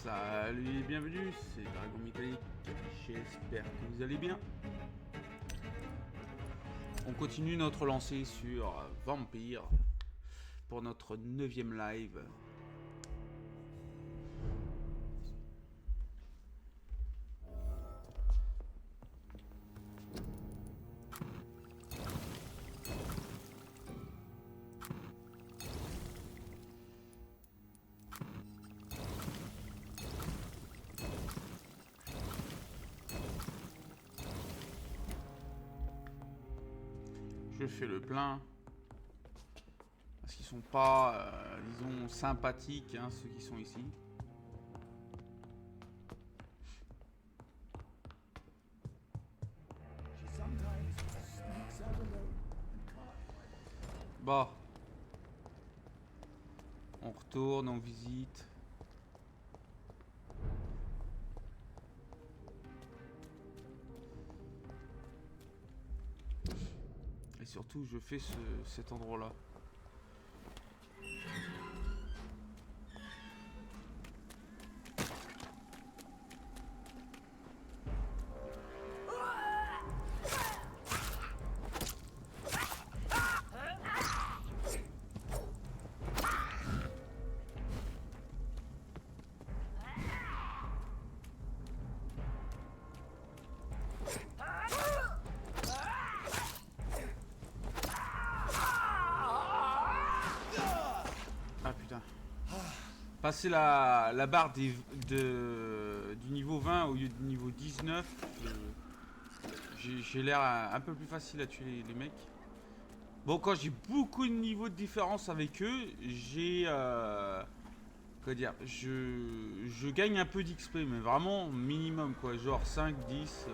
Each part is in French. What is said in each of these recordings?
Salut et bienvenue, c'est Dragon Mécanique, j'espère que vous allez bien. On continue notre lancée sur Vampyr pour notre 9e live. Je fais le plein. Parce qu'ils sont pas, disons, sympathiques, hein, ceux qui sont ici. Bah. On retourne, on visite. Et surtout, je fais cet endroit-là. Ah putain. Passer la barre du niveau 20 au lieu du niveau 19, j'ai l'air un peu plus facile à tuer les mecs. Bon, quand j'ai beaucoup de niveaux de différence avec eux, j'ai... comment dire, je gagne un peu d'XP, mais vraiment minimum quoi, genre 5, 10...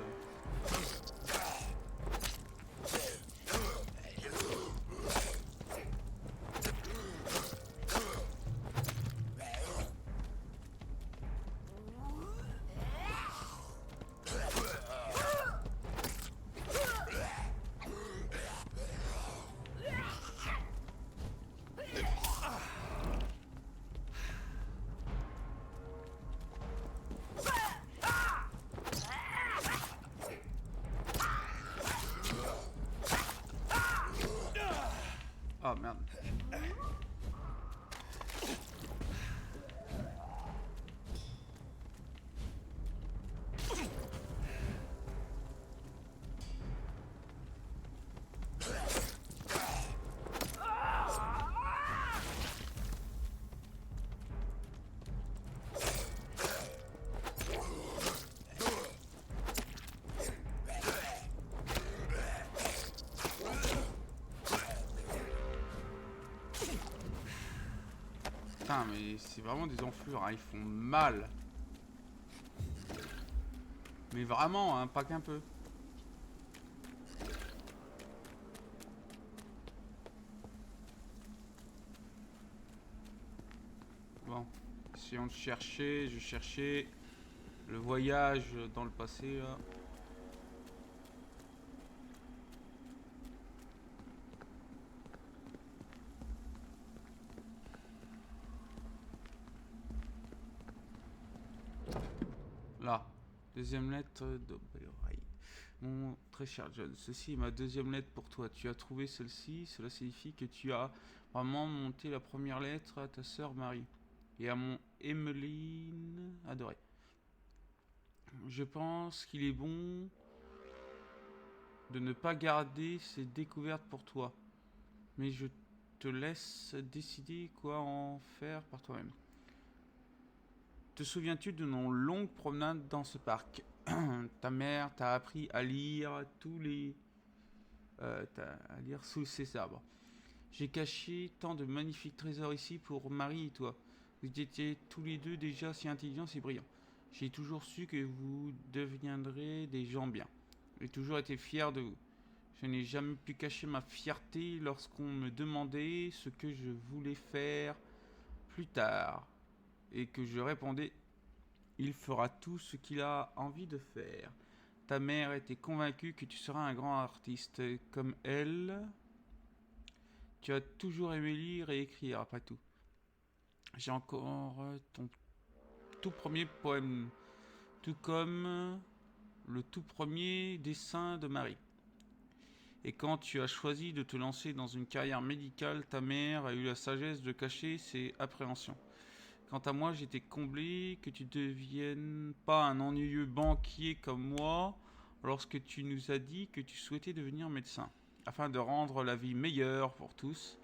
Ah merde. Putain, mais c'est vraiment des enflures, hein, ils font mal. Mais vraiment, hein, pas qu'un peu. Bon, essayons de chercher, je cherchais le voyage dans le passé, là. Là, deuxième lettre d'Oberei. Mon très cher John, ceci est ma deuxième lettre pour toi. Tu as trouvé celle-ci, cela signifie que tu as vraiment monté la première lettre à ta sœur Marie et à mon Emmeline adorée. Je pense qu'il est bon de ne pas garder ces découvertes pour toi, mais je te laisse décider quoi en faire par toi-même. Te souviens-tu de nos longues promenades dans ce parc? Ta mère t'a appris à lire à lire sous ces arbres. J'ai caché tant de magnifiques trésors ici pour Marie et toi. Vous étiez tous les deux déjà si intelligents et brillants. J'ai toujours su que vous deviendrez des gens bien. J'ai toujours été fier de vous. Je n'ai jamais pu cacher ma fierté lorsqu'on me demandait ce que je voulais faire plus tard. Et que je répondais, il fera tout ce qu'il a envie de faire. Ta mère était convaincue que tu seras un grand artiste. Comme elle, tu as toujours aimé lire et écrire, après tout. J'ai encore ton tout premier poème, tout comme le tout premier dessin de Marie. Et quand tu as choisi de te lancer dans une carrière médicale, ta mère a eu la sagesse de cacher ses appréhensions. Quant à moi, j'étais comblé que tu ne deviennes pas un ennuyeux banquier comme moi lorsque tu nous as dit que tu souhaitais devenir médecin, afin de rendre la vie meilleure pour tous,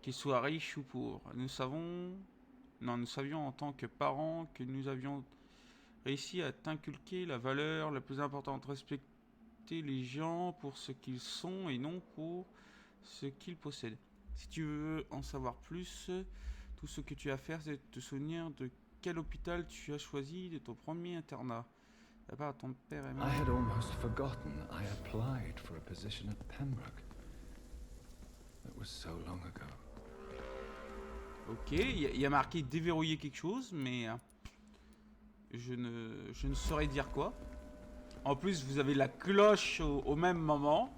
qu'ils soient riches ou pauvres. Nous savions en tant que parents que nous avions réussi à t'inculquer la valeur la plus importante, respecter les gens pour ce qu'ils sont et non pour ce qu'ils possèdent. Si tu veux en savoir plus, tout ce que tu as à faire, c'est de te souvenir de quel hôpital tu as choisi de ton premier internat. À part ton père et mère. I had almost forgotten I applied for a position at Pembroke. It was so long ago. Ok, il y a marqué déverrouiller quelque chose, mais je ne saurais dire quoi. En plus, vous avez la cloche au même moment.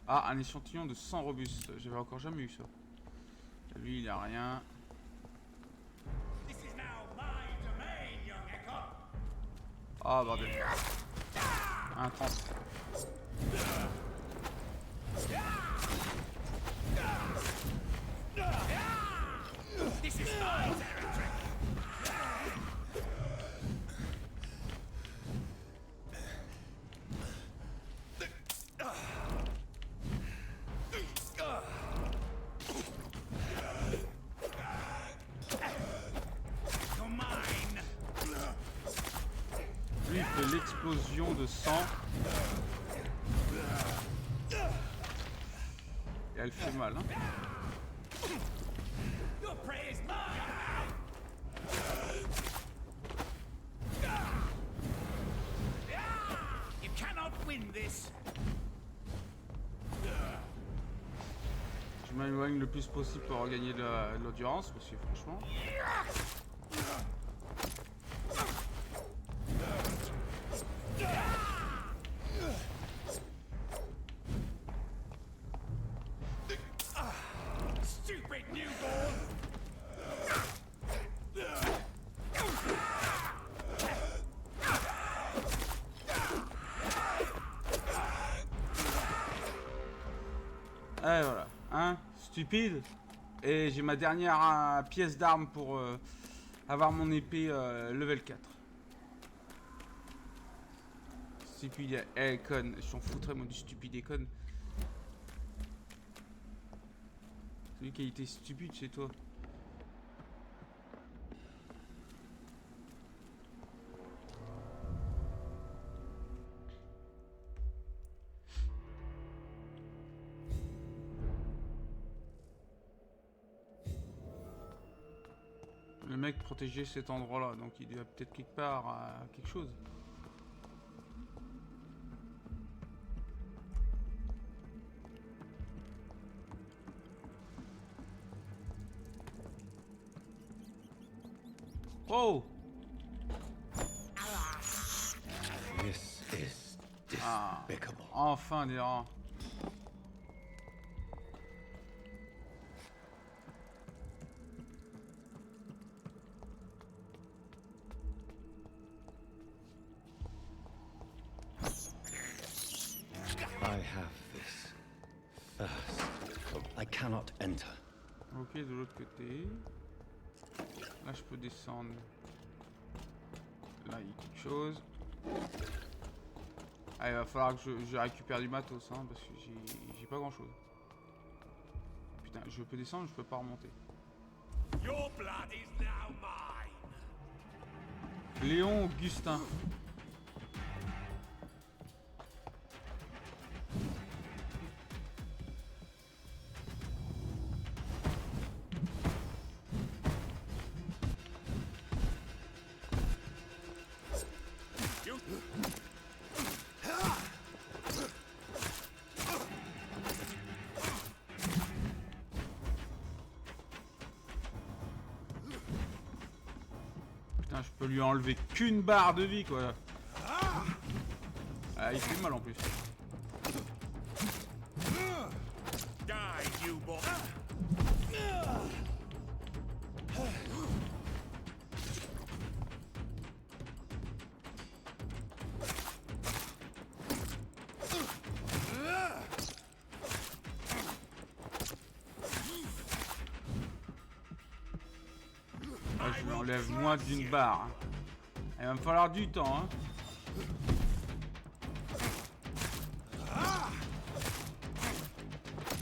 Ah, un échantillon de sang robuste. J'avais encore jamais eu ça. Lui, il a rien. Ah, bordel. Un 30. Lui, il fait l'explosion de sang. Et elle fait mal, hein. Je m'éloigne le plus possible pour regagner de l'audience, parce que franchement... Et voilà, hein, stupide. Et j'ai ma dernière pièce d'arme pour avoir mon épée level 4. Stupide, conne, je t'en foutrais moi du stupide et conne. Celui qui a été stupide chez toi. Le mec protégeait cet endroit-là, donc il doit peut-être quelque part à quelque chose. Oh! This is despicable. Enfin des rangs. I have this first. I cannot enter. Ok, de l'autre côté. Là, je peux descendre. Là, il y a quelque chose. Ah, il va falloir que je récupère du matos, hein, parce que j'ai pas grand chose. Putain, je peux descendre, je peux pas remonter. Léon Augustin. Putain, je peux lui enlever qu'une barre de vie, quoi. Ah, il fait mal en plus. enlève moins d'une barre. Il va me falloir du temps, hein.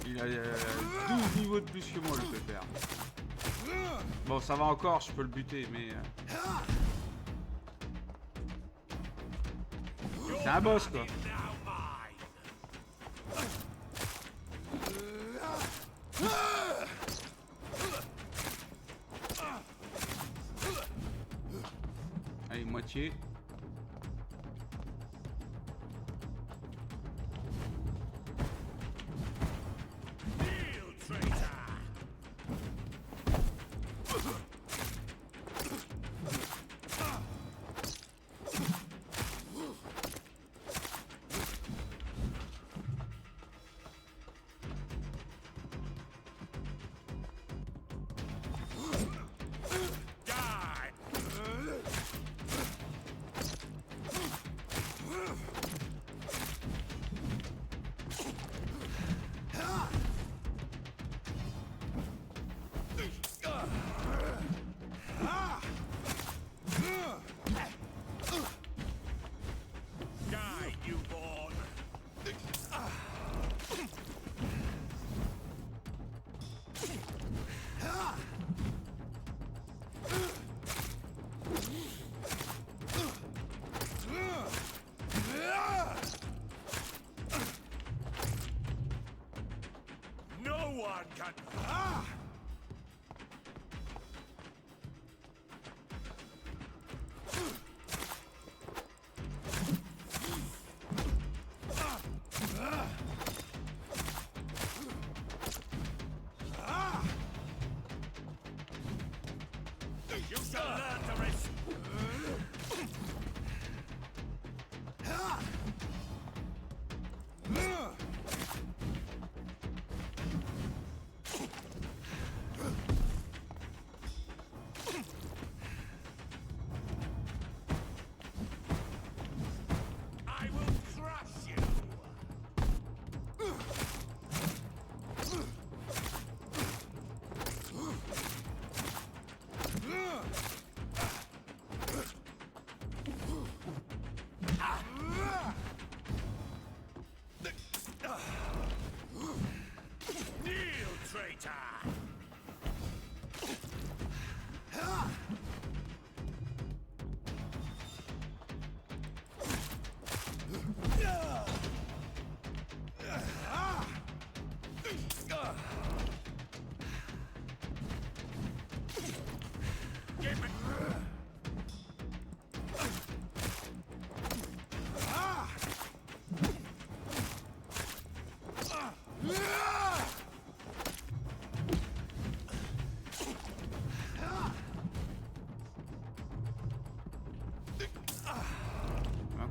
Il a 12 niveaux de plus que moi, le pépère. Bon, ça va encore, je peux le buter, mais... C'est un boss, quoi. Allez, moitié.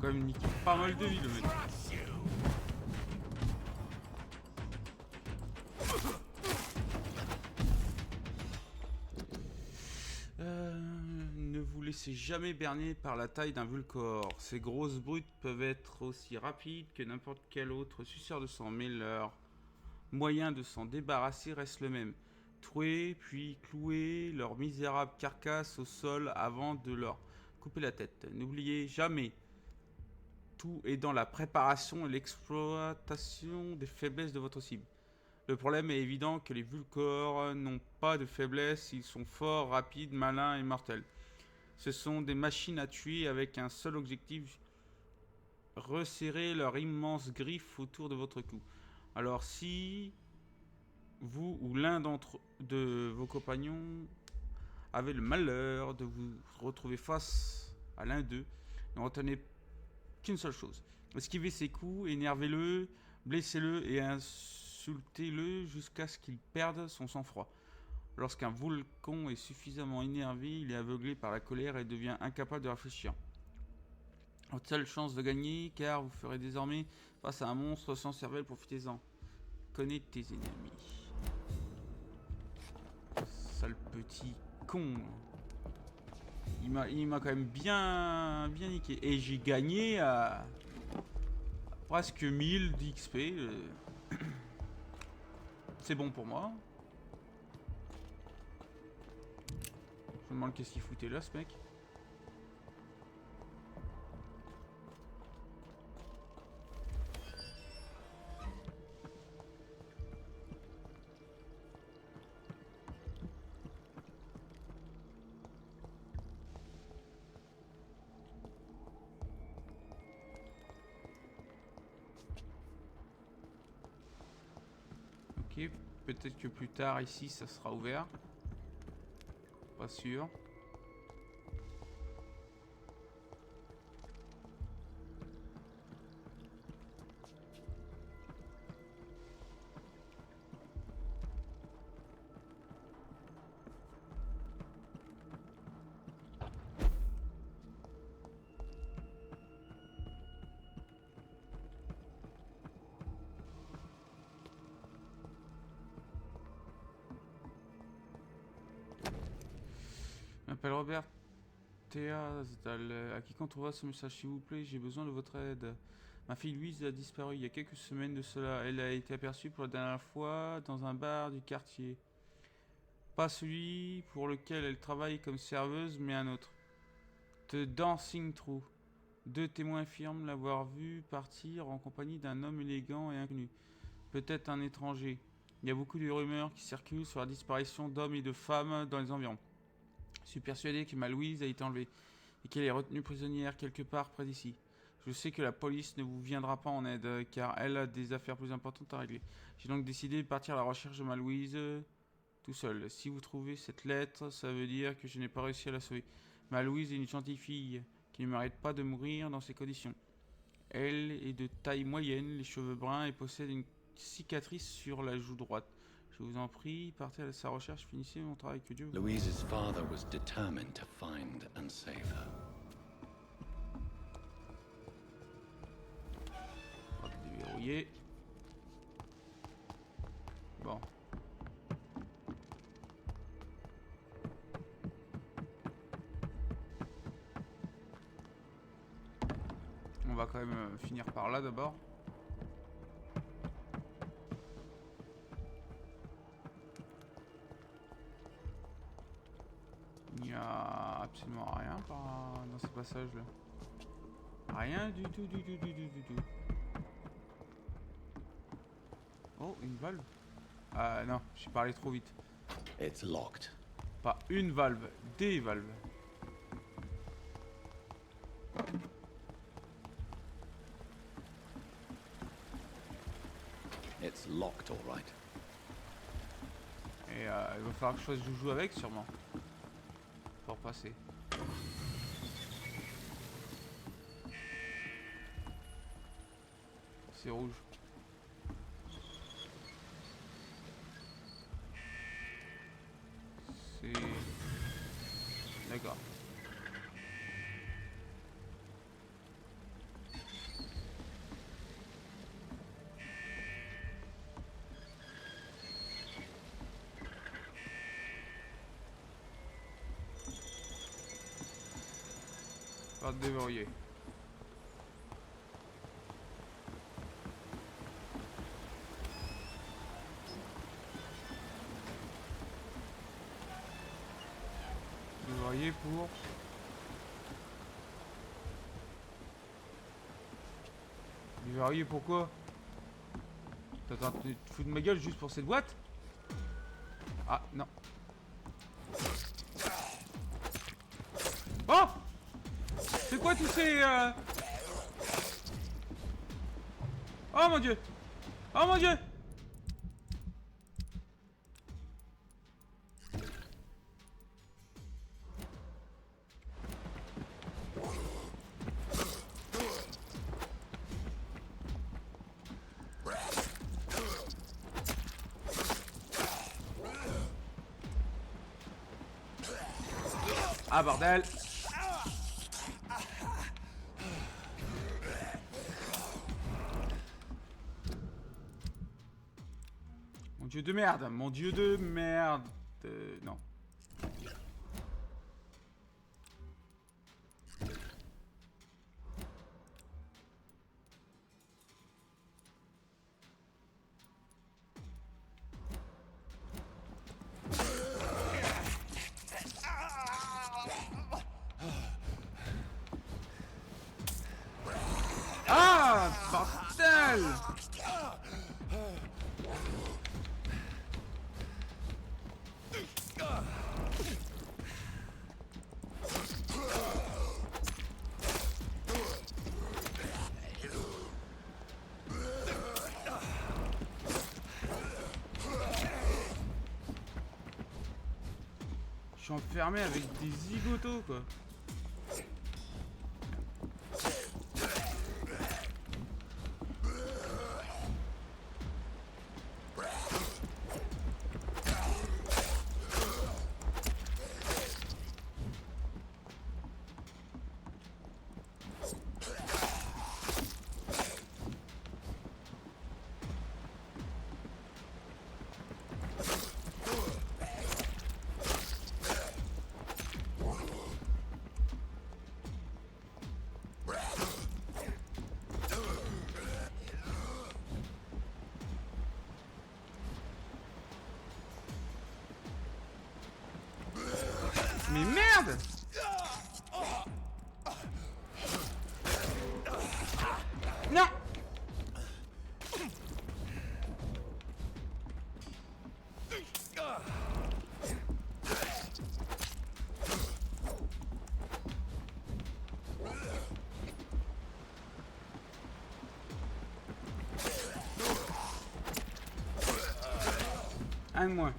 Quand même niqué pas mal de vie le mec. Ne vous laissez jamais berner par la taille d'un vulcore. Ces grosses brutes peuvent être aussi rapides que n'importe quel autre suceur de sang, mais leur moyen de s'en débarrasser reste le même. Trouer puis clouer leur misérable carcasse au sol avant de leur couper la tête. N'oubliez jamais, tout est dans la préparation et l'exploitation des faiblesses de votre cible. Le problème est évident que les vulcors n'ont pas de faiblesse, ils sont forts, rapides, malins et mortels. Ce sont des machines à tuer avec un seul objectif, resserrer leurs immenses griffes autour de votre cou. Alors si vous ou l'un de vos compagnons avez le malheur de vous retrouver face à l'un d'eux, ne retenez qu'une seule chose. Esquivez ses coups, énervez-le, blessez-le et insultez-le jusqu'à ce qu'il perde son sang-froid. Lorsqu'un volcan est suffisamment énervé, il est aveuglé par la colère et devient incapable de réfléchir. Votre seule chance de gagner, car vous ferez désormais face à un monstre sans cervelle, profitez-en. Connais tes ennemis. Sale petit con. Il m'a quand même bien niqué. Et j'ai gagné à presque 1000 d'XP. C'est bon pour moi. me demande qu'est-ce qu'il foutait là, ce mec. Ok, peut-être que plus tard ici ça sera ouvert. Pas sûr. Je m'appelle Robert Théaz, à quiconque trouvera ce message, s'il vous plaît, j'ai besoin de votre aide. Ma fille Louise a disparu il y a quelques semaines de cela. Elle a été aperçue pour la dernière fois dans un bar du quartier. Pas celui pour lequel elle travaille comme serveuse, mais un autre. The Dancing Trou. 2 témoins affirment l'avoir vue partir en compagnie d'un homme élégant et inconnu. Peut-être un étranger. Il y a beaucoup de rumeurs qui circulent sur la disparition d'hommes et de femmes dans les environs. Je suis persuadé que ma Louise a été enlevée et qu'elle est retenue prisonnière quelque part près d'ici. Je sais que la police ne vous viendra pas en aide car elle a des affaires plus importantes à régler. J'ai donc décidé de partir à la recherche de ma Louise tout seul. Si vous trouvez cette lettre, ça veut dire que je n'ai pas réussi à la sauver. Ma Louise est une gentille fille qui ne mérite pas de mourir dans ces conditions. Elle est de taille moyenne, les cheveux bruns et possède une cicatrice sur la joue droite. Je vous en prie, partez à sa recherche, finissez mon travail, que Dieu vous... Louise's father was determined to find and save her. On va déverrouiller. Bon. On va quand même finir par là d'abord. Il n'y a absolument rien dans ces passages-là. Rien du tout, du tout. Oh, une valve. Ah non, j'ai parlé trop vite. It's locked. Pas une valve, des valves. It's locked, all right. Et il va falloir que je fasse joujou avec sûrement. Pour passer. C'est rouge. C'est... D'accord. Pas de déverrouiller. Déverrouiller pour... Déverrouiller pourquoi? T'attends, tu te fous de ma gueule juste pour cette boîte? Ah, non. Oh! C'est quoi tous ces... Oh mon dieu! Oh mon dieu! Ah bordel! Mon dieu de merde! Mon dieu de merde! Non. suis enfermé avec des zigotos quoi. Mais merde! Non! Un de moins.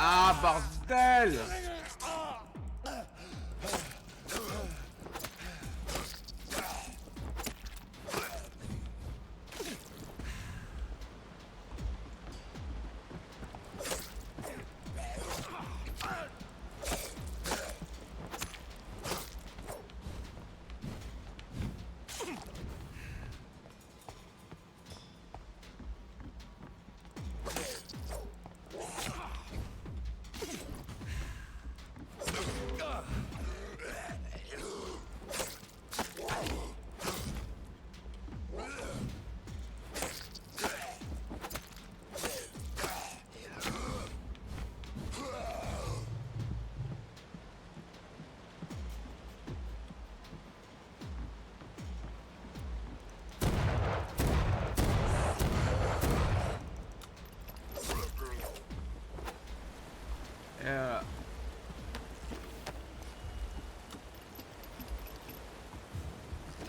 Ah bordel!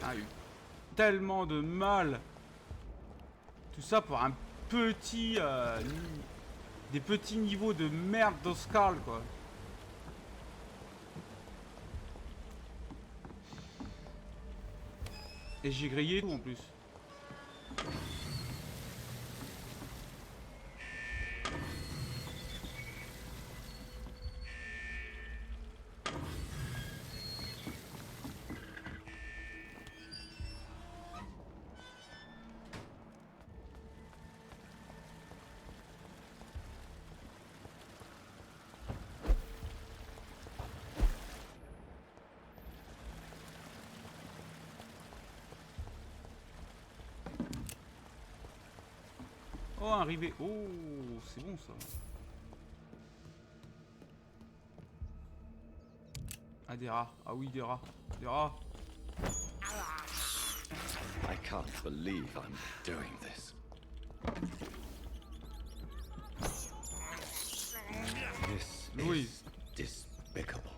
A eu tellement de mal. Tout ça pour un petit... des petits niveaux de merde d'Oscar quoi. Et j'ai grillé tout en plus. Oh, un rivet. Oh, c'est bon ça. Ah, des rats. Ah oui, des rats. Des rats. I can't believe I'm doing this. This Louis. is despicable.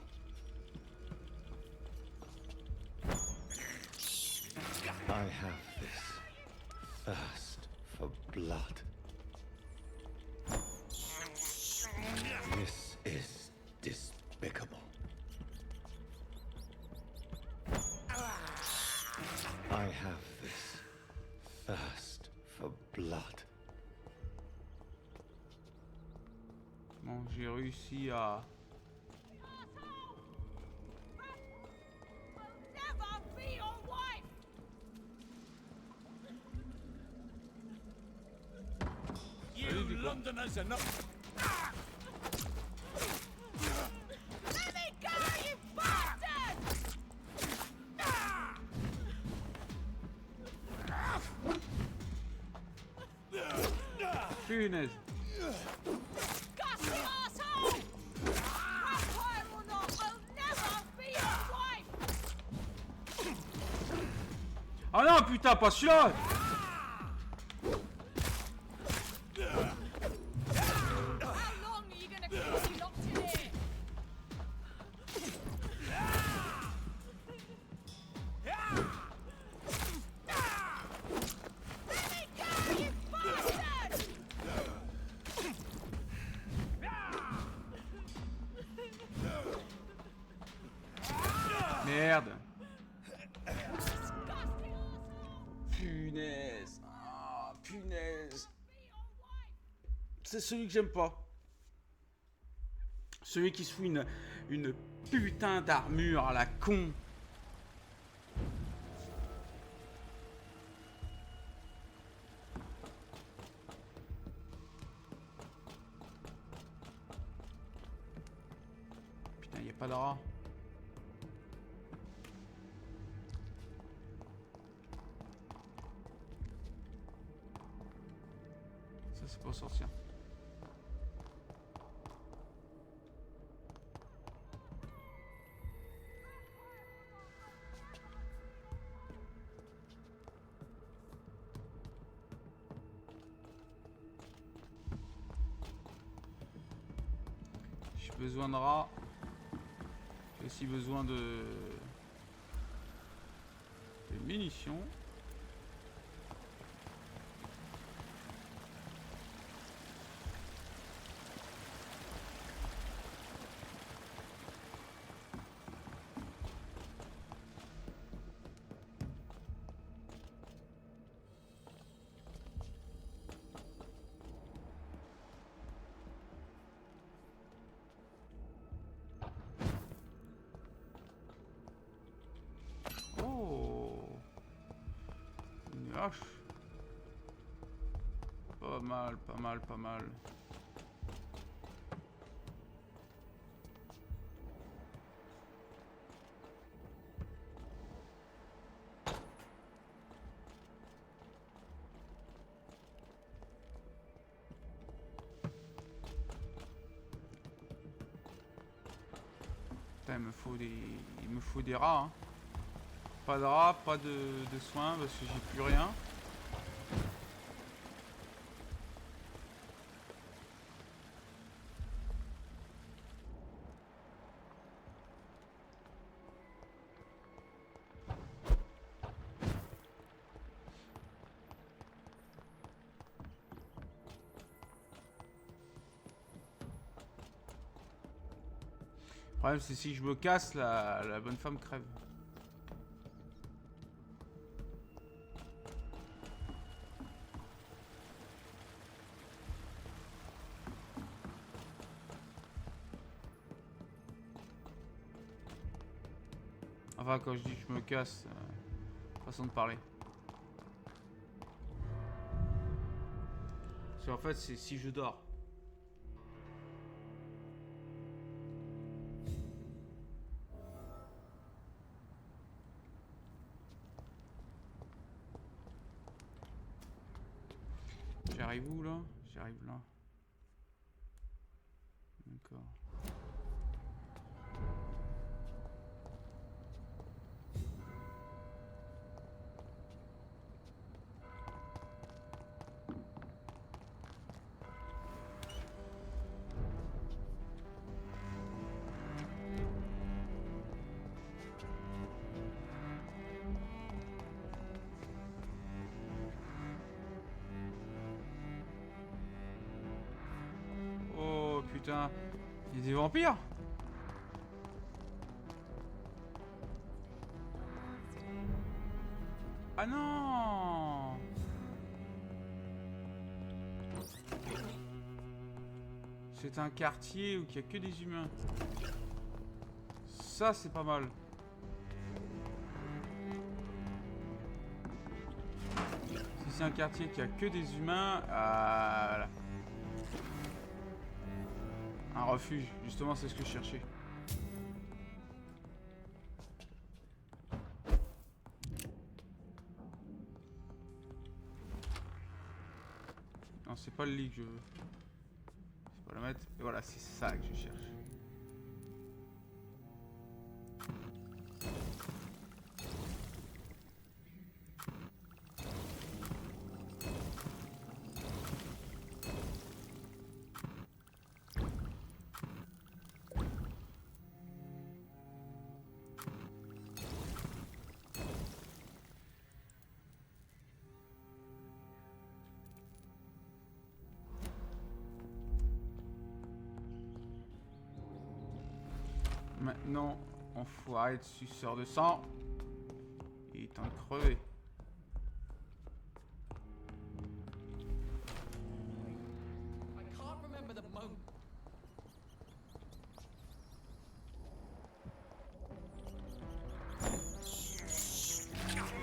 I have this thirst for blood. This is despicable. I have this thirst for blood. Bon, j'ai réussi à... You Londoners are not. Let me go, you bastard! punaise. Disgusting asshole! Vampire or not, I'll never be your wife! Ah non, putain, pas celui-là. How long are you gonna keep me locked in here? Let me go, you bastard! Merde. Disgusting asshole! Punaise. Ah, punaise. Be your wife! C'est celui que j'aime pas. Celui qui se fout une putain d'armure à la con. Putain, y a pas de rat. Ça, c'est pour sortir. J'ai besoin de rats. J'ai aussi besoin de munitions. Oh, une hache. Pas mal, pas mal, pas mal. Putain, il me faut des rats, hein. Pas de rats, pas de soins parce que j'ai plus rien. Le problème c'est si je me casse, la bonne femme crève. Enfin, quand je dis que je me casse, façon de parler. Parce qu'en fait, c'est si je dors. J'arrive où là? J'arrive là. D'accord. Oh putain, il y a des vampires? Ah non! C'est un quartier où il n'y a que des humains. Ça c'est pas mal. Si c'est un quartier qui a que des humains, voilà. Un refuge, justement c'est ce que je cherchais. Non, c'est pas le lit que je veux. C'est pas la mettre. Et voilà, c'est ça que je cherche. Maintenant, enfoiré de suceur de sang. Il est temps de crever. I can't remember the moment.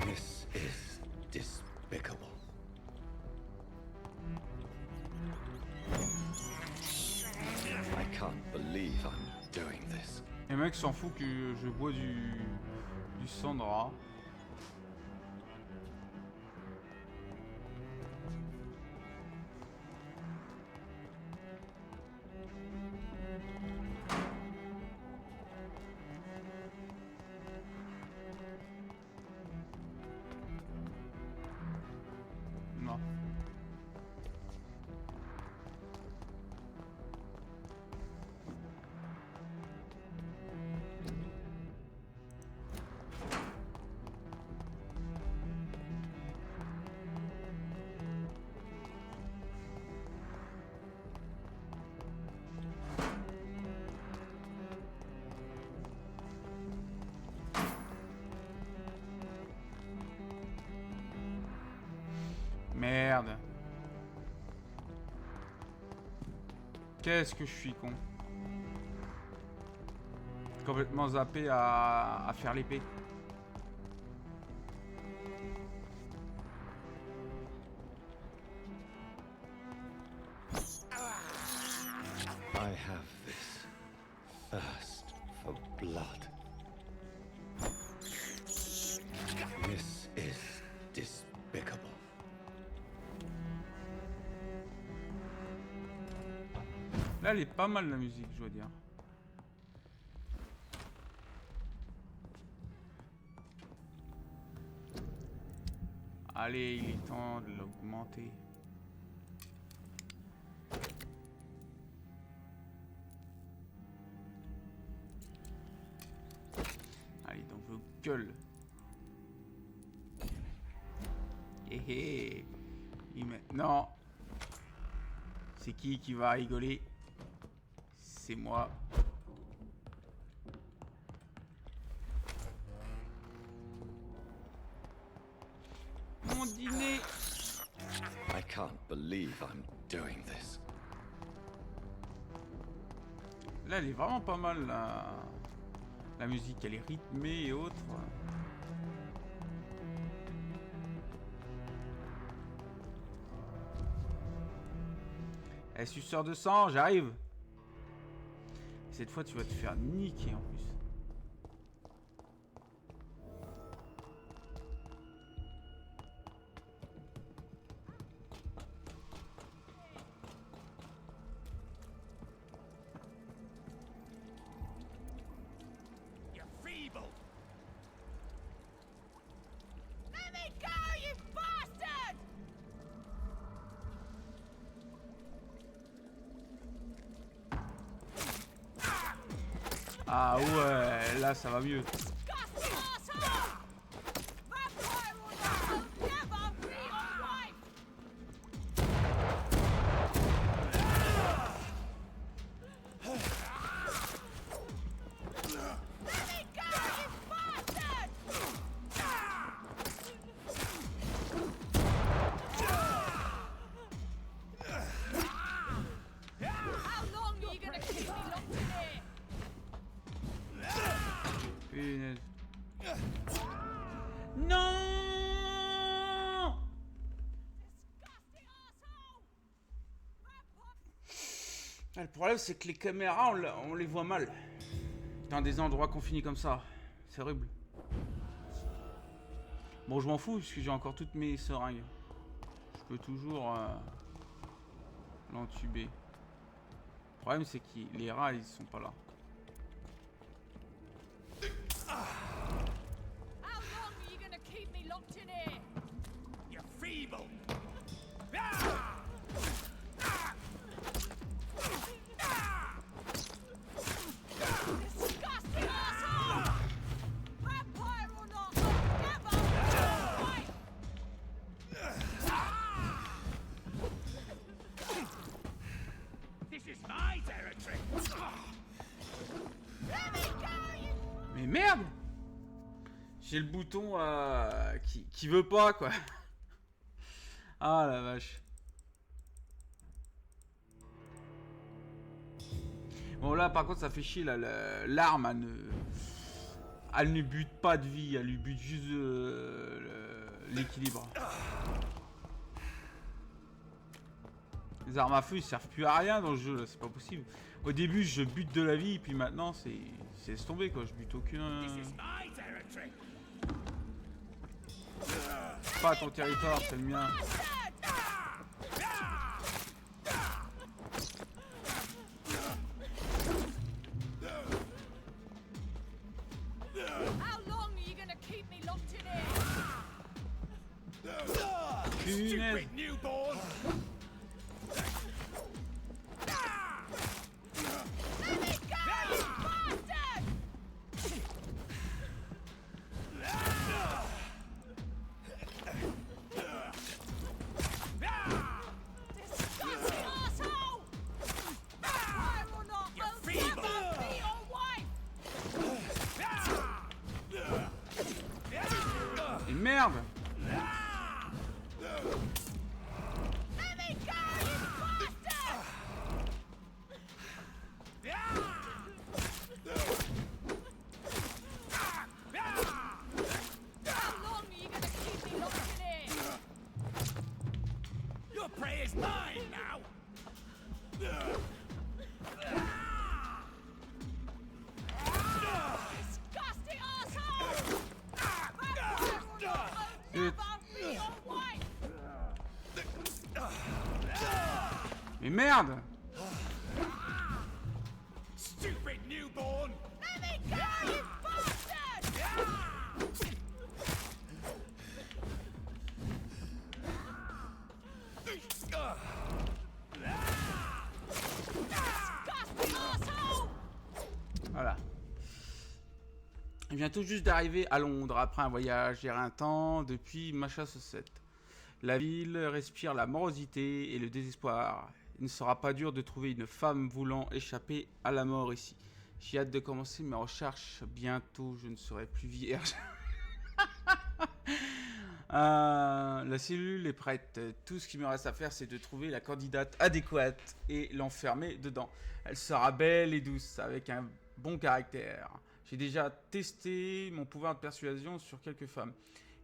This is despicable. I can't believe I'm doing this. Les mecs s'en fout que je bois du sang de rat. Non. Merde. Qu'est-ce que je suis con. Complètement zappé à faire l'épée. I have this thirst for blood. This is despicable. Là, elle est pas mal la musique, je dois dire. Allez, il est temps de l'augmenter. Allez, dans vos gueules. Hé hé. Et maintenant, c'est qui va rigoler? C'est moi. Mon dîner. I can't believe I'm doing this. Là, elle est vraiment pas mal, la musique. Elle est rythmée et autres. Eh, suceur de sang, j'arrive. Cette fois, tu vas te faire niquer en plus. You're feeble. Let me go, you bastard! Ah ouais, là ça va mieux. Disgusting arsehole! Vampyr or not, I'll never be your wife! Let me go, you bastard! How long are you gonna keep me locked in here? Punaise. Non! Disgusting arsehole! Ah, le problème c'est que les caméras on les voit mal. Dans des endroits confinés comme ça. C'est horrible. Bon, je m'en fous parce que j'ai encore toutes mes seringues. Je peux toujours l'entuber. Le problème c'est que les rats ils sont pas là. How long are you gonna keep me locked in here? You're feeble. Disgusting asshole! Vampire or not, I'll never be your wife! This is my territory. Let me go, you Mais merde! J'ai le bouton qui veut pas quoi. Ah la vache. Bon là par contre ça fait chier là, l'arme elle ne bute pas de vie, elle lui bute juste l'équilibre. Les armes à feu ils servent plus à rien dans le jeu là, c'est pas possible. Au début je bute de la vie puis maintenant c'est laisse tomber quoi, je bute aucun. This is my territory. Pas ton territoire, c'est le mien. How long are you gonna keep me locked in here? Punaise. Stupid newborn. Let me go, you bastard! Disgusting asshole! Vampire or not, You're I'll feeble. never be your wife! Et merde! Let me go, you bastard! How long are you gonna keep me locked in here? Your prey is mine now. Disgusting asshole! Vampire or not, I'll never be your wife! Mais merde! Stupid newborn. Let me go, you bastard! Disgusting asshole! Voilà. Il vient tout juste d'arriver à Londres après un voyage éreintant depuis Massachusetts. La ville respire la morosité et le désespoir. Il ne sera pas dur de trouver une femme voulant échapper à la mort ici. J'ai hâte de commencer mes recherches. Bientôt, je ne serai plus vierge. La cellule est prête. Tout ce qu'il me reste à faire, c'est de trouver la candidate adéquate et l'enfermer dedans. Elle sera belle et douce, avec un bon caractère. J'ai déjà testé mon pouvoir de persuasion sur quelques femmes.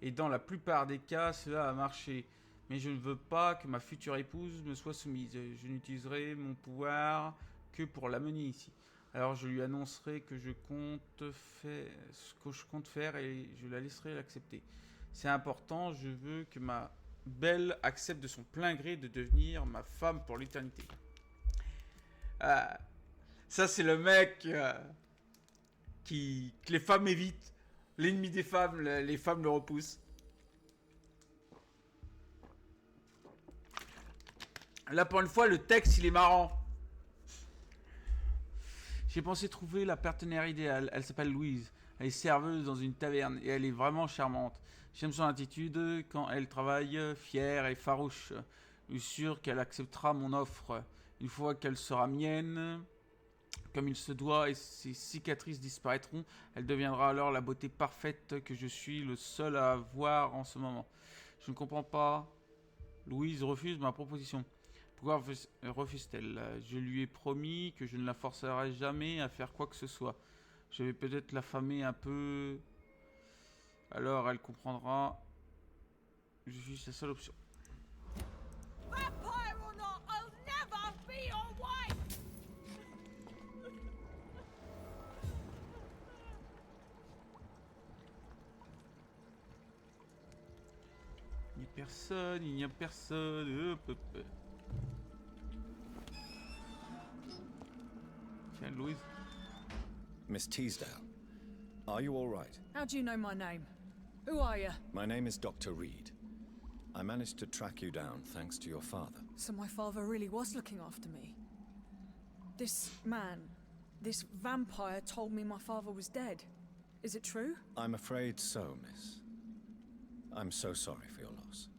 Et dans la plupart des cas, cela a marché. Mais je ne veux pas que ma future épouse me soit soumise. Je n'utiliserai mon pouvoir que pour l'amener ici. Alors je lui annoncerai que je compte faire ce que je compte faire et je la laisserai l'accepter. C'est important, je veux que ma belle accepte de son plein gré de devenir ma femme pour l'éternité. Ça c'est le mec que les femmes évitent. L'ennemi des femmes, les femmes le repoussent. Là pour une fois le texte il est marrant. J'ai pensé trouver la partenaire idéale. Elle s'appelle Louise. Elle est serveuse dans une taverne et elle est vraiment charmante. J'aime son attitude quand elle travaille, fière et farouche. Je suis sûr qu'elle acceptera mon offre. Une fois qu'elle sera mienne, comme il se doit, et ses cicatrices disparaîtront, elle deviendra alors la beauté parfaite que je suis le seul à voir en ce moment. Je ne comprends pas. Louise refuse ma proposition. Pourquoi refuse-t-elle? Je lui ai promis que je ne la forcerai jamais à faire quoi que ce soit. Je vais peut-être l'affamer un peu. Alors elle comprendra. Je suis sa seule option. Vampire or not, I'll never be your wife! Il n'y a personne, il n'y a personne. Hop, hop. Louise. Miss Teasdale, are you all right? How do you know my name? Who are you? My name is Dr. Reed. I managed to track you down thanks to your father. So my father really was looking after me. This man, this vampire told me my father was dead. Is it true? I'm afraid so, miss. I'm so sorry for your loss.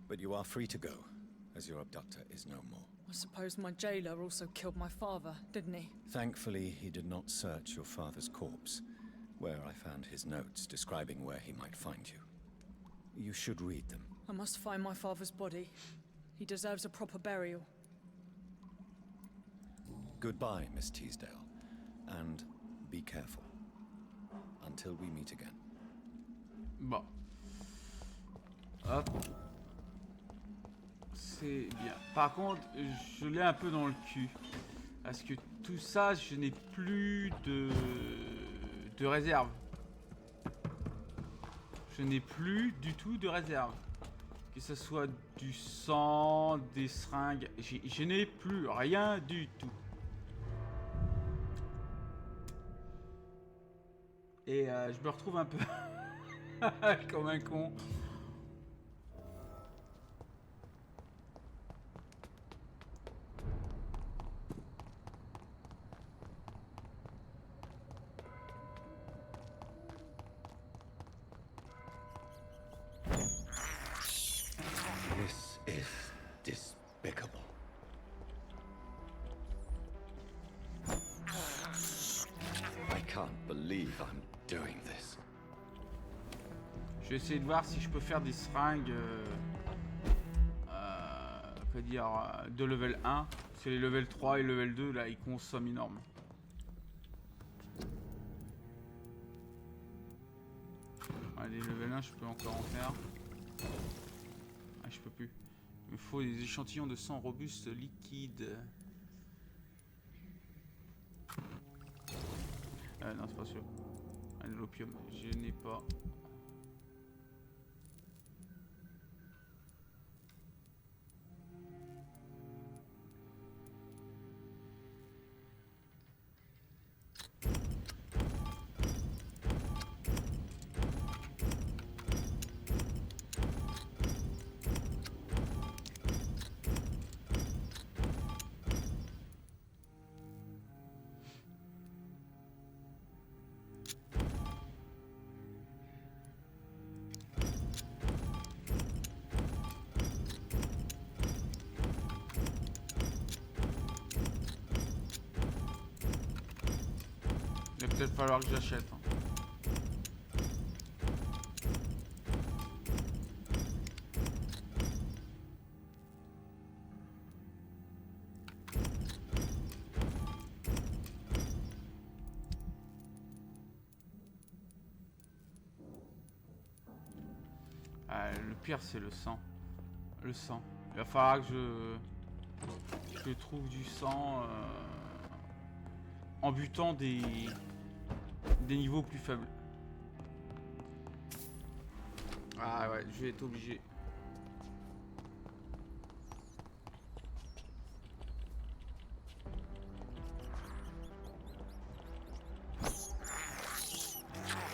But you are free to go, as your abductor is no more. I suppose my jailer also killed my father, didn't he? Thankfully, he did not search your father's corpse, where I found his notes describing where he might find you. You should read them. I must find my father's body. He deserves a proper burial. Goodbye, Miss Teasdale, and be careful. Until we meet again. Bon. Hop. C'est bien. Par contre, je l'ai un peu dans le cul. Parce que tout ça, je n'ai plus de réserve. Je n'ai plus du tout de réserve. Que ce soit du sang, des seringues. Je n'ai plus rien du tout. Et je me retrouve un peu comme un con. This is despicable. I can't believe I'm doing this. Je vais essayer de voir si je peux faire des seringues quoi dire, de level 1. Parce que les level 3 et level 2 là ils consomment énorme. Ouais, les level 1 je peux encore en faire. Ah je peux plus. Il me faut des échantillons de sang robuste liquide. Non c'est pas sûr. Ah, l'opium, je n'ai pas. Il va peut-être falloir que j'achète. Hein. Le pire c'est le sang. Le sang. Il va falloir que je trouve du sang en butant des niveaux plus faibles. Ah ouais, je vais être obligé.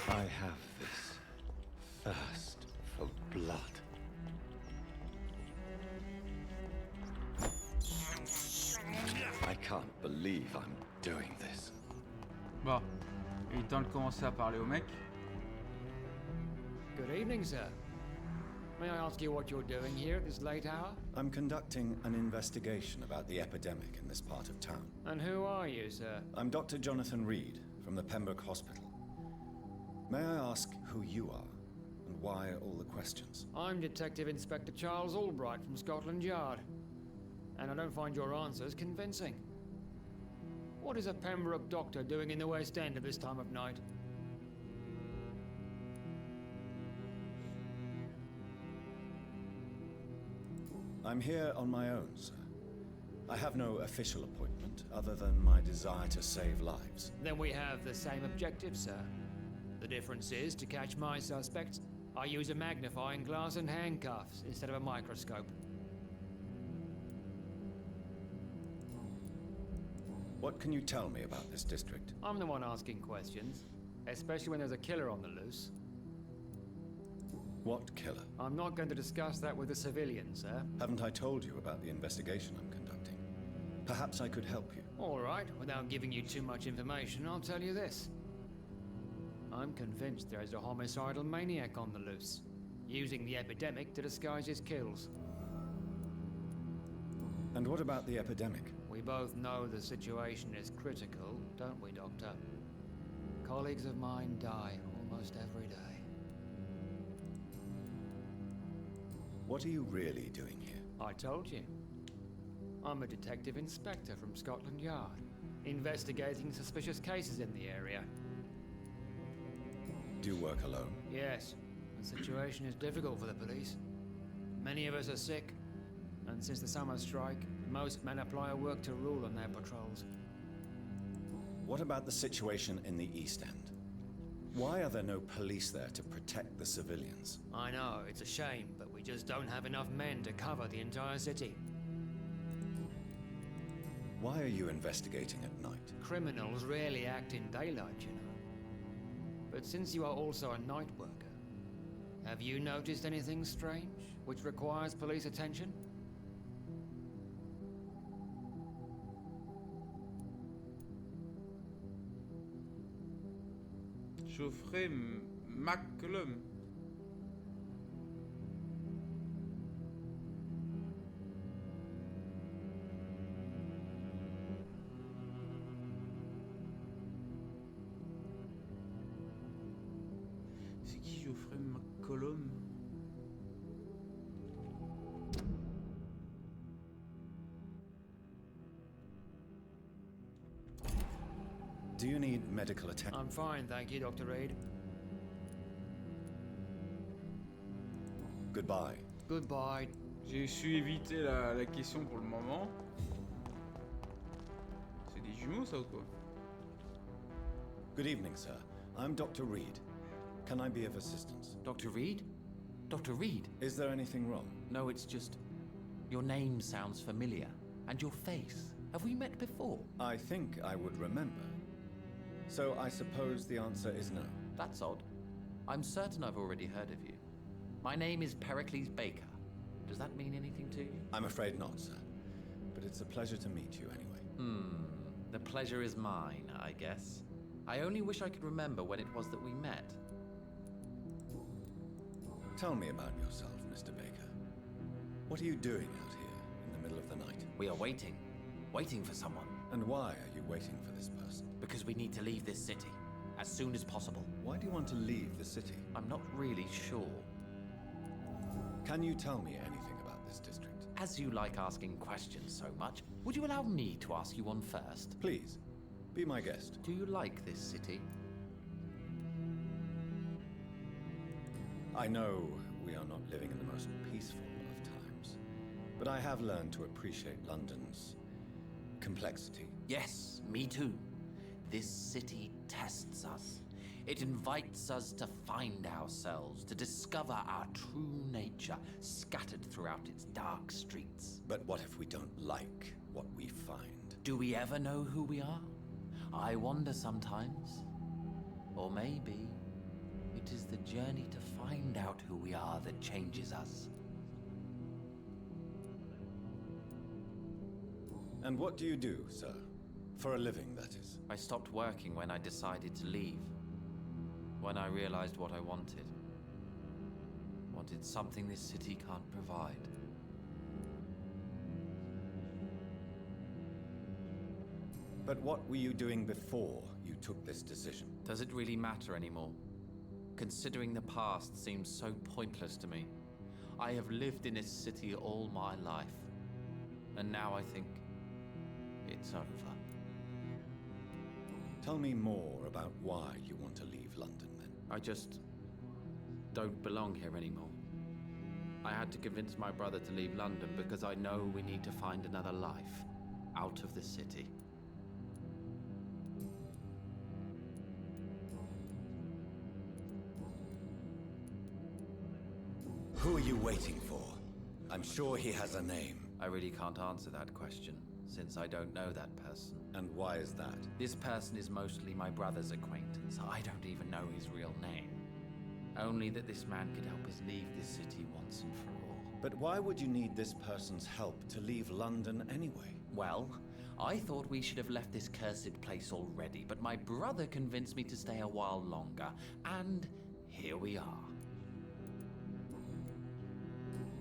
I have this thirst for blood. I can't believe I'm doing this. Bon, il est temps de commencer à parler au mec. Good evening, sir. May I ask you what you're doing here at this late hour? I'm conducting an investigation about the epidemic in this part of town. And who are you, sir? I'm Dr. Jonathan Reed from the Pembroke Hospital. May I ask who you are and why all the questions? I'm Detective Inspector Charles Albright from Scotland Yard. And I don't find your answers convincing. What is a Pembroke doctor doing in the West End at this time of night? I'm here on my own, sir. I have no official appointment other than my desire to save lives. Then we have the same objective, sir. The difference is, to catch my suspects, I use a magnifying glass and handcuffs instead of a microscope. What can you tell me about this district? I'm the one asking questions, especially when there's a killer on the loose. What killer? I'm not going to discuss that with the civilians, sir. Haven't I told you about the investigation I'm conducting? Perhaps I could help you. All right, without giving you too much information, I'll tell you this. I'm convinced there is a homicidal maniac on the loose, using the epidemic to disguise his kills. And what about the epidemic? We both know the situation is critical, don't we, Doctor? Colleagues of mine die almost every day. What are you really doing here? I told you. I'm a detective inspector from Scotland Yard, investigating suspicious cases in the area. Do you work alone? Yes, the situation is difficult for the police. Many of us are sick, and since the summer strike, most men apply a work to rule on their patrols. What about the situation in the East End? Why are there no police there to protect the civilians? I know, it's a shame, but we just don't have enough men to cover the entire city. Why are you investigating at night? Criminals rarely act in daylight, you know. But since you are also a night worker, have you noticed anything strange which requires police attention? Geoffrey McCollum. C'est qui Geoffrey McCollum? Do you need medical attention? I'm fine, thank you, Dr. Reed. Goodbye. Goodbye. J'ai su éviter la question pour le moment. C'est des jumeaux ça ou quoi? Good evening, sir. I'm Dr. Reed. Can I be of assistance? Dr. Reed? Dr. Reed? Is there anything wrong? No, it's just... Your name sounds familiar. And your face. Have we met before? I think I would remember. So I suppose the answer is no. That's odd. I'm certain I've already heard of you. My name is Pericles Baker. Does that mean anything to you? I'm afraid not, sir. But it's a pleasure to meet you anyway. The pleasure is mine, I guess. I only wish I could remember when it was that we met. Tell me about yourself, Mr. Baker. What are you doing out here in the middle of the night? We are waiting. Waiting for someone. And why are you waiting for this person? Because we need to leave this city. As soon as possible. Why do you want to leave the city? I'm not really sure. Can you tell me anything about this district? As you like asking questions so much, would you allow me to ask you one first? Please, be my guest. Do you like this city? I know we are not living in the most peaceful of times, but I have learned to appreciate London's complexity. Yes, me too. This city tests us. It invites us to find ourselves, to discover our true nature scattered throughout its dark streets. But what if we don't like what we find? Do we ever know who we are? I wonder sometimes. Or maybe it is the journey to find out who we are that changes us. And what do you do, sir? For a living, that is. I stopped working when I decided to leave. When I realized what I wanted. Wanted something this city can't provide. But what were you doing before you took this decision? Does it really matter anymore? Considering the past seems so pointless to me. I have lived in this city all my life. And now I think it's over. Tell me more about why you want to leave London, then. I just don't belong here anymore. I had to convince my brother to leave London because I know we need to find another life out of the city. Who are you waiting for? I'm sure he has a name. I really can't answer that question, since I don't know that person. And why is that? This person is mostly my brother's acquaintance. I don't even know his real name. Only that this man could help us leave this city once and for all. But why would you need this person's help to leave London anyway? Well, I thought we should have left this cursed place already, but my brother convinced me to stay a while longer, and here we are.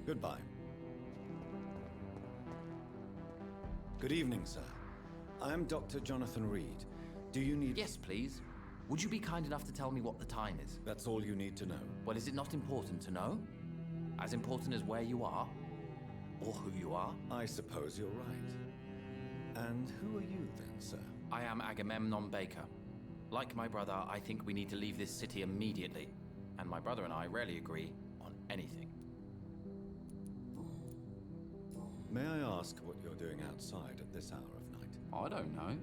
Goodbye. Good evening, sir. I'm Dr. Jonathan Reed. Do you need... Yes, please. Would you be kind enough to tell me what the time is? That's all you need to know. Well, is it not important to know? As important as where you are? Or who you are? I suppose you're right. And who are you then, sir? I am Agamemnon Baker. Like my brother, I think we need to leave this city immediately. And my brother and I rarely agree on anything. May I ask what you're doing outside at this hour of night? I don't know.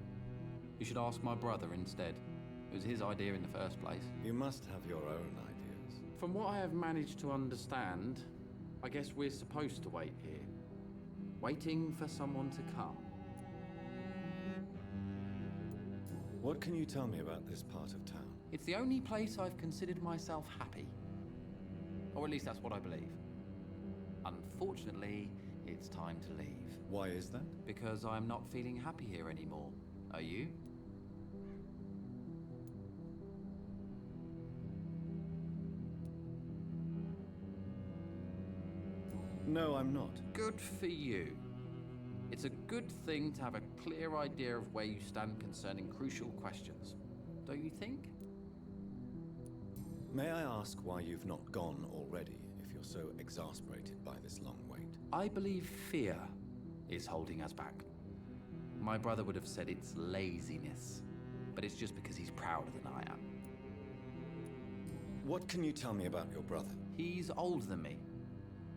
You should ask my brother instead. It was his idea in the first place. You must have your own ideas. From what I have managed to understand, I guess we're supposed to wait here. Waiting for someone to come. What can you tell me about this part of town? It's the only place I've considered myself happy. Or at least that's what I believe. Unfortunately, it's time to leave. Why is that? Because I'm not feeling happy here anymore. Are you? No, I'm not. Good for you. It's a good thing to have a clear idea of where you stand concerning crucial questions. Don't you think? May I ask why you've not gone already, if you're so exasperated by this long wait? I believe fear is holding us back. My brother would have said it's laziness, but it's just because he's prouder than I am. What can you tell me about your brother? He's older than me,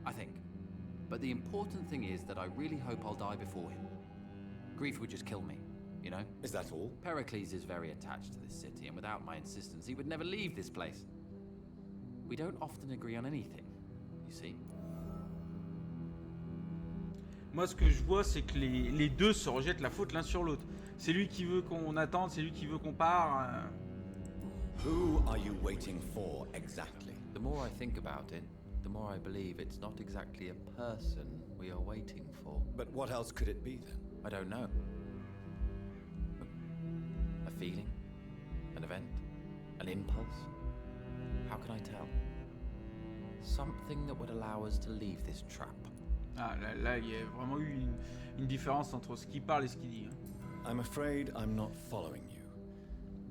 I think. But the important thing is that I really hope I'll die before him. Grief would just kill me, you know? Is that all? Pericles is very attached to this city, and without my insistence, he would never leave this place. We don't often agree on anything, you see. Moi, ce que je vois, c'est que les deux se rejettent la faute l'un sur l'autre. C'est lui qui veut qu'on attende, c'est lui qui veut qu'on part. Who are you waiting for exactly? The more I think about it, the more I believe it's not exactly a person we are waiting for. But what else could it be then? I don't know. A feeling? An event? An impulse? How can I tell? Something that would allow us to leave this trap. Ah, là, il y a vraiment eu une différence entre ce qu'il parle et ce qu'il dit. I'm afraid I'm not following you.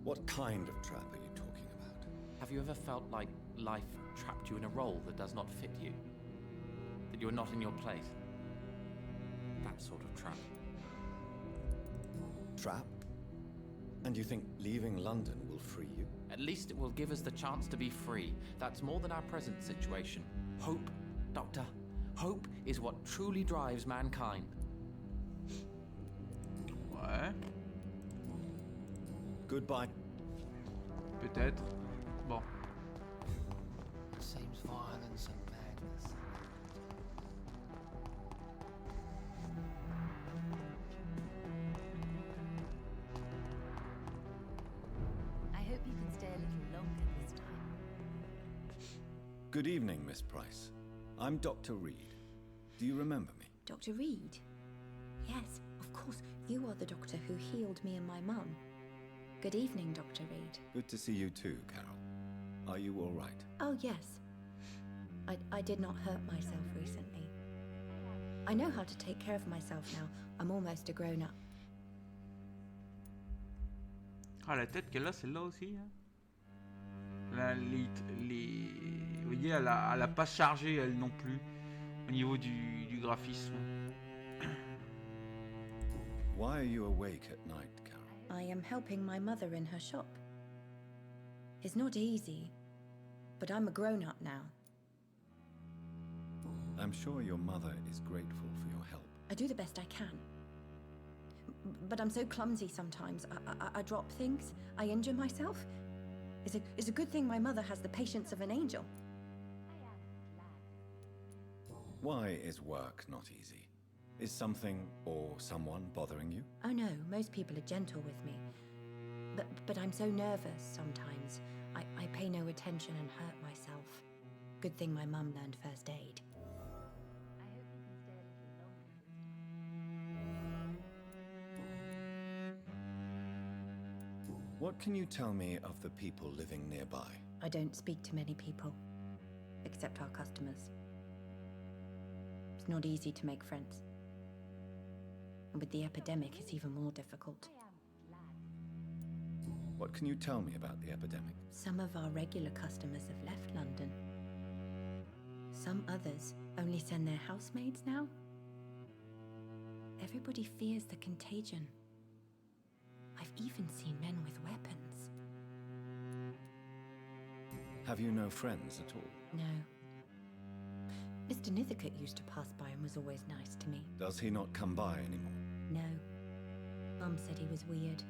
What kind of trap are you talking about? Have you ever felt like life trapped you in a role that does not fit you? That you are not in your place? That sort of trap. Trap? And you think leaving London will free you? At least it will give us the chance to be free. That's more than our present situation. Hope, Doctor. Hope is what truly drives mankind. Ouais. Goodbye. Peut-être. Bon. It seems violence and madness. I hope you can stay a little longer this time. Good evening, Miss Price. I'm Dr. Reed. Do you remember me? Dr. Reed? Yes, of course. You are the doctor who healed me and my mum. Good evening, Dr. Reed. Good to see you too, Carol. Are you all right? Oh, yes. I did not hurt myself recently. I know how to take care of myself now. I'm almost a grown-up. Ah, la tête qu'elle a, celle-là aussi. Hein. Là, vous voyez, elle a pas chargé, elle non plus, au niveau du graphisme. Why are you awake at night, Carol? I am helping my mother in her shop. It's not easy, but I'm a grown-up now. I'm sure your mother is grateful for your help. I do the best I can. But I'm so clumsy sometimes. I drop things. I injure myself. It's a good thing my mother has the patience of an angel. Why is work not easy? Is something or someone bothering you? Oh no, most people are gentle with me. But I'm so nervous sometimes. I pay no attention and hurt myself. Good thing my mum learned first aid. What can you tell me of the people living nearby? I don't speak to many people, except our customers. It's not easy to make friends. And with the epidemic, it's even more difficult. What can you tell me about the epidemic? Some of our regular customers have left London. Some others only send their housemaids now. Everybody fears the contagion. I've even seen men with weapons. Have you no friends at all? No. Mr. Nithercote used to pass by and was always nice to me. Does he not come by anymore? No. Mum said he was weird.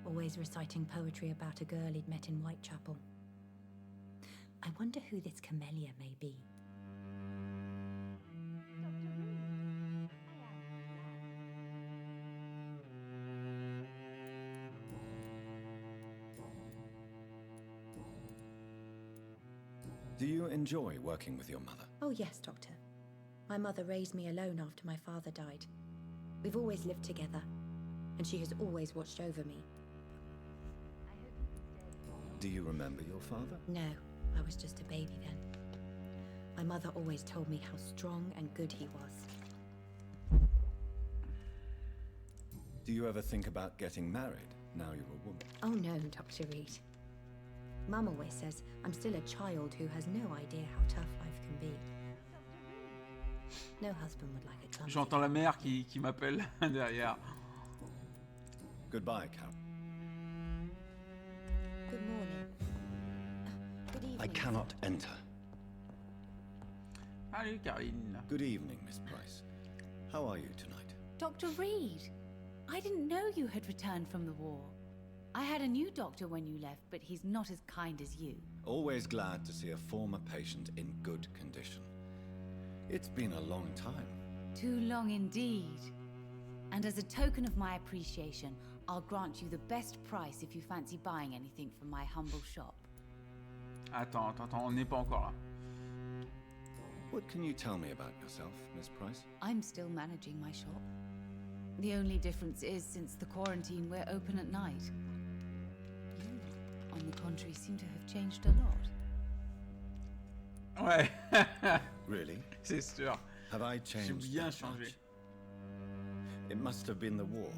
Always reciting poetry about a girl he'd met in Whitechapel. I wonder who this camellia may be. Do you enjoy working with your mother? Oh yes, Doctor. My mother raised me alone after my father died. We've always lived together, and she has always watched over me. Do you remember your father? No, I was just a baby then. My mother always told me how strong and good he was. Do you ever think about getting married now you're a woman? Oh no, Dr. Reed. Mum always says I'm still a child who has no idea how tough life can be. No husband would like a clumsy. J'entends la mère qui m'appelle derrière. Goodbye, Carol. Good morning. Good evening. I cannot enter. Allez, Karine. Good evening, Miss Price. How are you tonight? Dr. Reed, I didn't know you had returned from the war. I had a new doctor when you left, but he's not as kind as you. Always glad to see a former patient in good condition. It's been a long time. Too long indeed. And as a token of my appreciation, I'll grant you the best price if you fancy buying anything from my humble shop. Attends, on n'est pas encore là. What can you tell me about yourself, Miss Price? I'm still managing my shop. The only difference is, since the quarantine, we're open at night. You, on the contrary, seem to have changed a lot. Ouais. Really? C'est sûr. Have I J'ai changed bien that changé. much? It must have been the war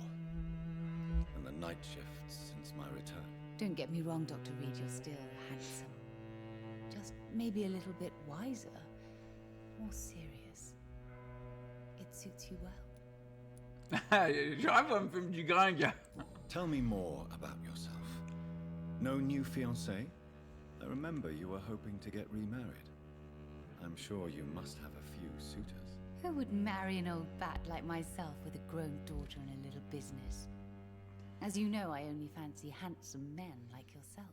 and the night shifts since my return. Don't get me wrong, Dr. Reed, you're still handsome. Just maybe a little bit wiser, more serious. It suits you well. Je rêve un peu du gringue. Tell me more about yourself. No new fiancé? I remember you were hoping to get remarried. I'm sure you must have a few suitors. Who would marry an old bat like myself with a grown daughter and a little business? As you know, I only fancy handsome men like yourself.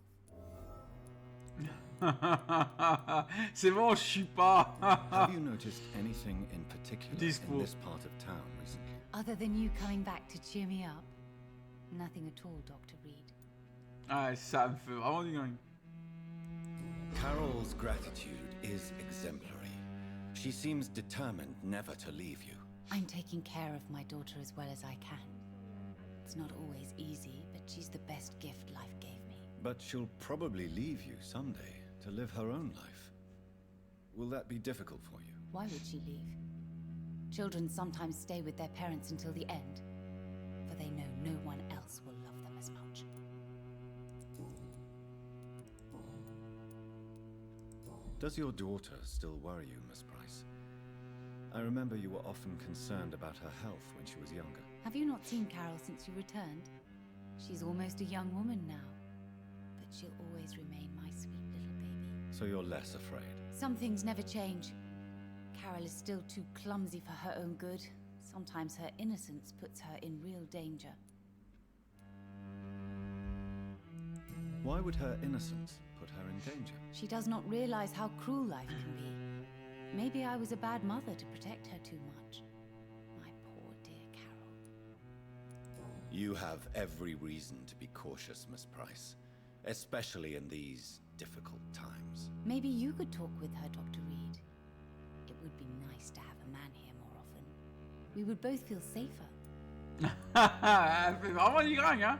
C'est bon, je suis pas. Have you noticed anything in particular Discours. in this part of town recently? Other than you coming back to cheer me up? Nothing at all, Dr. Reed. Ah, ça me fait vraiment du gringue. Carol's gratitude is exemplary. She seems determined never to leave you. I'm taking care of my daughter as well as I can. It's not always easy, but she's the best gift life gave me. But she'll probably leave you someday to live her own life. Will that be difficult for you? Why would she leave? Children sometimes stay with their parents until the end, for they know no one else will love them as much. Does your daughter still worry you, Miss Price? I remember you were often concerned about her health when she was younger. Have you not seen Carol since you returned? She's almost a young woman now, but she'll always remain my sweet little baby. So you're less afraid? Some things never change. Carol is still too clumsy for her own good. Sometimes her innocence puts her in real danger. Why would her innocence put her in danger? She does not realize how cruel life can be. Maybe I was a bad mother to protect her too much. My You have every reason to be cautious, Miss Price, especially in these difficult times. Maybe you could talk with her, Dr. Reed. It would be nice to have a man here more often. We would both feel safer. Elle fait vraiment du gringue, hein.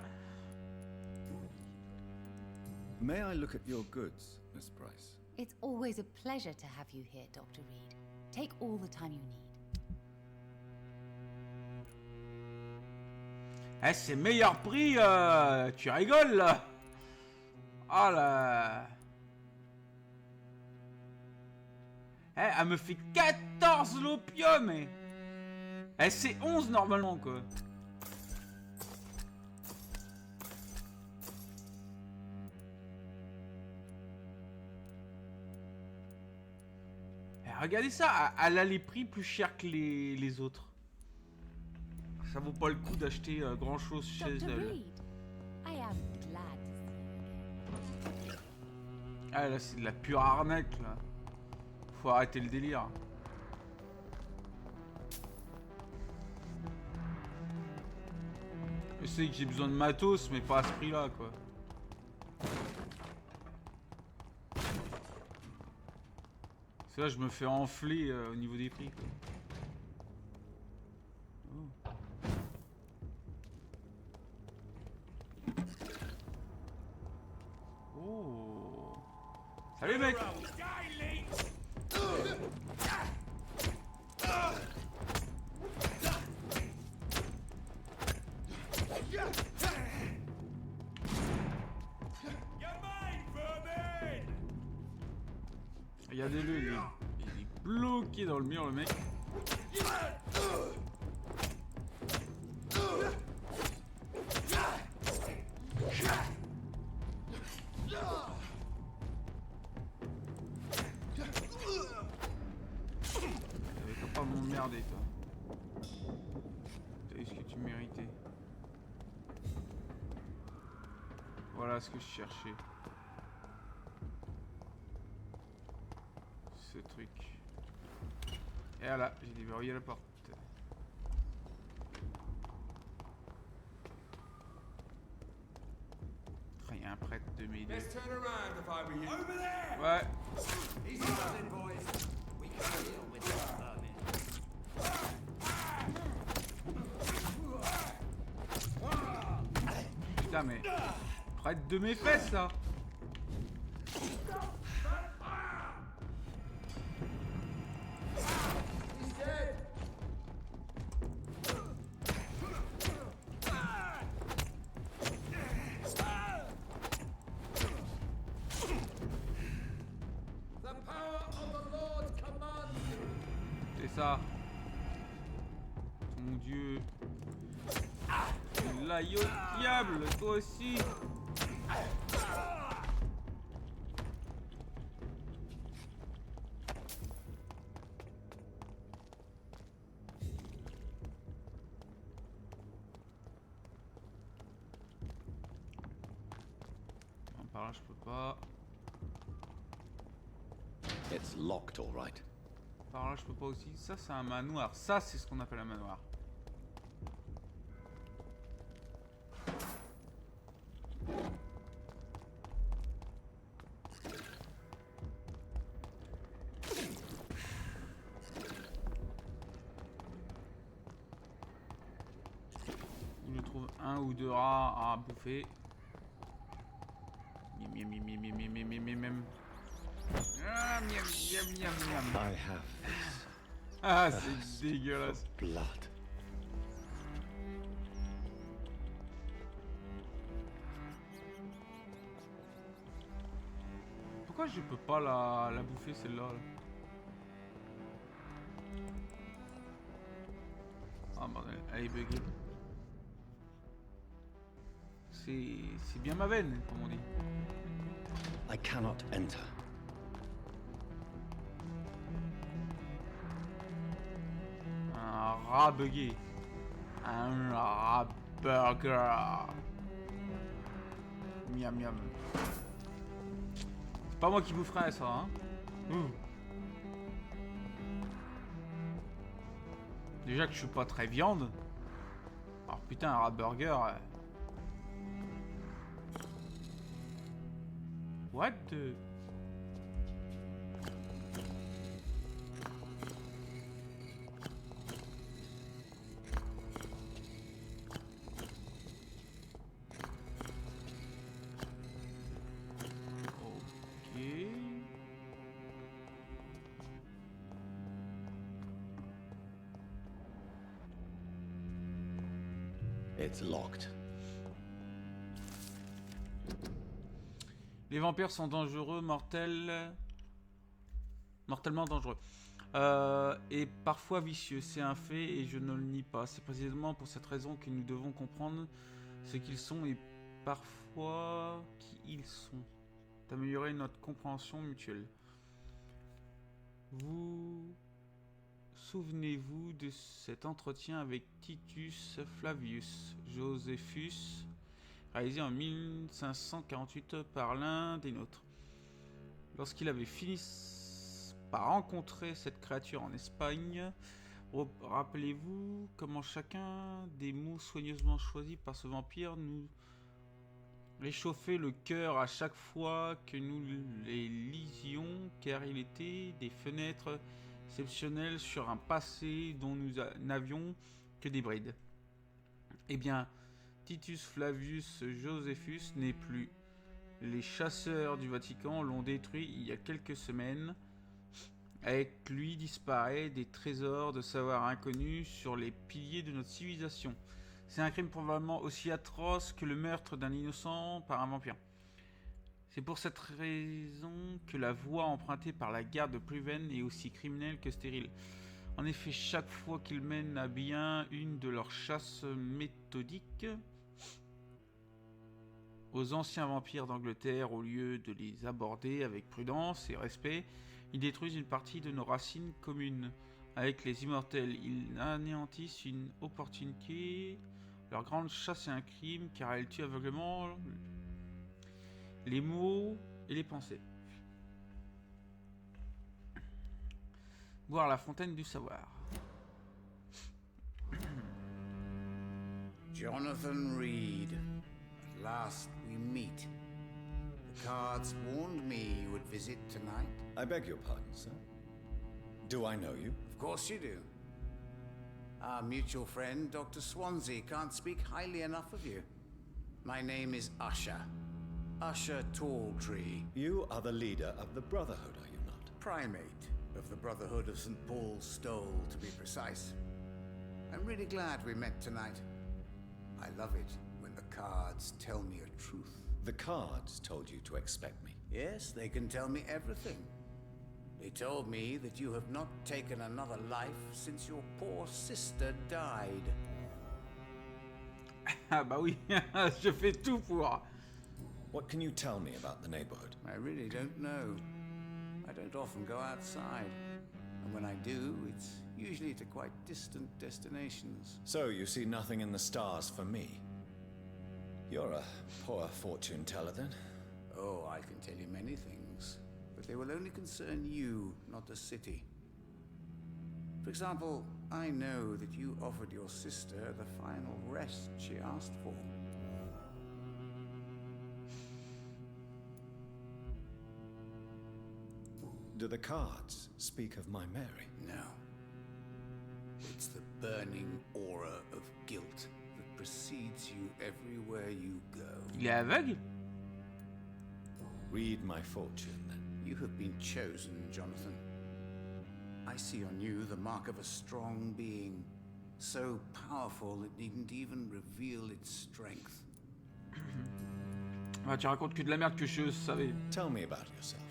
May I look at your goods, Miss Price? It's always a pleasure to have you here, Dr. Reed. Take all the time you need. Eh, c'est meilleur prix, tu rigoles là. Oh là. Eh, elle me fait 14 l'opium, eh. Eh, c'est 11 normalement, quoi. Eh, regardez ça, elle a les prix plus chers que les autres. Ça vaut pas le coup d'acheter grand chose chez Dr. elle. Reed, I am glad to see you again. Ah là c'est de la pure arnaque là. Faut arrêter le délire. Je sais que j'ai besoin de matos mais pas à ce prix là quoi. C'est là je me fais enfler au niveau des prix quoi. Oh. Salut mec. Regardez-le, il est bloqué dans le mur le mec. T'as pas m'emmerder toi. T'as eu ce que tu méritais. Voilà ce que je cherchais. Ce truc. Et voilà, j'ai déverrouillé la porte. Il y a un prêtre de m'aider. Ouais. Putain mais... Prêtre de mes fesses là. Ça. Mon dieu. Là, yo, diable, toi aussi. Non, par là, je peux pas. It's locked, all right. Par là, je peux pas aussi. Ça, c'est un manoir. Ça, c'est ce qu'on appelle un manoir. Il me trouve un ou deux rats à bouffer. Miam, miam, miam, miam, miam, miam, miam, miam. Ah, miam, miam, miam, miam. I have this. Ah, c'est dégueulasse. Blood. Pourquoi je peux pas la bouffer celle-là là? Ah bordel, elle est buggée. C'est bien ma veine, comme on dit. I cannot enter. Un rat buggé. Un rat burger. Miam miam. C'est pas moi qui boufferais ça, hein. Déjà que je suis pas très viande. Alors putain, un rat burger. What the... Ok. It's locked. Les vampires sont dangereux, mortellement dangereux. Et parfois vicieux, c'est un fait et je ne le nie pas. C'est précisément pour cette raison que nous devons comprendre ce qu'ils sont et parfois qui ils sont. D'améliorer notre compréhension mutuelle. Vous souvenez-vous de cet entretien avec Titus Flavius Josephus, réalisé en 1548 par l'un des nôtres. Lorsqu'il avait fini par rencontrer cette créature en Espagne, rappelez-vous comment chacun des mots soigneusement choisis par ce vampire nous réchauffait le cœur à chaque fois que nous les lisions, car il était des fenêtres exceptionnelles sur un passé dont nous n'avions que des brides. Eh bien, Titus Flavius Josephus n'est plus. Les chasseurs du Vatican l'ont détruit il y a quelques semaines. Avec lui disparaît des trésors de savoir inconnus sur les piliers de notre civilisation. C'est un crime probablement aussi atroce que le meurtre d'un innocent par un vampire. C'est pour cette raison que la voie empruntée par la garde de Priven est aussi criminelle que stérile. En effet, chaque fois qu'ils mènent à bien une de leurs chasses méthodiques aux anciens vampires d'Angleterre, au lieu de les aborder avec prudence et respect, ils détruisent une partie de nos racines communes. Avec les immortels, ils anéantissent une opportunité. Leur grande chasse est un crime, car elle tue aveuglément les mots et les pensées. Boire la fontaine du savoir. Jonathan Reed. At last we meet. The cards warned me you would visit tonight. I beg your pardon, sir. Do I know you? Of course you do. Our mutual friend, Dr. Swansea, can't speak highly enough of you. My name is Usher. Usher Talltree. You are the leader of the Brotherhood, are you not? Primate of the Brotherhood of St. Paul's Stole, to be precise. I'm really glad we met tonight. I love it when the cards tell me a truth. The cards told you to expect me. Yes, they can tell me everything. They told me that you have not taken another life since your poor sister died. Ah bah oui, je fais tout pour. What can you tell me about the neighborhood? I really don't know. I don't often go outside. And when I do, it's usually to quite distant destinations. So you see nothing in the stars for me? You're a poor fortune teller then. Oh, I can tell you many things, but they will only concern you, not the city. For example, I know that you offered your sister the final rest she asked for. Do the cards speak of my Mary? No. It's the burning aura of guilt that precedes you everywhere you go. Il est aveugle? Read my fortune then. You have been chosen, Jonathan. I see on you the mark of a strong being, so powerful it needn't even reveal its strength. Ah, tu racontes que de la merde que je savais. Tell me about yourself.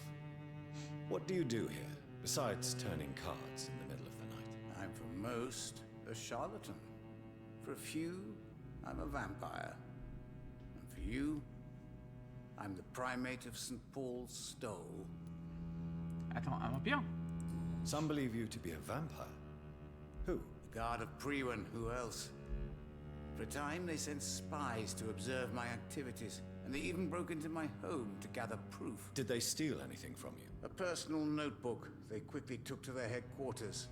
What do you do here, besides turning cards in the middle of the night? I'm for most a charlatan. For a few, I'm a vampire. And for you, I'm the primate of St. Paul's Stole. Attends, un vampire? Some believe you to be a vampire. Who? The guard of Priwen, who else? For a time, they sent spies to observe my activities, and they even broke into my home to gather proof. Did they steal anything from you? A personal notebook they quickly took to their headquarters.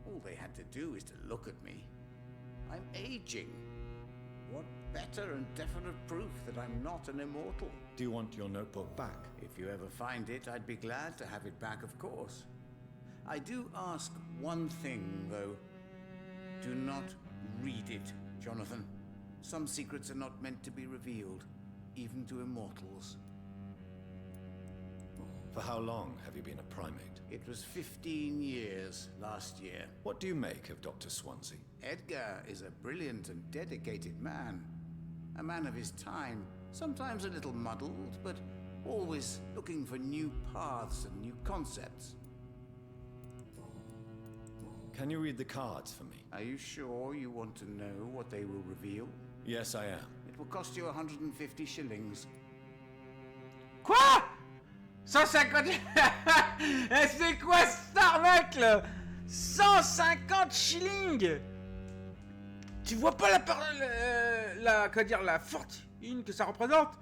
All they had to do is to look at me. I'm aging. better and definite proof that I'm not an immortal. Do you want your notebook back? If you ever find it, I'd be glad to have it back, of course. I do ask one thing, though. Do not read it, Jonathan. Some secrets are not meant to be revealed, even to immortals. For how long have you been a primate? It was 15 years last year. What do you make of Dr. Swansea? Edgar is a brilliant and dedicated man. A man of his time, sometimes a little muddled, but always looking for new paths and new concepts. Can you read the cards for me? Are you sure you want to know what they will reveal? Yes, I am. It will cost you 150 shillings. Quoi? 150. Eh, c'est quoi cette arnaque là? 150 shillings. Tu vois pas la fortune que ça représente?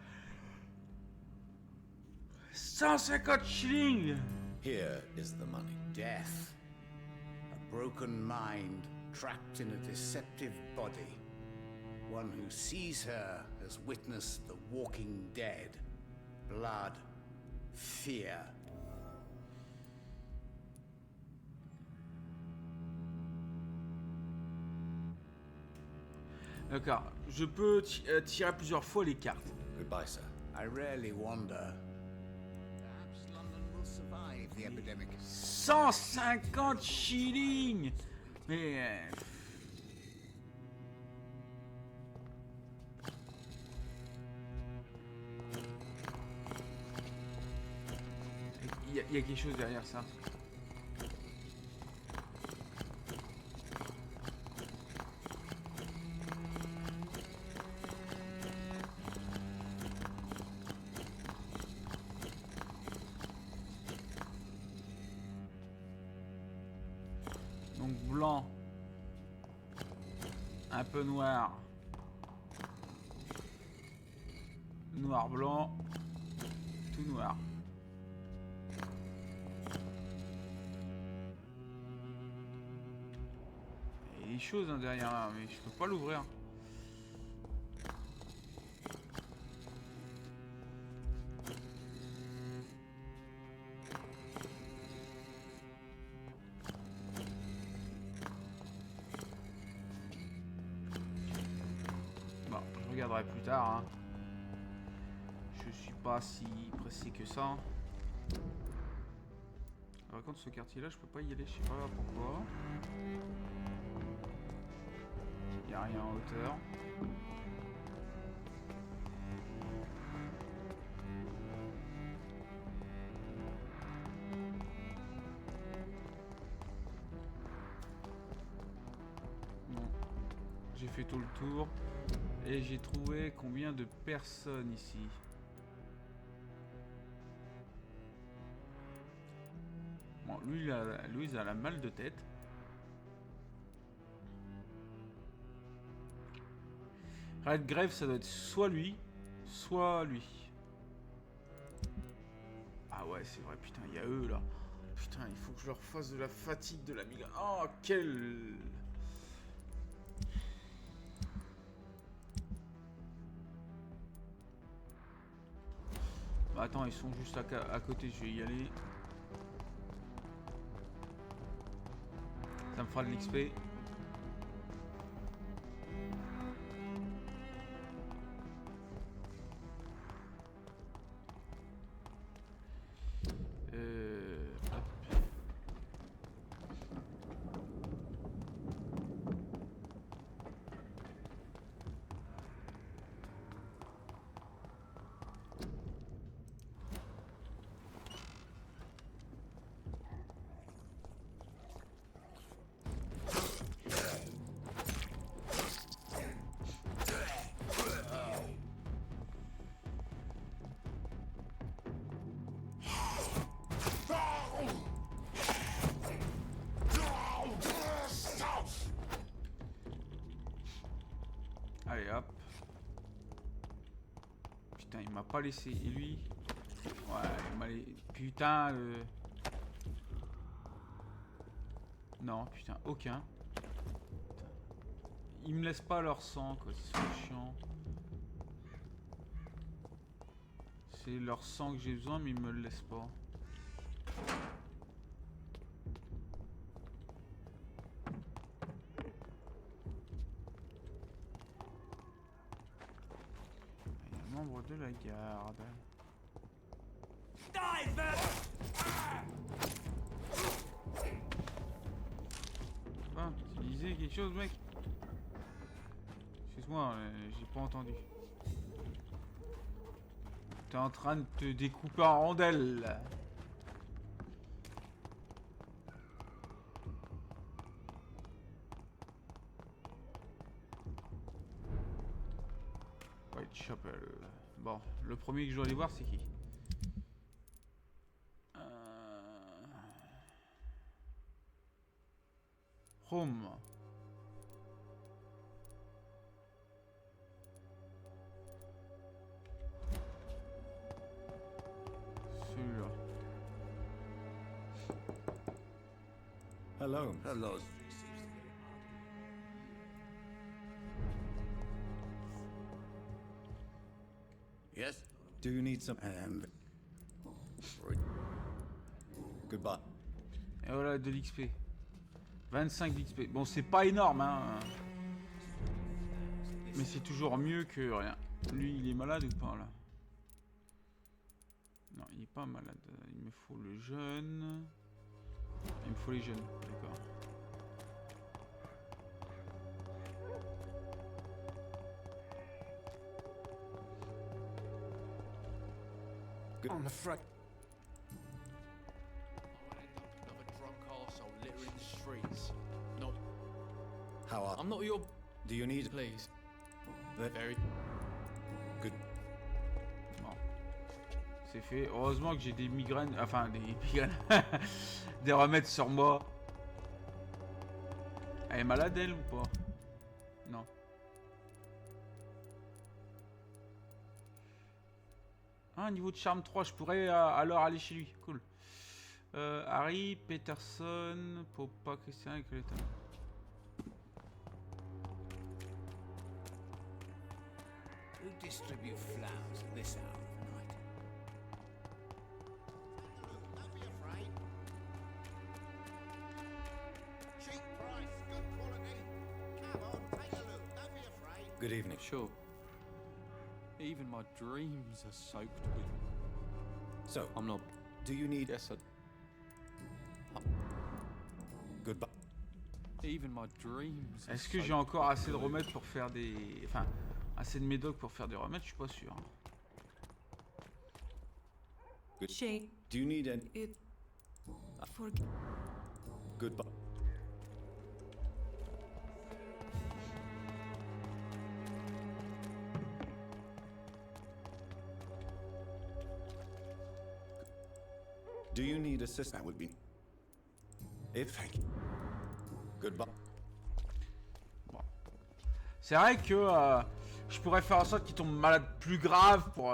150 shillings. Here is the money. Death. A broken mind trapped in a deceptive body. One who sees her has witnessed the walking dead. Blood. Fear. D'accord, je peux tirer plusieurs fois les cartes. Goodbye, sir. I rarely wander. Perhaps London will survive the epidemic. 150 shillings. Mais il y a quelque chose derrière ça. Donc blanc, un peu noir, noir blanc, tout noir. Il y a des choses hein, derrière là, mais je peux pas l'ouvrir. Bon, je regarderai plus tard. Hein. Je suis pas si pressé que ça. Par contre, ce quartier là, je peux pas y aller, je sais pas pourquoi. Il n'y a rien en hauteur. Bon. J'ai fait tout le tour. Et j'ai trouvé combien de personnes ici? Bon, lui, il a la mal de tête. Redgrave, ça doit être soit lui, soit lui. Ah ouais, c'est vrai, putain, il y a eux là. Putain, il faut que je leur fasse de la fatigue de la migraine. Oh, quel... Bah, attends, ils sont juste à côté, je vais y aller. Ça me fera de l'XP. Hop. Allez hop. Putain, il m'a pas laissé. Et lui? Ouais, il m'a laissé. Putain, le... Non, putain, aucun. Putain. Ils me laissent pas leur sang, quoi. C'est trop chiant. C'est leur sang que j'ai besoin, mais ils me le laissent pas. Il y a un membre de la garde. Ah, tu disais quelque chose, mec? Excuse-moi, j'ai pas entendu. T'es en train de te découper en rondelles. Whitechapel. Bon, le premier que je dois aller voir, c'est qui? Home. Celui-là. Hello. Hello. Yes? Do you need some... Goodbye. Et voilà, de l'XP. 25 d'XP. Bon, c'est pas énorme, hein. Mais c'est toujours mieux que rien. Lui, il est malade ou pas, là? Non, il est pas malade. Il me faut le jeune. Il me faut les jeunes, d'accord. I'm afraid. Another drunk arsehole littering the streets. No, How are... I'm not your... Do you need... Please. The... Very... Good... Bon. C'est fait. Heureusement que j'ai des migraines. Enfin, des migraines. Des remèdes sur moi. Elle est malade, elle, ou pas? Non. Ah, niveau de charme 3, je pourrais alors aller chez lui. Cool. Harry, Peterson, Popa, Christian et Clayton. Who distribute flowers at this hour of night? Don't be afraid. Cheap price, good quality. Come on, take a look. Don't be afraid. Good evening. Sure. Even my dreams are soaked with... So, I'm not... do you need... Yes, Goodbye. even my dreams are Est-ce que j'ai soaked encore with assez de blue. remèdes pour faire des... Enfin, assez de médocs pour faire des remèdes? Je suis pas sûr. Good... She. Do you need any... It. For. Goodbye. Do you need assistance? That would be... If... Goodbye. C'est vrai que je pourrais faire en sorte qu'il tombe malade plus grave pour...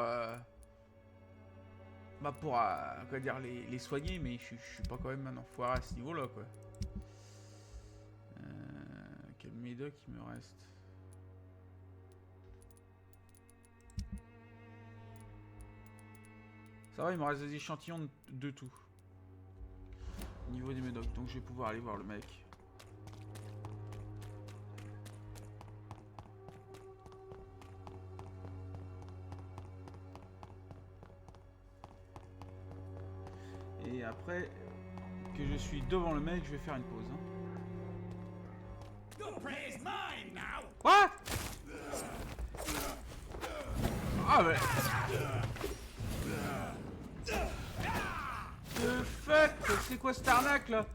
bah pour quoi dire, les soigner, mais je suis pas quand même un enfoiré à ce niveau-là, quoi. Quel médoc il me reste? Ça va, il me reste des échantillons de tout. Au niveau des médocs, donc je vais pouvoir aller voir le mec. Et après que je suis devant le mec, je vais faire une pause. What? Ah mais... The fuck? C'est quoi cette arnaque là?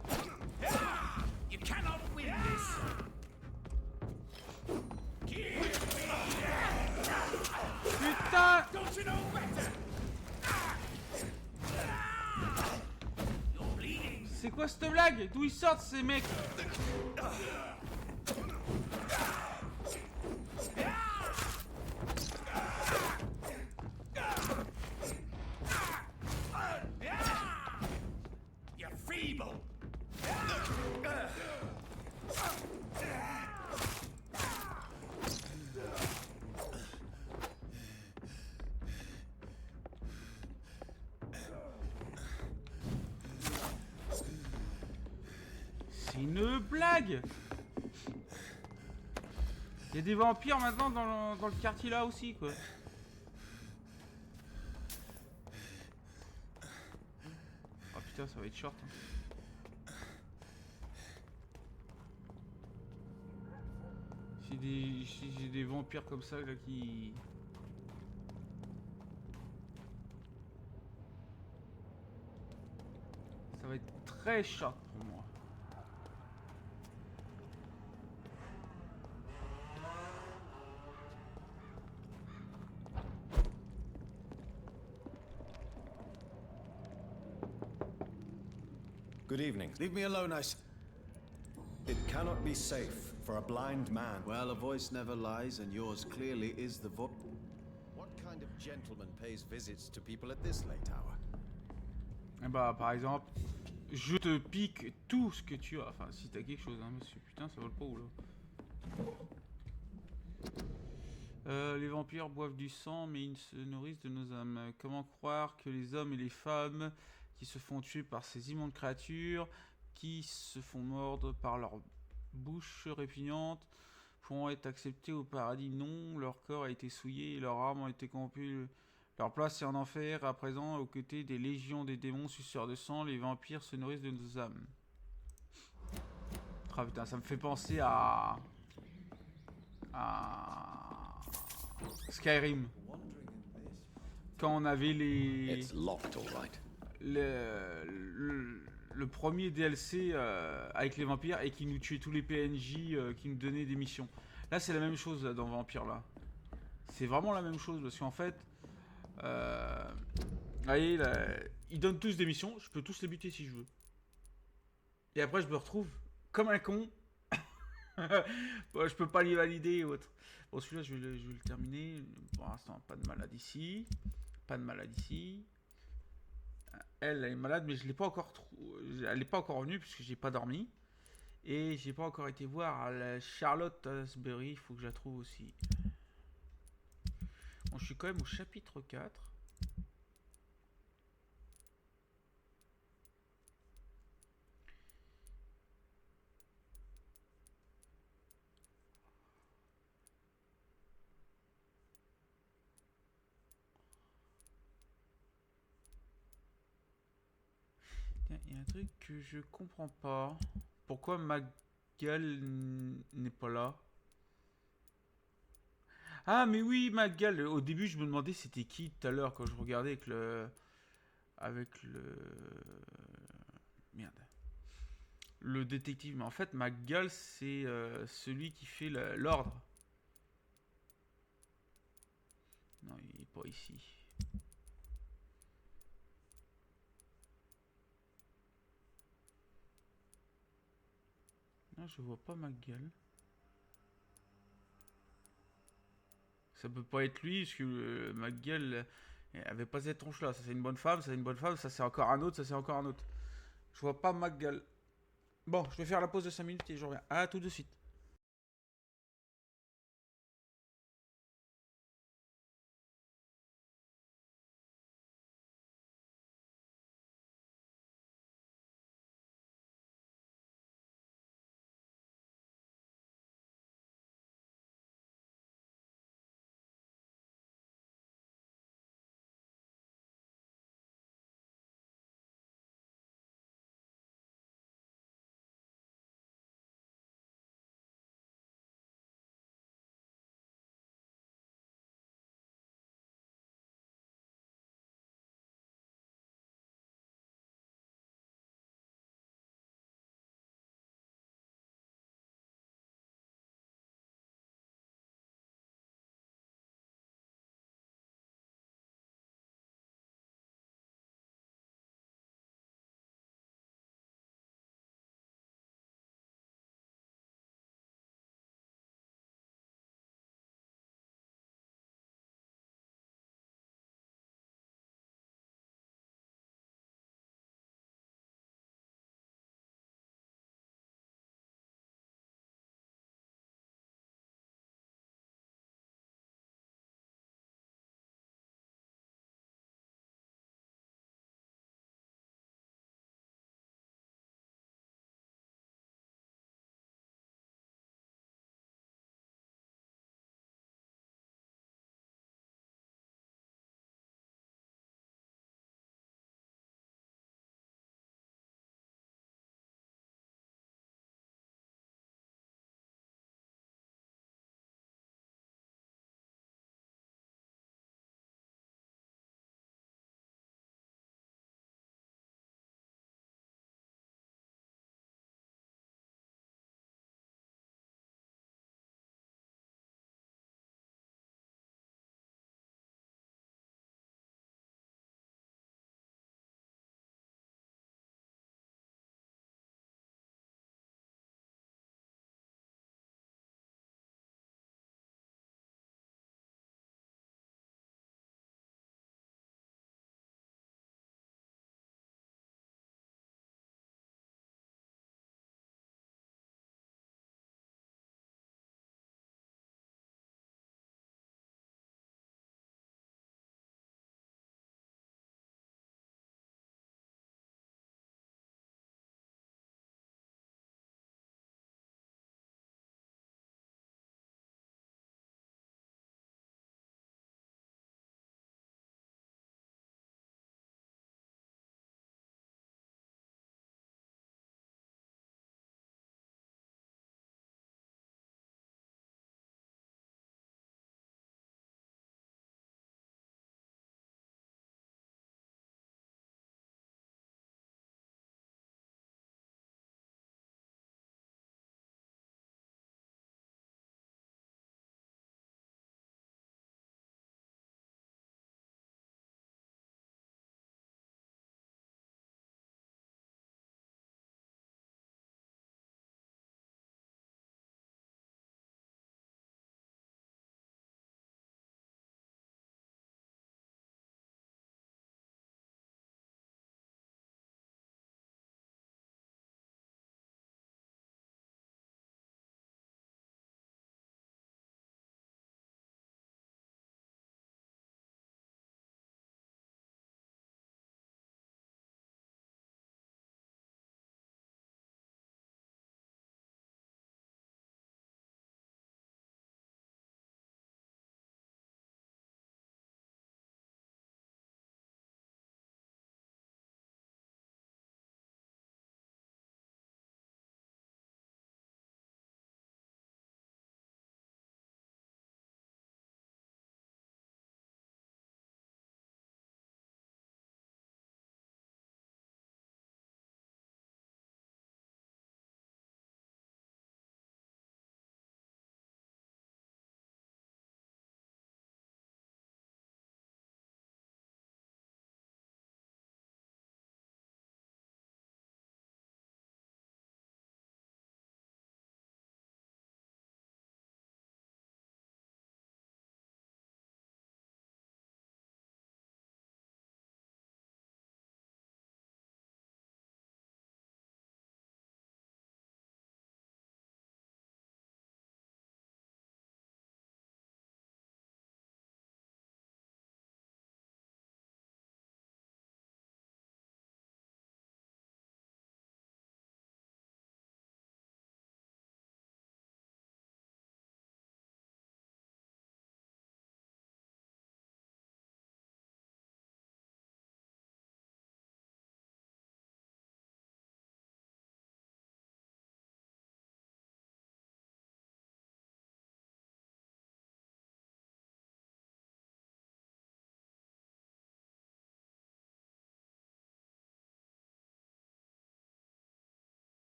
Putain! C'est quoi cette blague? D'où ils sortent ces mecs? C'est une blague. Il y a des vampires maintenant dans le quartier là aussi, quoi. Oh putain, ça va être short. Hein. Si j'ai des vampires comme ça là qui... Ça va être très short pour moi. Good evening. Leave me alone, It cannot be safe for a blind man. Well, a voice never lies, and yours clearly is the voice. What kind of gentleman pays visits to people at this late hour? Et bah, par exemple, je te pique tout ce que tu as. Enfin, si t'as quelque chose, hein, monsieur. Putain, ça vole pas où là? Les vampires boivent du sang, mais ils se nourrissent de nos âmes. Comment croire que les hommes et les femmes qui se font tuer par ces immondes créatures, qui se font mordre par leur bouche répugnante, pourront être acceptés au paradis? Non, leur corps a été souillé et leurs âmes ont été corrompues. Leur place est en enfer. À présent, aux côtés des légions des démons suceurs de sang, les vampires se nourrissent de nos âmes. Ah putain, ça me fait penser à Skyrim. Quand on avait les... le premier DLC avec les vampires et qui nous tuait tous les PNJ qui nous donnaient des missions. Là, c'est la même chose là, dans Vampire là. C'est vraiment la même chose parce qu'en fait... vous voyez, là, ils donnent tous des missions, je peux tous les buter si je veux. Et après, je me retrouve comme un con. Bon, je peux pas les valider ou autre. Bon, celui-là, je vais le terminer. Pour l'instant, pas de malade ici. Pas de malade ici. Elle est malade, mais je l'ai pas encore elle n'est pas encore revenue puisque j'ai pas dormi. Et j'ai pas encore été voir la Charlotte Asbury. Il faut que je la trouve aussi. Bon, je suis quand même au chapitre 4. Il y a un truc que je comprends pas. Pourquoi Magal n'est pas là? Ah mais oui, Magal. Au début, je me demandais c'était qui tout à l'heure quand je regardais avec le... Merde. Le détective. Mais en fait, Magal, c'est celui qui fait l'ordre. Non, il est pas ici. Non, je vois pas Magal. Ça peut pas être lui, parce que Magal avait pas cette tronche là. Ça c'est une bonne femme, ça c'est une bonne femme, ça c'est encore un autre, ça c'est encore un autre. Je vois pas Magal. Bon, je vais faire la pause de 5 minutes et je reviens. À tout de suite.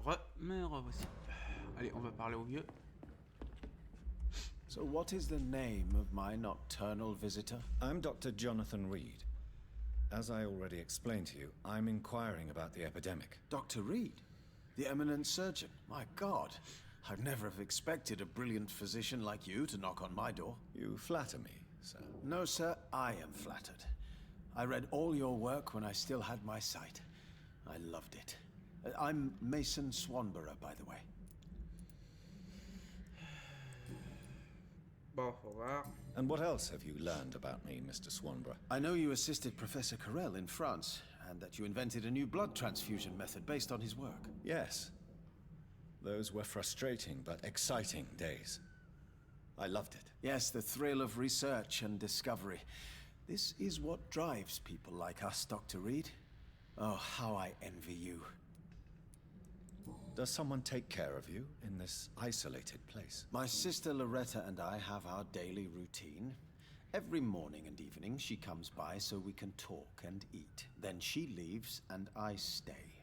Mais revoici. Allez, on va parler au vieux. So what is the name of my nocturnal visitor? I'm Dr. Jonathan Reed. As I already explained to you, I'm inquiring about the epidemic. Dr. Reed? The eminent surgeon? My God. I'd never have expected a brilliant physician like you to knock on my door. You flatter me, sir. No, sir, I am flattered. I read all your work when I still had my sight. I loved it. I'm Mason Swanborough, by the way. Bon, au revoir. And what else have you learned about me, Mr. Swanborough? I know you assisted Professor Carell in France, and that you invented a new blood transfusion method based on his work. Yes. Those were frustrating but exciting days. I loved it. Yes, the thrill of research and discovery. This is what drives people like us, Dr. Reed. Oh, how I envy you. Does someone take care of you in this isolated place? My sister Loretta and I have our daily routine. Every morning and evening she comes by so we can talk and eat. Then she leaves and I stay.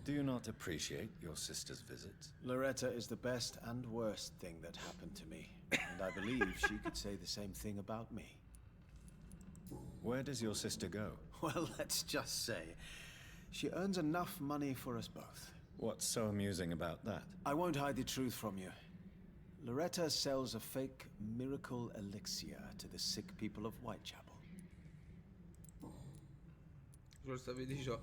Do you not appreciate your sister's visits? Loretta is the best and worst thing that happened to me. And I believe she could say the same thing about me. Where does your sister go? Well, let's just say, she earns enough money for us both. What's so amusing about that? I won't hide the truth from you. Loretta sells a fake miracle elixir to the sick people of Whitechapel. Je le savais déjà.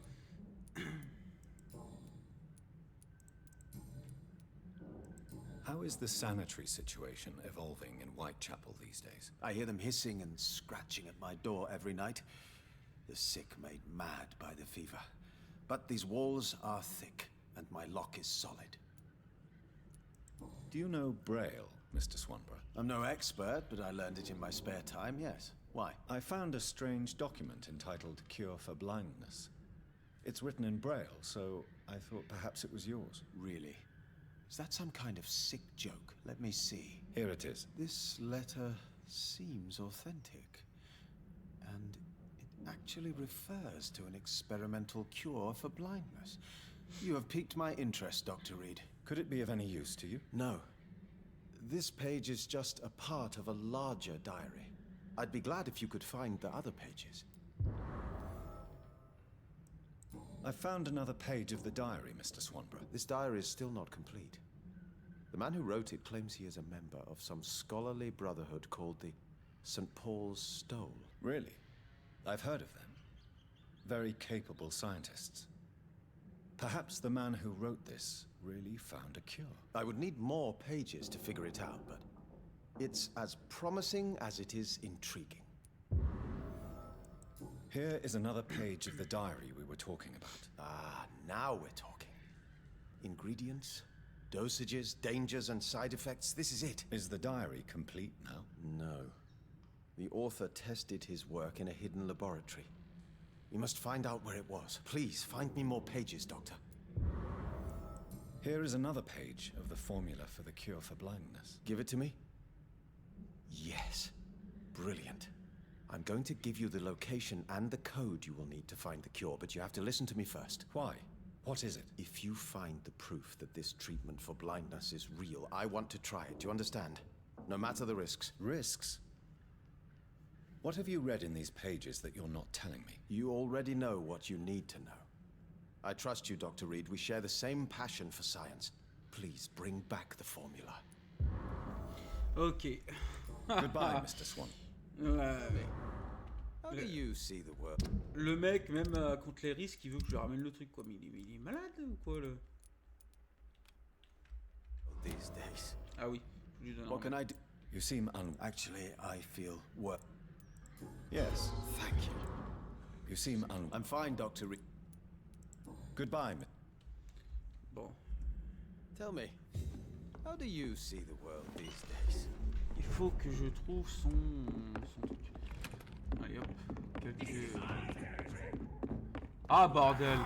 How is the sanitary situation evolving in Whitechapel these days? I hear them hissing and scratching at my door every night. The sick made mad by the fever. But these walls are thick, and my lock is solid. Do you know Braille, Mr. Swanborough? I'm no expert, but I learned it in my spare time, yes. Why? I found a strange document entitled Cure for Blindness. It's written in Braille, so I thought perhaps it was yours. Really? Is that some kind of sick joke? Let me see. Here it is. This letter seems authentic. And it actually refers to an experimental cure for blindness. You have piqued my interest, Dr. Reed. Could it be of any use to you? No. This page is just a part of a larger diary. I'd be glad if you could find the other pages. I found another page of the diary, Mr. Swanborough. This diary is still not complete. The man who wrote it claims he is a member of some scholarly brotherhood called the St. Paul's Stole. Really? I've heard of them. Very capable scientists. Perhaps the man who wrote this really found a cure. I would need more pages to figure it out, but it's as promising as it is intriguing. Here is another page of the diary we were talking about. Ah, now we're talking. Ingredients, dosages, dangers, and side effects. This is it. Is the diary complete now? No. The author tested his work in a hidden laboratory. We must find out where it was. Please, find me more pages, Doctor. Here is another page of the formula for the cure for blindness. Give it to me? Yes. Brilliant. I'm going to give you the location and the code you will need to find the cure, but you have to listen to me first. Why? What is it? If you find the proof that this treatment for blindness is real, I want to try it. Do you understand? No matter the risks. Risks? What have you read in these pages that you're not telling me? You already know what you need to know. I trust you, Dr. Reed. We share the same passion for science. Please, bring back the formula. Ok. Goodbye, Mr. Swan. Ouais. How do you see the world? Le mec, même contre les risques, il veut que je lui ramène le truc, quoi. Mais il est malade ou quoi, le... These days. Ah oui. Je lui donne What can I do? You seem Actually, I feel what? Yes. Thank you. You seem I'm fine, Dr. Reed. Goodbye, Bon. Tell me, how do you see the world these days? Il faut que je trouve son truc. Allez hop. Quelques... Ah bordel.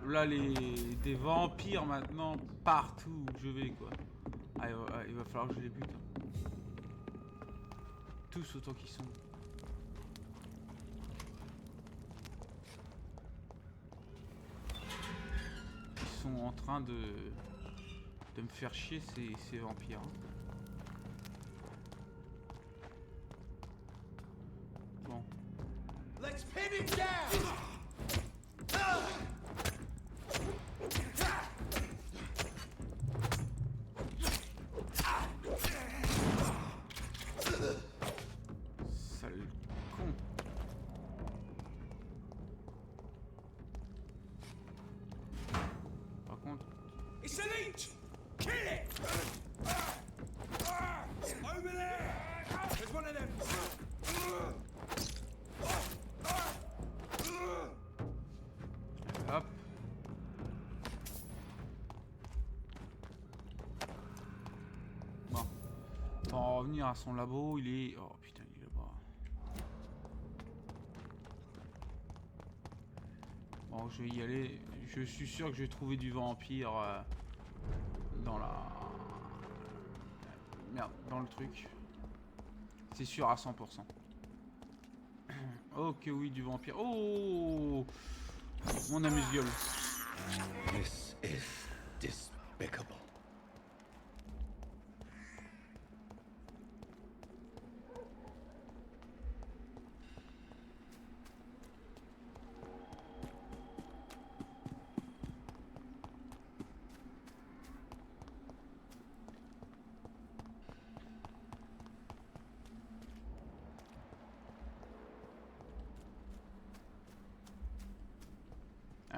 Là des vampires maintenant partout où je vais quoi. Ah, il va falloir que je les bute. Tous autant qu'ils sont. sont en train de me faire chier ces vampires. Hein. Bon. Let's pin it down! Sale con. Par contre... It's an leech! Kill it! Over there! There's one of them! Hop. Bon. On va revenir à son labo, il est... Oh putain, il est là-bas. Bon, je vais y aller. Je suis sûr que je vais trouver du vampire dans la... Merde, dans le truc. C'est sûr à 100%. Ok, oui, du vampire. Oh, mon amuse-gueule. This is despicable.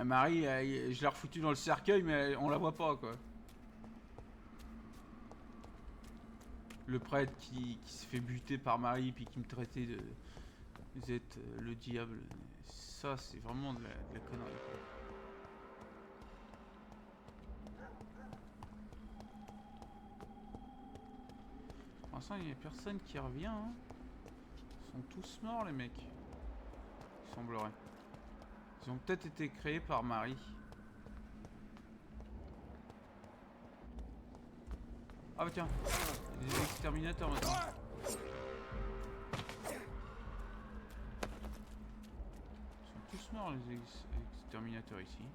Marie, je l'ai refoutu dans le cercueil, mais on la voit pas, quoi. Le prêtre qui se fait buter par Marie, puis qui me traitait de... Vous êtes le diable. Ça, c'est vraiment de la connerie, quoi. Pour l'instant, il n'y a personne qui revient. Hein. Ils sont tous morts, les mecs. Il semblerait. Ils ont peut-être été créés par Marie. Ah bah tiens, il y a des exterminateurs maintenant. Ils sont tous morts les exterminateurs ici.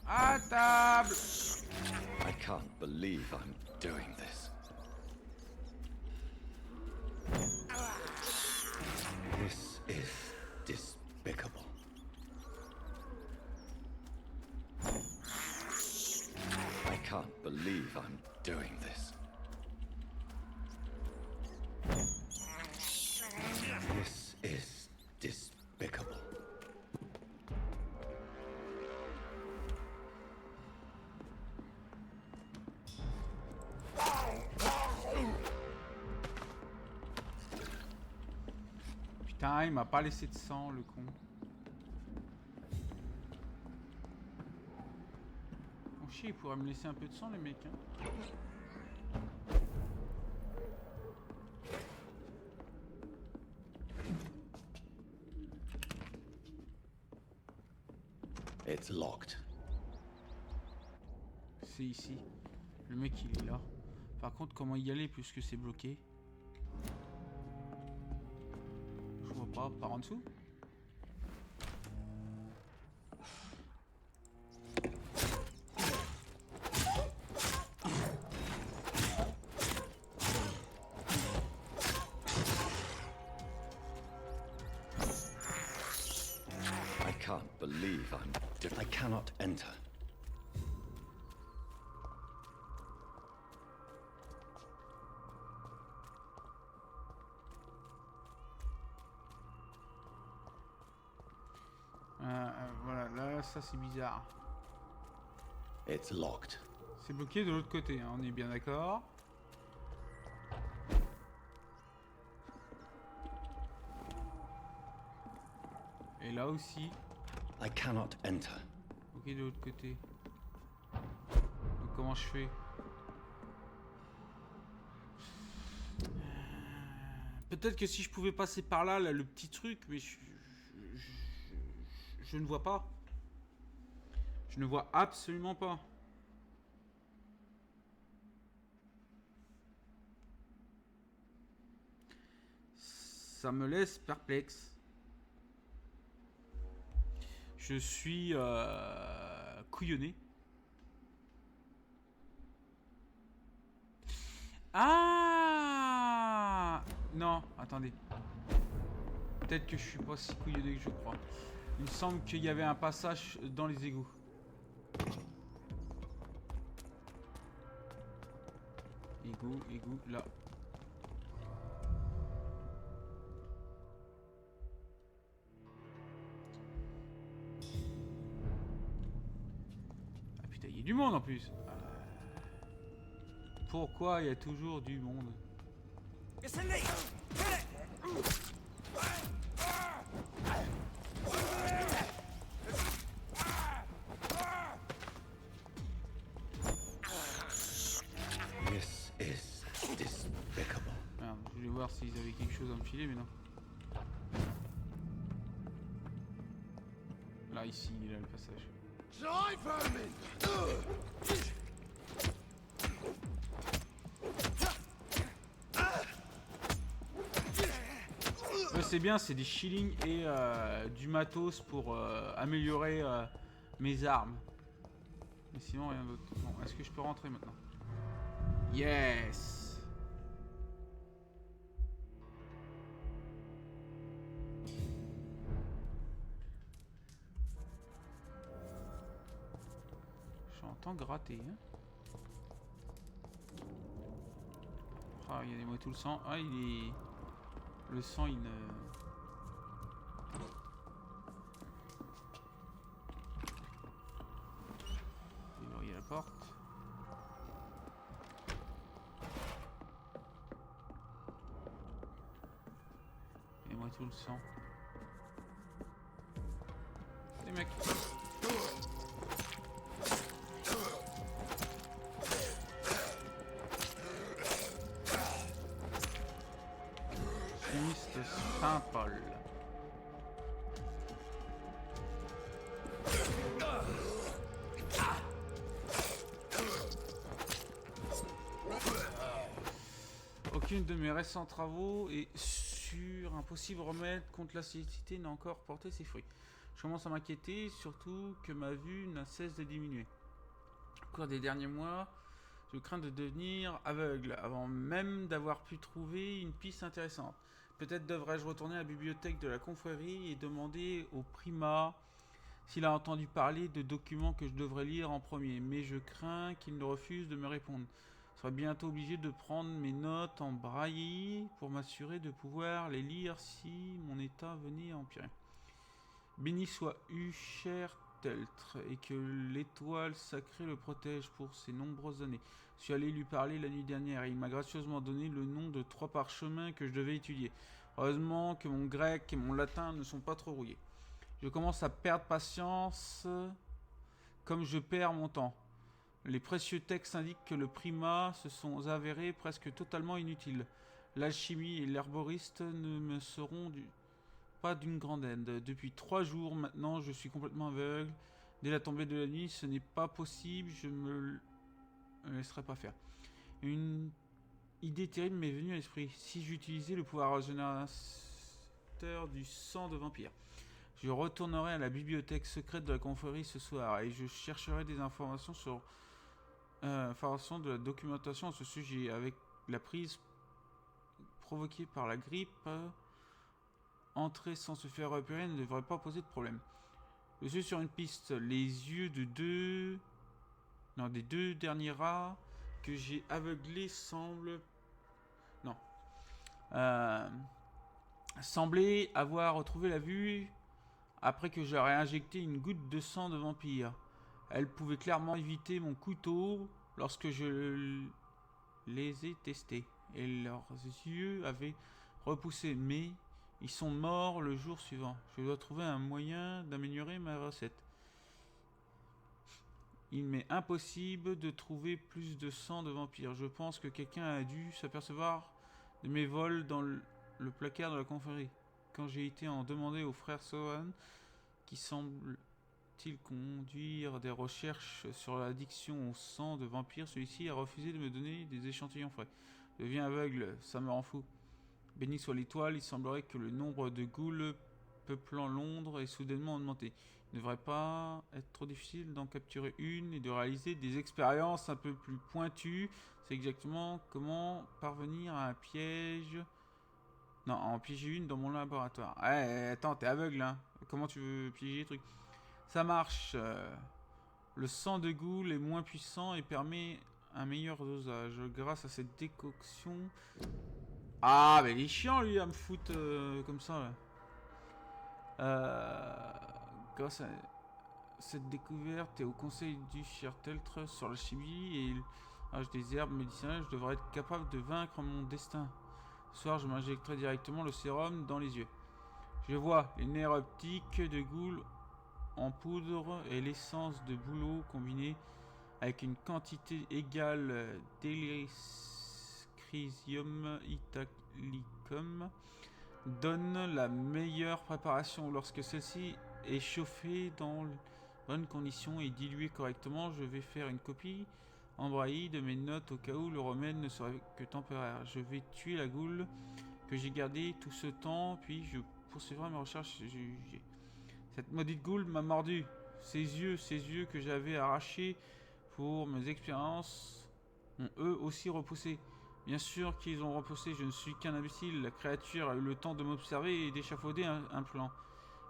À table! I can't believe I'm doing this. This is despicable. I can't believe I'm doing this. This is despicable. Putain, il m'a pas laissé de sang, le con. Oh chier, il pourrait me laisser un peu de sang, les mecs. Hein. It's locked. C'est ici. Le mec, il est là. Par contre, comment y aller puisque c'est bloqué? Je vois pas. Par en dessous? I can't believe I cannot enter. Voilà, là, ça c'est bizarre. It's locked. C'est bloqué de l'autre côté, hein, on est bien d'accord. Et là aussi. I cannot enter. Ok, de l'autre côté. Donc comment je fais? Peut-être que si je pouvais passer par là, le petit truc, mais je ne vois pas. Je ne vois absolument pas. Ça me laisse perplexe. Je suis couillonné. Ah non, attendez. Peut-être que je suis pas si couillonné que je crois. Il me semble qu'il y avait un passage dans les égouts. Égout, là. Ah putain, il y a du monde en plus. Pourquoi il y a toujours du monde? This is despicable. Merde, je voulais voir s'ils avaient quelque chose à me filer, mais non. Là, ici, il a le passage. C'est bien, c'est des shillings et du matos pour améliorer mes armes. Mais sinon, rien d'autre. Bon, est-ce que je peux rentrer maintenant? Yes! J'entends gratter, hein? Ah, regardez-moi tout le sang. Ah, il est... Le sang, il ne... Déverrouiller la porte. Et moi tout le sang. Les mecs. Chimiste Saint-Paul. Aucune de mes récents travaux est sur un possible remède contre la cécité n'a encore porté ses fruits. Je commence à m'inquiéter, surtout que ma vue n'a cesse de diminuer. Au cours des derniers mois, je crains de devenir aveugle, avant même d'avoir pu trouver une piste intéressante. Peut-être devrais-je retourner à la bibliothèque de la confrérie et demander au primat s'il a entendu parler de documents que je devrais lire en premier, mais je crains qu'il ne refuse de me répondre. Je serai bientôt obligé de prendre mes notes en braille pour m'assurer de pouvoir les lire si mon état venait à empirer. Béni soit cher Teltre, et que l'étoile sacrée le protège pour ces nombreuses années. Je suis allé lui parler la nuit dernière et il m'a gracieusement donné le nom de 3 parchemins que je devais étudier. Heureusement que mon grec et mon latin ne sont pas trop rouillés. Je commence à perdre patience comme je perds mon temps. Les précieux textes indiquent que le primat se sont avérés presque totalement inutiles. L'alchimie et l'herboriste ne me seront pas d'une grande aide. Depuis 3 jours maintenant, je suis complètement aveugle. Dès la tombée de la nuit, ce n'est pas possible, je me laisserai pas faire. Une idée terrible m'est venue à l'esprit. Si j'utilisais le pouvoir régénérateur du sang de vampire, je retournerai à la bibliothèque secrète de la confrérie ce soir et je chercherai des informations sur de la documentation à ce sujet. Avec la prise provoquée par la grippe, entrer sans se faire repérer ne devrait pas poser de problème. Je suis sur une piste. Les yeux des 2 derniers rats que j'ai aveuglés semblent... Non. Semblaient avoir retrouvé la vue après que j'aurais injecté une goutte de sang de vampire. Elle pouvait clairement éviter mon couteau lorsque je les ai testés. Et leurs yeux avaient repoussé, mais ils sont morts le jour suivant. Je dois trouver un moyen d'améliorer ma recette. Il m'est impossible de trouver plus de sang de vampire. Je pense que quelqu'un a dû s'apercevoir de mes vols dans le placard de la confrérie. Quand j'ai été en demander au frère Sohan, qui semble-t-il conduire des recherches sur l'addiction au sang de vampire, celui-ci a refusé de me donner des échantillons frais. Je deviens aveugle, ça me rend fou. Béni soit l'étoile, il semblerait que le nombre de ghouls peuplant Londres ait soudainement augmenté. Il ne devrait pas être trop difficile d'en capturer une et de réaliser des expériences un peu plus pointues. C'est exactement comment parvenir à un piège. Non, en piéger une dans mon laboratoire. Eh, attends, t'es aveugle, hein. Comment tu veux piéger les trucs? Ça marche. Le sang de ghoul est moins puissant et permet un meilleur dosage. Grâce à cette décoction... Ah, mais il est chiant, lui, à me foutre comme ça, là. Grâce à cette découverte et au conseil du cher Teltre sur la chimie et l'âge des herbes médicinales, je devrais être capable de vaincre mon destin. Ce soir, je m'injecterai directement le sérum dans les yeux. Je vois les nerfs optiques de ghoul en poudre et l'essence de bouleau combinée avec une quantité égale d'Elysium italicum donne la meilleure préparation. Lorsque celle-ci est chauffée dans de bonnes conditions et diluée correctement, je vais faire une copie en braille de mes notes au cas où le remède ne serait que temporaire. Je vais tuer la goule que j'ai gardée tout ce temps, puis je poursuivrai mes recherches. Cette maudite goule m'a mordu. Ces yeux que j'avais arrachés pour mes expériences ont eux aussi repoussé. Bien sûr qu'ils ont repoussé, je ne suis qu'un imbécile. La créature a eu le temps de m'observer et d'échafauder un plan.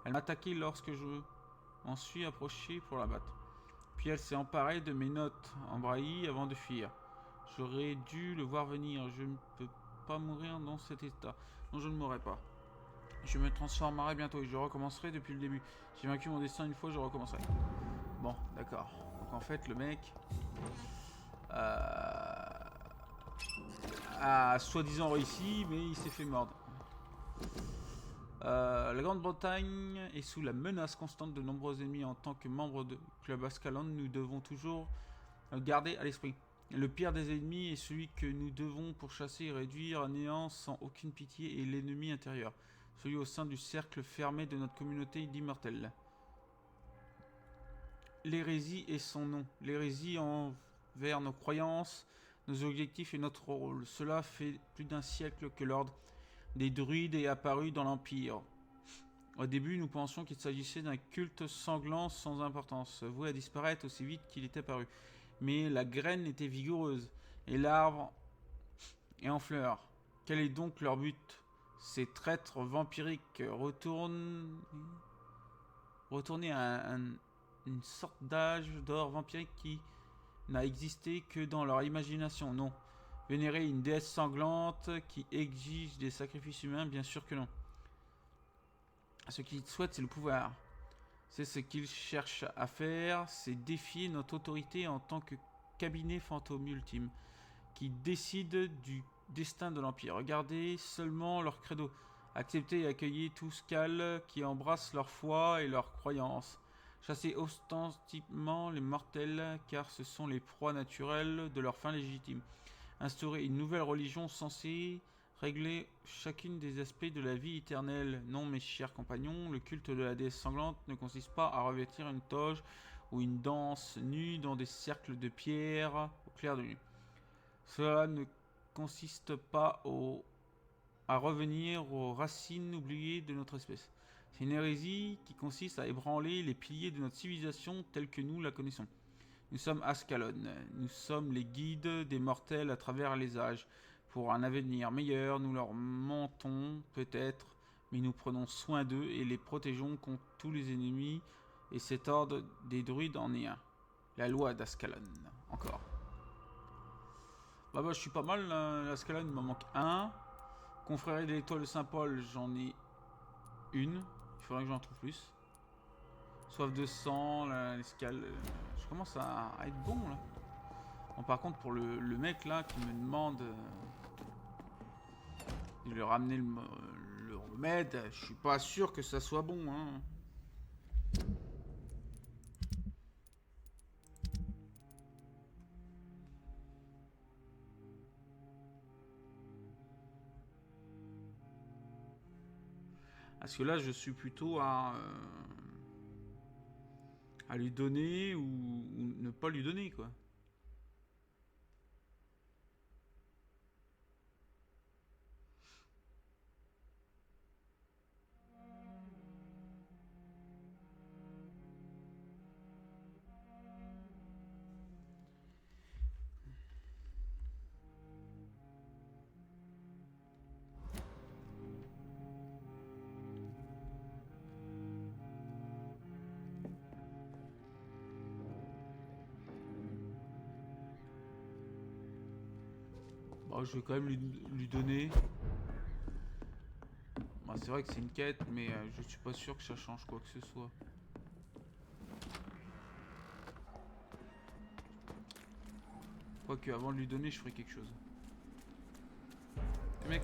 Elle m'a attaqué lorsque je m'en suis approché pour la battre. Puis elle s'est emparée de mes notes en braille avant de fuir. J'aurais dû le voir venir. Je ne peux pas mourir dans cet état. Non, je ne mourrai pas. Je me transformerai bientôt et je recommencerai depuis le début. J'ai vaincu mon destin une fois, je recommencerai. Bon, d'accord. Donc en fait, le mec... a soi-disant réussi, mais il s'est fait mordre. La Grande-Bretagne est sous la menace constante de nombreux ennemis. En tant que membre de Club Ascalon, nous devons toujours garder à l'esprit. Le pire des ennemis est celui que nous devons pourchasser et réduire à néant sans aucune pitié et l'ennemi intérieur. Celui au sein du cercle fermé de notre communauté d'immortels. L'hérésie est son nom. L'hérésie envers nos croyances, nos objectifs et notre rôle. Cela fait plus d'un siècle que l'ordre des druides est apparu dans l'Empire. Au début, nous pensions qu'il s'agissait d'un culte sanglant sans importance, voué à disparaître aussi vite qu'il était apparu. Mais la graine était vigoureuse, et l'arbre est en fleurs. Quel est donc leur but? Ces traîtres vampiriques retourner à une sorte d'âge d'or vampirique qui n'a existé que dans leur imagination, non. Vénérer une déesse sanglante qui exige des sacrifices humains, bien sûr que non. Ce qu'ils souhaitent, c'est le pouvoir. C'est ce qu'ils cherchent à faire, c'est défier notre autorité en tant que cabinet fantôme ultime, qui décide du destin de l'Empire. Regardez seulement leur credo. Accepter et accueillir tout Scal qui embrasse leur foi et leurs croyances. Chasser ostensiblement les mortels, car ce sont les proies naturelles de leur fin légitime. Instaurer une nouvelle religion censée régler chacune des aspects de la vie éternelle. Non, mes chers compagnons, le culte de la déesse sanglante ne consiste pas à revêtir une toge ou une danse nue dans des cercles de pierre au clair de lune. Cela ne consiste pas à revenir aux racines oubliées de notre espèce. C'est une hérésie qui consiste à ébranler les piliers de notre civilisation telle que nous la connaissons. Nous sommes Ascalon, nous sommes les guides des mortels à travers les âges. Pour un avenir meilleur, nous leur mentons peut-être, mais nous prenons soin d'eux et les protégeons contre tous les ennemis, et cet ordre des druides en est un. La loi d'Ascalon, encore. Bah je suis pas mal, l'Ascalon, il m'en manque un. Confrérie de l'étoile de Saint-Paul, j'en ai une. Il faudrait que j'en trouve plus. Soif de sang, l'escale. Je commence à être bon là. Bon, par contre, pour le mec là qui me demande de lui ramener le remède, je suis pas sûr que ça soit bon. Hein. Parce que là, je suis plutôt à lui donner ou ne pas lui donner, quoi. Oh, je vais quand même lui donner. Bah, c'est vrai que c'est une quête, mais je suis pas sûr que ça change quoi que ce soit. Quoique, avant de lui donner, je ferai quelque chose. Hey, mec.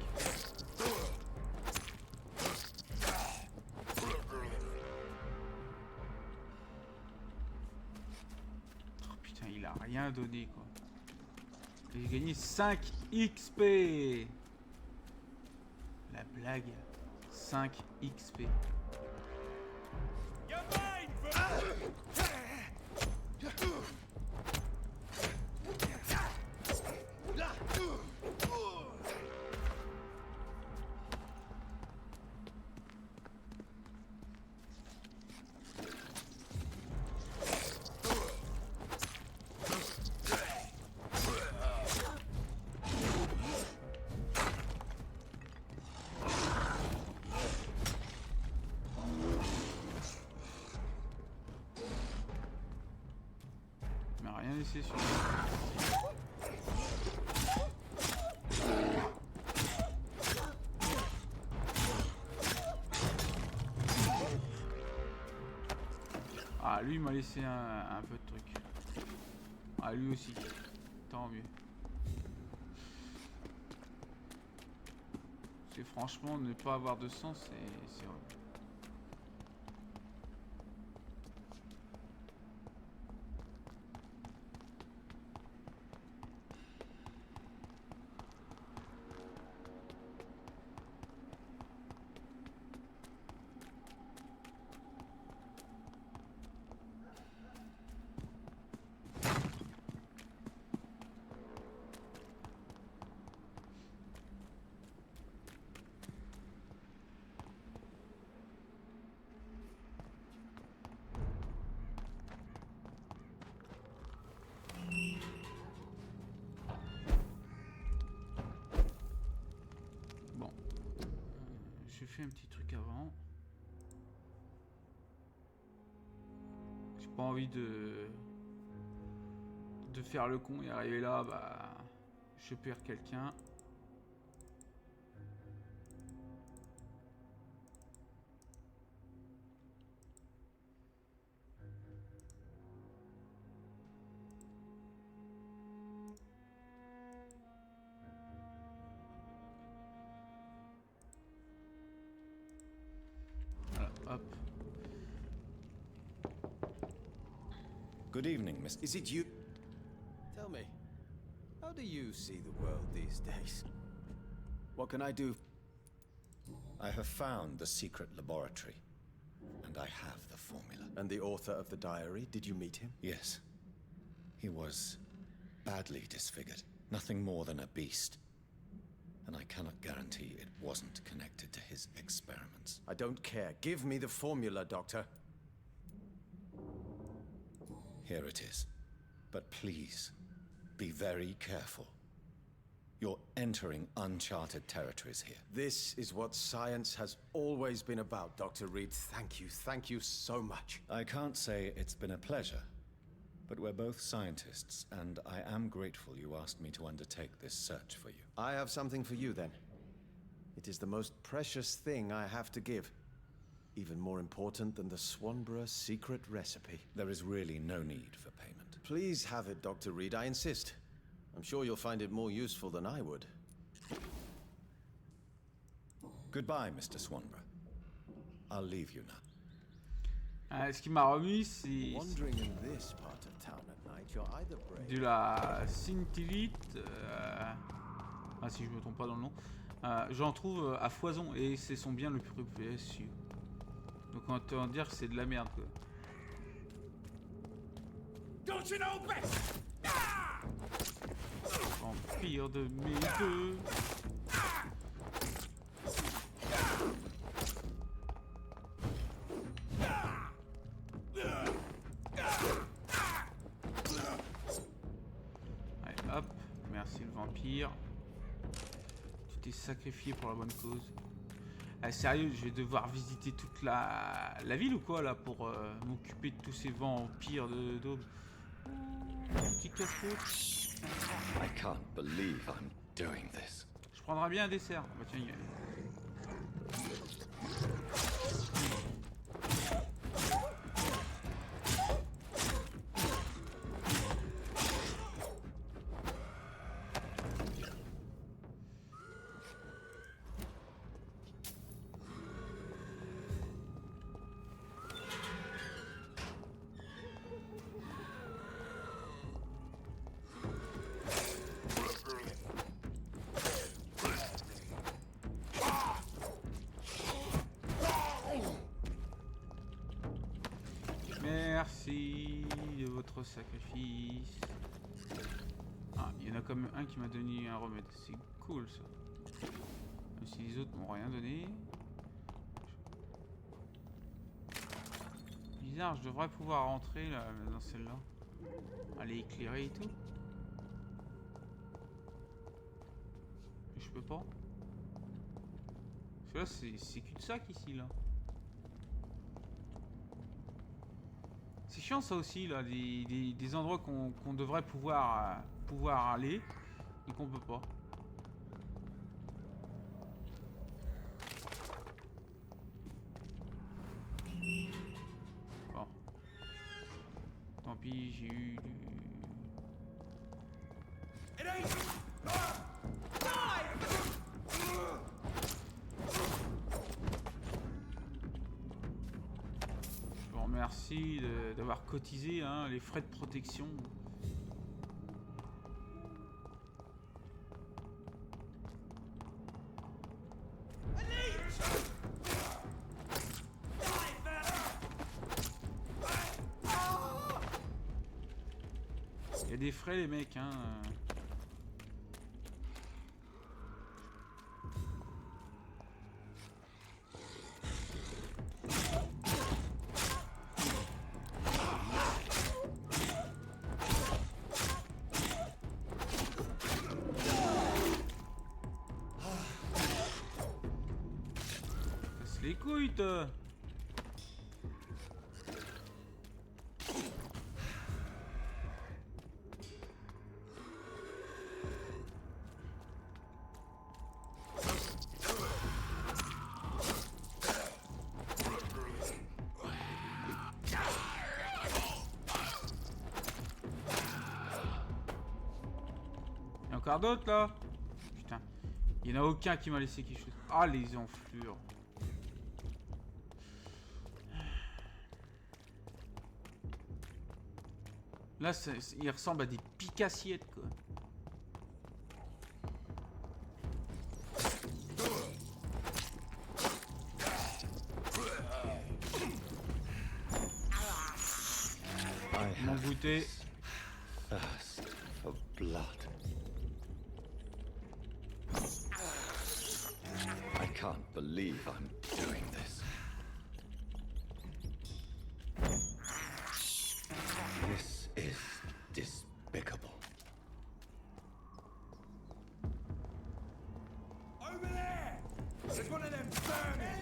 Oh putain, il a rien donné quoi. J'ai gagné 5 XP. La blague. 5 XP. Rien laissé sur. Ah, lui il m'a laissé un peu de truc. Ah, lui aussi. Tant mieux. C'est franchement ne pas avoir de sang, c'est horrible. J'ai fait un petit truc avant. J'ai pas envie de faire le con et arriver là, bah je perds quelqu'un. Hop. Good evening, Miss. Is it you? Tell me, how do you see the world these days? What can I do? I have found the secret laboratory, and I have the formula. And the author of the diary, did you meet him? Yes. He was badly disfigured. Nothing more than a beast. And I cannot guarantee it wasn't connected to his experiments. I don't care. Give me the formula, Doctor. Here it is. But please, be very careful. You're entering uncharted territories here. This is what science has always been about, Dr. Reed. Thank you so much. I can't say it's been a pleasure, but we're both scientists, and I am grateful you asked me to undertake this search for you. I have something for you, then. It is the most precious thing I have to give. Even more important than the Swanborough secret recipe. There is really no need for payment. Please have it, Dr. Reed, I insist. I'm sure you'll find it more useful than I would. Goodbye, Mr. Swanborough. I'll leave you now. Ce qui m'a remis, c'est Wandering in this part of town at night, you're either brave. de la scintillite. Ah, si je me trompe pas dans le nom. J'en trouve à foison et c'est son bien le plus précieux. Donc on va dire que c'est de la merde quoi. Don't you know best? Vampyr de mes deux. Allez hop, merci le vampire. Tu t'es sacrifié pour la bonne cause. Ah, sérieux, je vais devoir visiter toute la ville ou quoi là pour m'occuper de tous ces vampires d'aube. Petit casse-croûte. I can't believe I'm doing this. Je prendrai bien un dessert. Bah tiens, merci de votre sacrifice. Ah, il y en a comme un qui m'a donné un remède. C'est cool ça. Même si les autres m'ont rien donné. Bizarre, je devrais pouvoir rentrer là, dans celle-là. Elle est éclairée et tout. Mais je peux pas. Parce que là, c'est cul-de-sac ici là. C'est chiant ça aussi là, des endroits qu'on devrait pouvoir aller et qu'on peut pas. Bon. Tant pis, j'ai eu du... Merci d'avoir cotisé hein, les frais de protection. Il y a des frais les mecs hein. Les couilles, toi. Il y a encore d'autres là. Putain, il n'y en a aucun qui m'a laissé quelque chose. Ah les enflures. Là, il ressemble à des picassiettes, quoi. M'en goûter. Thirst for blood. I can't believe I'm doing this. This is despicable. Over there! There's one of them vermin!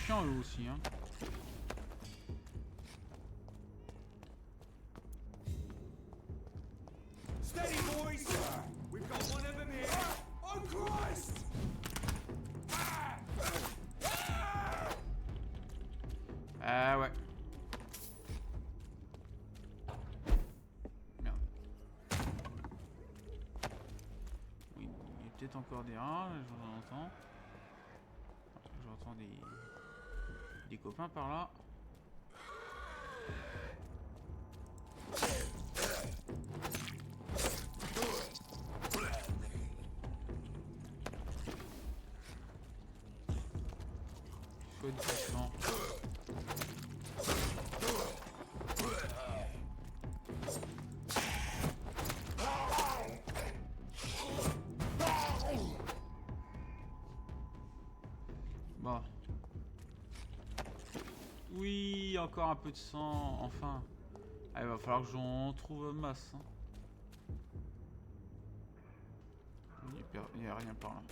Chiant eux aussi hein. Steady, boys! We've got one of them here! Oh, Christ! Ah ouais. Merde. Oui, il y a peut-être encore des rats, j'en entends. J'entends des copains par là. Soit du passant. Bon. Oui, encore un peu de sang, enfin. Ah, il va falloir que j'en trouve masse. Hein. Il n'y a rien par là.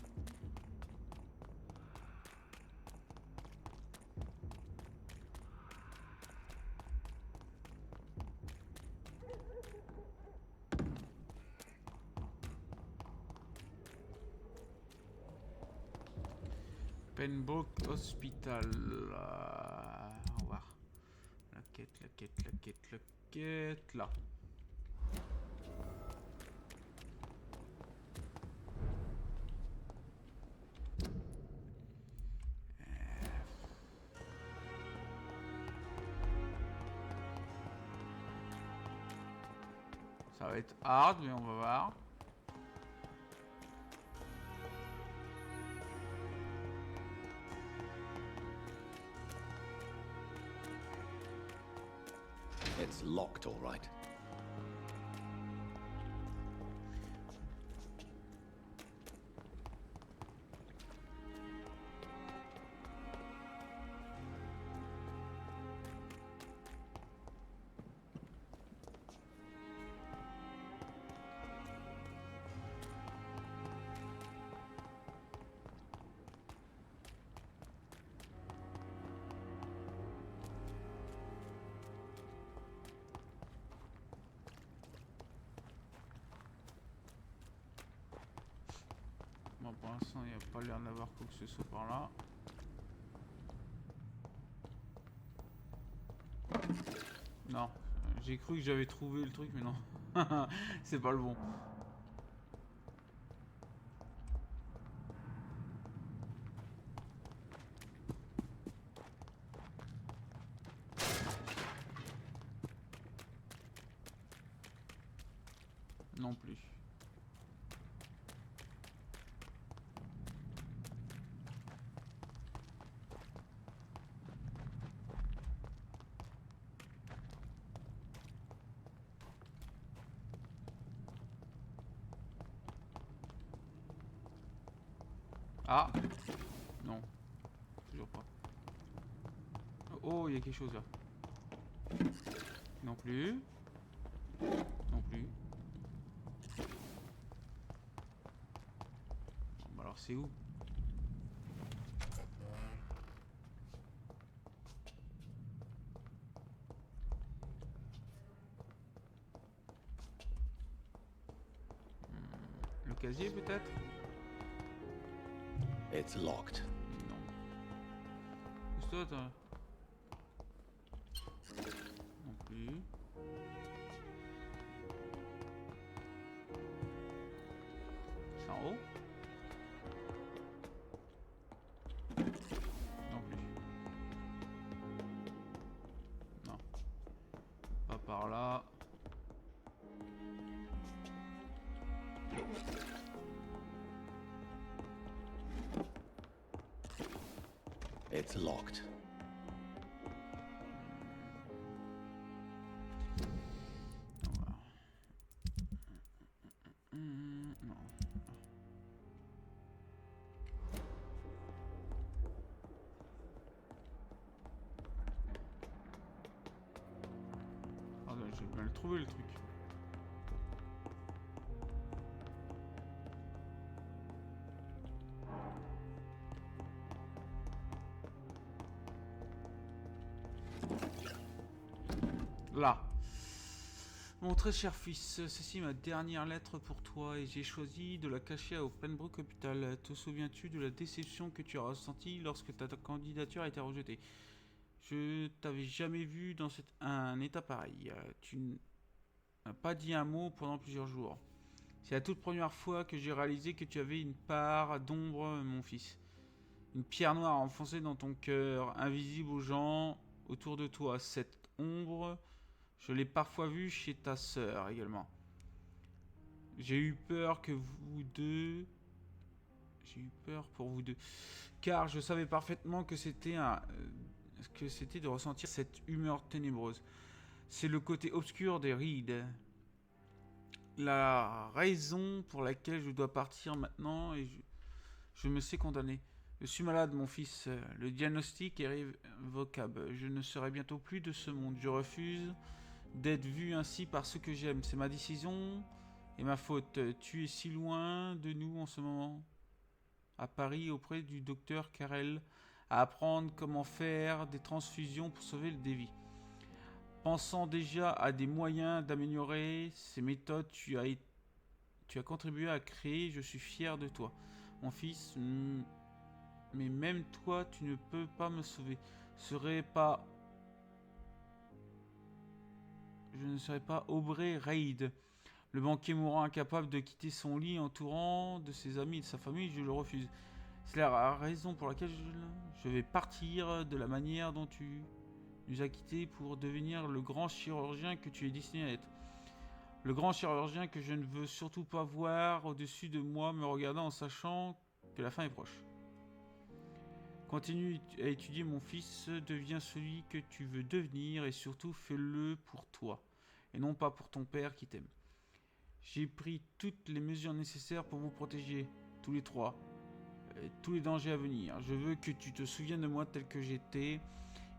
Pembroke Hospital. On va voir. La quête, là. Ça va être hard, mais on va voir. It's locked, all right. Bon, pour l'instant, il n'y a pas l'air d'avoir quoi que ce soit par là. Non, j'ai cru que j'avais trouvé le truc, mais non. C'est pas le bon. Non plus. Ah non, toujours pas. Oh, il y a quelque chose là. Non plus. Non plus. Bon, bah alors c'est où? Le casier peut-être? It's locked. Non. Qu'est-ce que toi, non plus. C'est en haut? Non plus. Non. Pas par là. It's locked. Non. Ah, j'ai bien le trouvé le truc. Là. Mon très cher fils, ceci est ma dernière lettre pour toi et j'ai choisi de la cacher au Pembroke Hospital. Te souviens-tu de la déception que tu as ressentie lorsque ta candidature a été rejetée? Je t'avais jamais vu dans un état pareil. Tu n'as pas dit un mot pendant plusieurs jours. C'est la toute première fois que j'ai réalisé que tu avais une part d'ombre, mon fils. Une pierre noire enfoncée dans ton cœur, invisible aux gens autour de toi. Cette ombre, je l'ai parfois vue chez ta sœur également. J'ai eu peur que vous deux... J'ai eu peur pour vous deux. Car je savais parfaitement que c'était de ressentir cette humeur ténébreuse. C'est le côté obscur des Reed. La raison pour laquelle je dois partir maintenant et je me sais condamné. Je suis malade, mon fils. Le diagnostic est irrévocable. Je ne serai bientôt plus de ce monde. Je refuse d'être vu ainsi par ceux que j'aime. C'est ma décision et ma faute. Tu es si loin de nous en ce moment. À Paris, auprès du docteur Carrel, à apprendre comment faire des transfusions pour sauver des vies. Pensant déjà à des moyens d'améliorer ces méthodes, tu as contribué à créer. Je suis fier de toi, mon fils. Mais même toi, tu ne peux pas me sauver. Je ne serais pas Aubrey Reid, le banquier mourant incapable de quitter son lit, entourant de ses amis et de sa famille. Je le refuse. C'est la raison pour laquelle je vais partir de la manière dont tu nous as quittés pour devenir le grand chirurgien que tu es destiné à être. Le grand chirurgien que je ne veux surtout pas voir au-dessus de moi, me regardant en sachant que la fin est proche. Continue à étudier, mon fils, deviens celui que tu veux devenir et surtout fais-le pour toi et non pas pour ton père qui t'aime. J'ai pris toutes les mesures nécessaires pour vous protéger, tous les trois, tous les dangers à venir. Je veux que tu te souviennes de moi tel que j'étais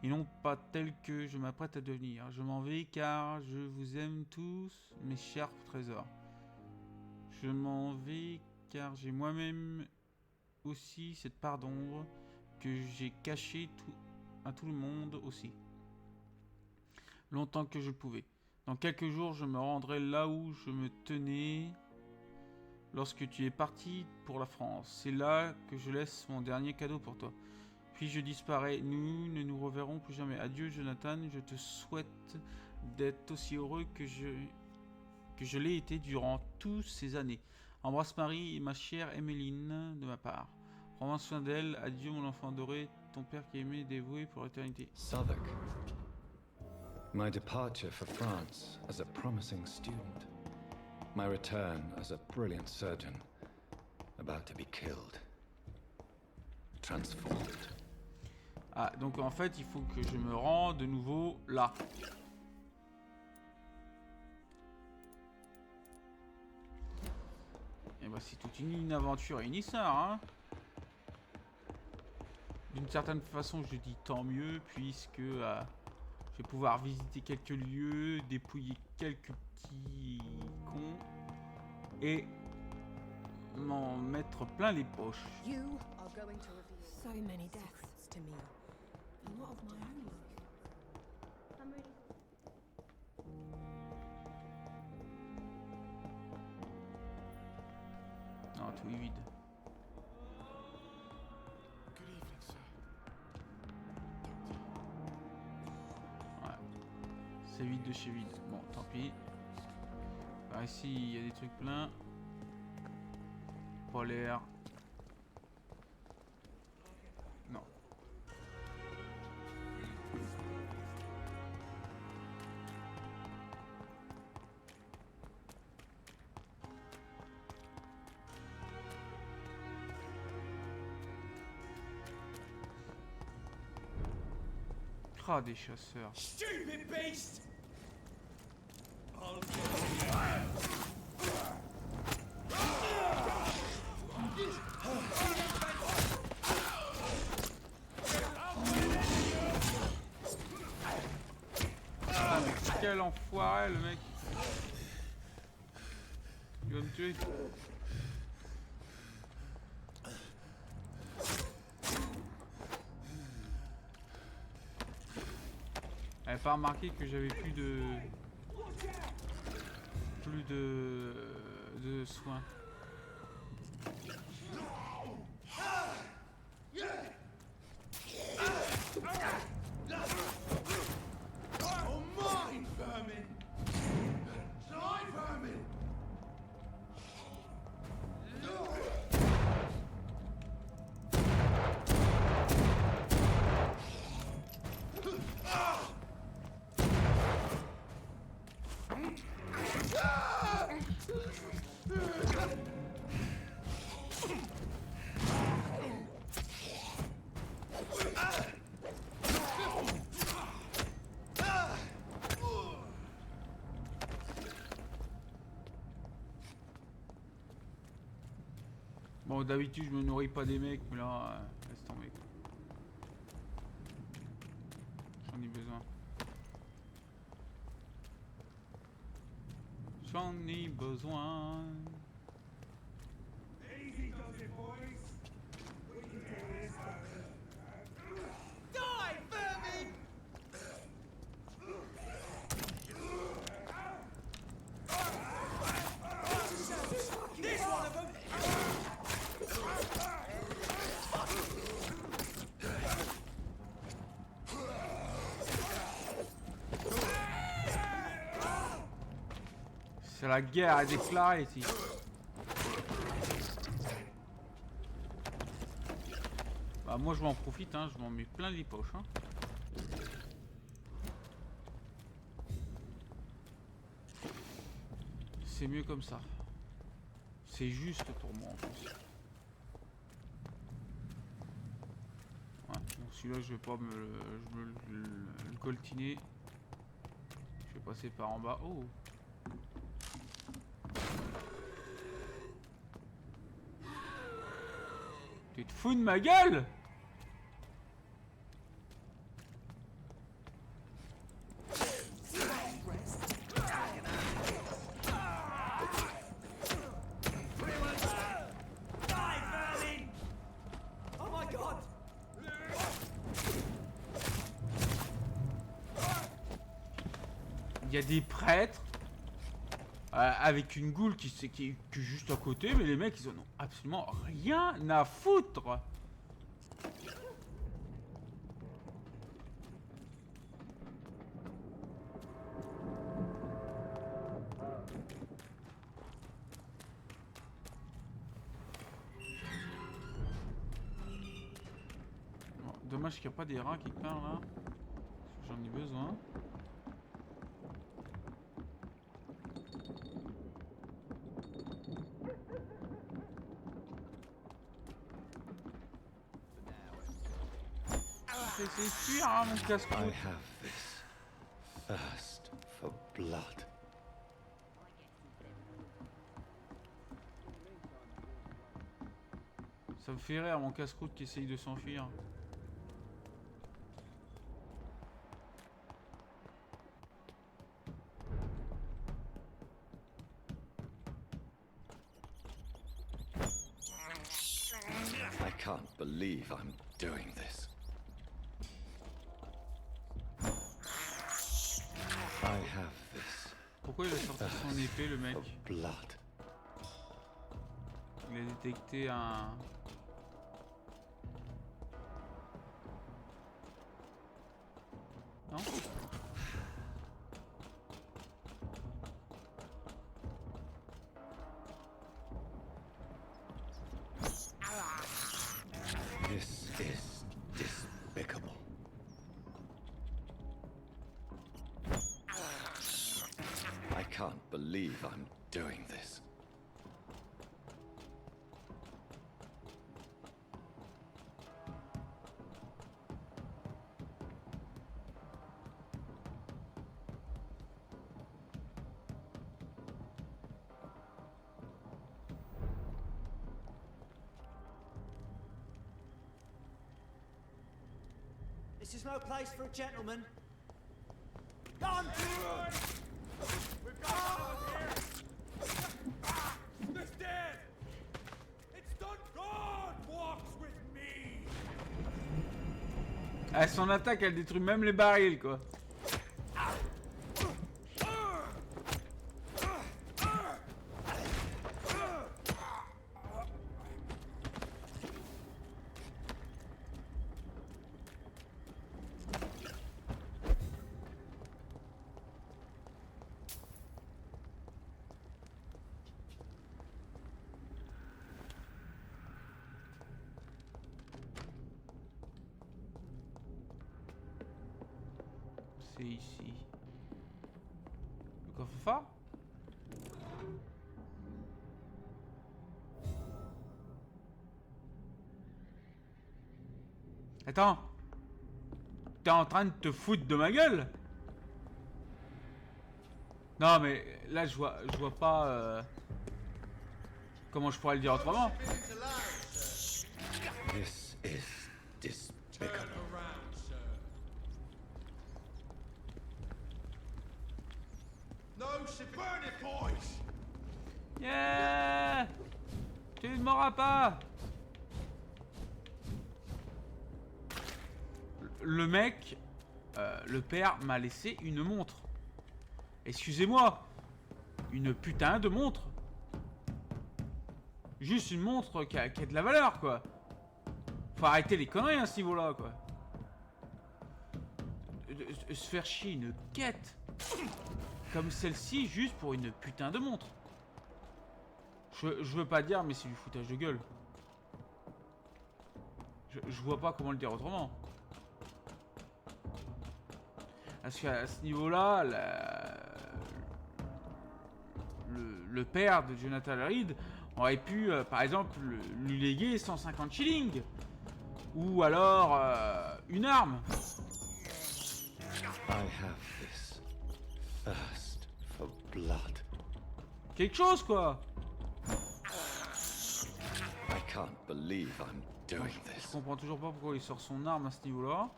et non pas tel que je m'apprête à devenir. Je m'en vais car je vous aime tous, mes chers trésors. Je m'en vais car j'ai moi-même aussi cette part d'ombre que j'ai cachée à tout le monde aussi. Longtemps que je pouvais. Dans quelques jours, je me rendrai là où je me tenais lorsque tu es parti pour la France. C'est là que je laisse mon dernier cadeau pour toi. Puis je disparais. Nous ne nous reverrons plus jamais. Adieu, Jonathan. Je te souhaite d'être aussi heureux que je l'ai été durant toutes ces années. Embrasse Marie et ma chère Emmeline de ma part. Prends soin d'elle. Adieu, mon enfant adoré. Ton père qui aimait et dévoué pour l'éternité. Southwark. My departure for France as a promising student. My return as a brilliant surgeon. About to be killed. Transformed. Ah, donc en fait, il faut que je me rende de nouveau là. Et voici toute une aventure et une histoire, hein. D'une certaine façon, je dis tant mieux, puisque je vais pouvoir visiter quelques lieux, dépouiller quelques petits cons et m'en mettre plein les poches. You are going to reveal so many secrets to me. And what of my own life? I'm ready. Non, tout est vide. Good evening, sir. Ouais. C'est vide de chez vide. Bon, tant pis. Par ici, il y a des trucs pleins. Pas l'air. Non. Ah, des chasseurs. Stupid beast! Ah, mais quel enfoiré le mec. Il va me tuer. J'avais pas remarqué que j'avais plus de soins. Oh, mine, vermin! Die, vermin! Bon, d'habitude, je me nourris pas des mecs, mais là, laisse tomber. J'en ai besoin. j'en ai besoin. Easy does it, boys. We can do this. Die, vermin! This one of them! C'est la guerre à déclarer ici. Bah moi je m'en profite, hein, je m'en mets plein les poches. Hein. C'est mieux comme ça. C'est juste pour moi en plus. Ouais, donc celui-là je vais pas le coltiner. Je vais passer par en bas. Oh! Tu te fous de ma gueule? Il y a des prêtres avec une goule qui est juste à côté, mais les mecs ils en ont absolument rien à foutre. Bon, dommage qu'il n'y a pas des rats qui parlent là. J'en ai besoin. C'est sûr, hein, mon casse-croûte. I have this thirst for blood. Ça me fait rire, mon casse-croûte qui essaye de s'enfuir. I can't believe I'm doing this. I have this. Pourquoi il a sorti son épée, le mec? For blood. Il a détecté un... Non? This is despicable. I can't believe I'm doing this. This is no place for a gentleman. Gone! We've got one here. It's dead. It's done. God walks with me. Ah, son attaque, elle détruit même les barils, quoi. C'est ici. Le coffre-fort? Attends. T'es en train de te foutre de ma gueule? Non mais là je vois pas comment je pourrais le dire autrement. This is despicable. No, burn it, boys! papa. Le mec, le père m'a laissé une montre. Excusez-moi, une putain de montre. Juste une montre qui a de la valeur, quoi. Faut arrêter les conneries à ce niveau-là, quoi. Se faire chier une quête comme celle-ci juste pour une putain de montre. Je veux pas dire, mais c'est du foutage de gueule. Je vois pas comment le dire autrement. Parce qu'à ce niveau-là, le père de Jonathan Reed aurait pu, par exemple, lui léguer 150 shillings. Ou alors, une arme. I have this thirst for blood. Quelque chose, quoi. I can't believe I'm doing this. Je comprends toujours pas pourquoi il sort son arme à ce niveau-là.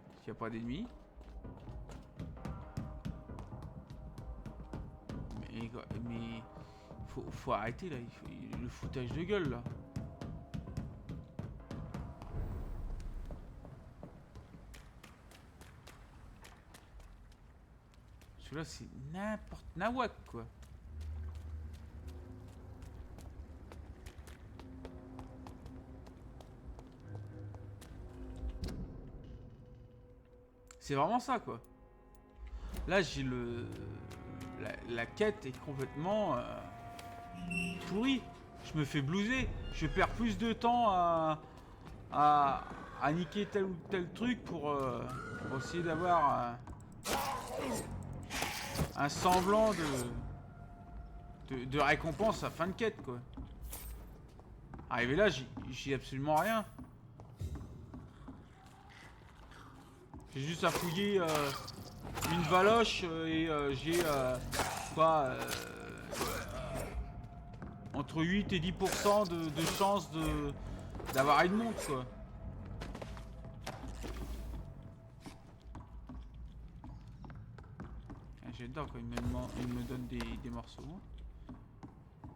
Parce qu'il n'y a pas d'ennemis. Mais faut arrêter là, le foutage de gueule là. Celui-là c'est n'importe nawak quoi. C'est vraiment ça quoi. Là j'ai la quête est complètement pourrie. Je me fais blouser. Je perds plus de temps à niquer tel ou tel truc pour essayer d'avoir un semblant de récompense à fin de quête quoi. Arrivé là, j'ai absolument rien. J'ai juste à fouiller une valoche et j'ai quoi entre 8 et 10% de chance d'avoir une montre quoi. J'adore quand il me donne des morceaux.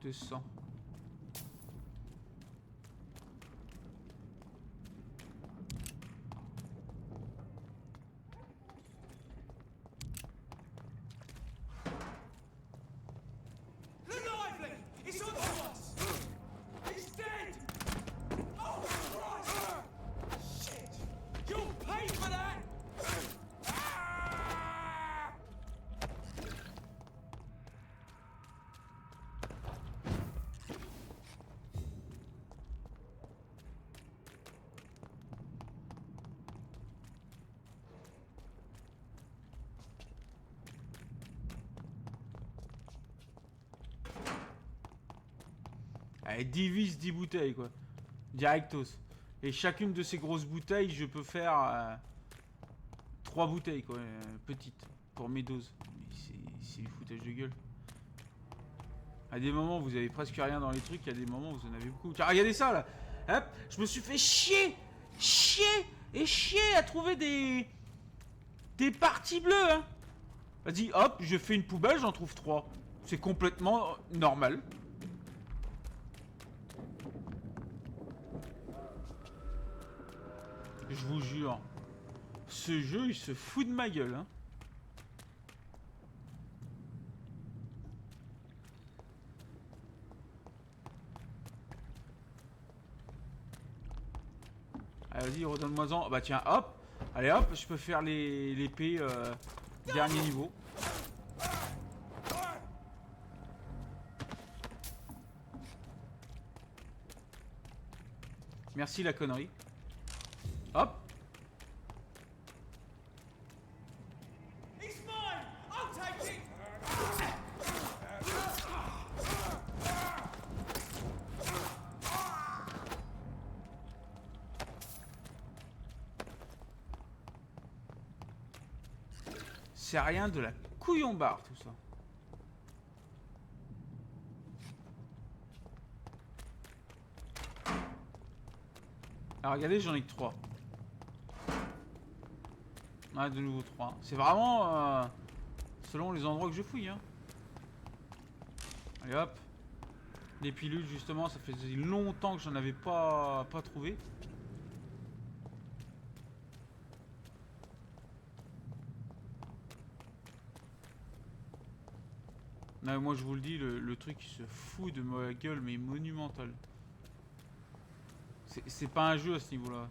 200. Elle divise 10 bouteilles quoi. Directos. Et chacune de ces grosses bouteilles, je peux faire 3 bouteilles quoi. Petites. Pour mes doses. Mais c'est du foutage de gueule. À des moments vous avez presque rien dans les trucs, à des moments vous en avez beaucoup. Tiens, regardez ça là. Hop, je me suis fait chier à trouver des parties bleues hein. Vas-y hop, je fais une poubelle, j'en trouve 3. C'est complètement normal. Je vous jure, ce jeu il se fout de ma gueule hein. Allez vas-y redonne-moi-en. Bah tiens hop. Allez hop, je peux faire l'épée dernier niveau. Merci la connerie. Hop. C'est rien de la couillon barre tout ça. Alors regardez, j'en ai que 3. Ouais, de nouveau 3. C'est vraiment selon les endroits que je fouille. Hein. Allez hop. Des pilules justement, ça faisait longtemps que j'en avais pas trouvé. Non, moi je vous le dis, le truc il se fout de ma gueule mais monumental. C'est pas un jeu à ce niveau-là.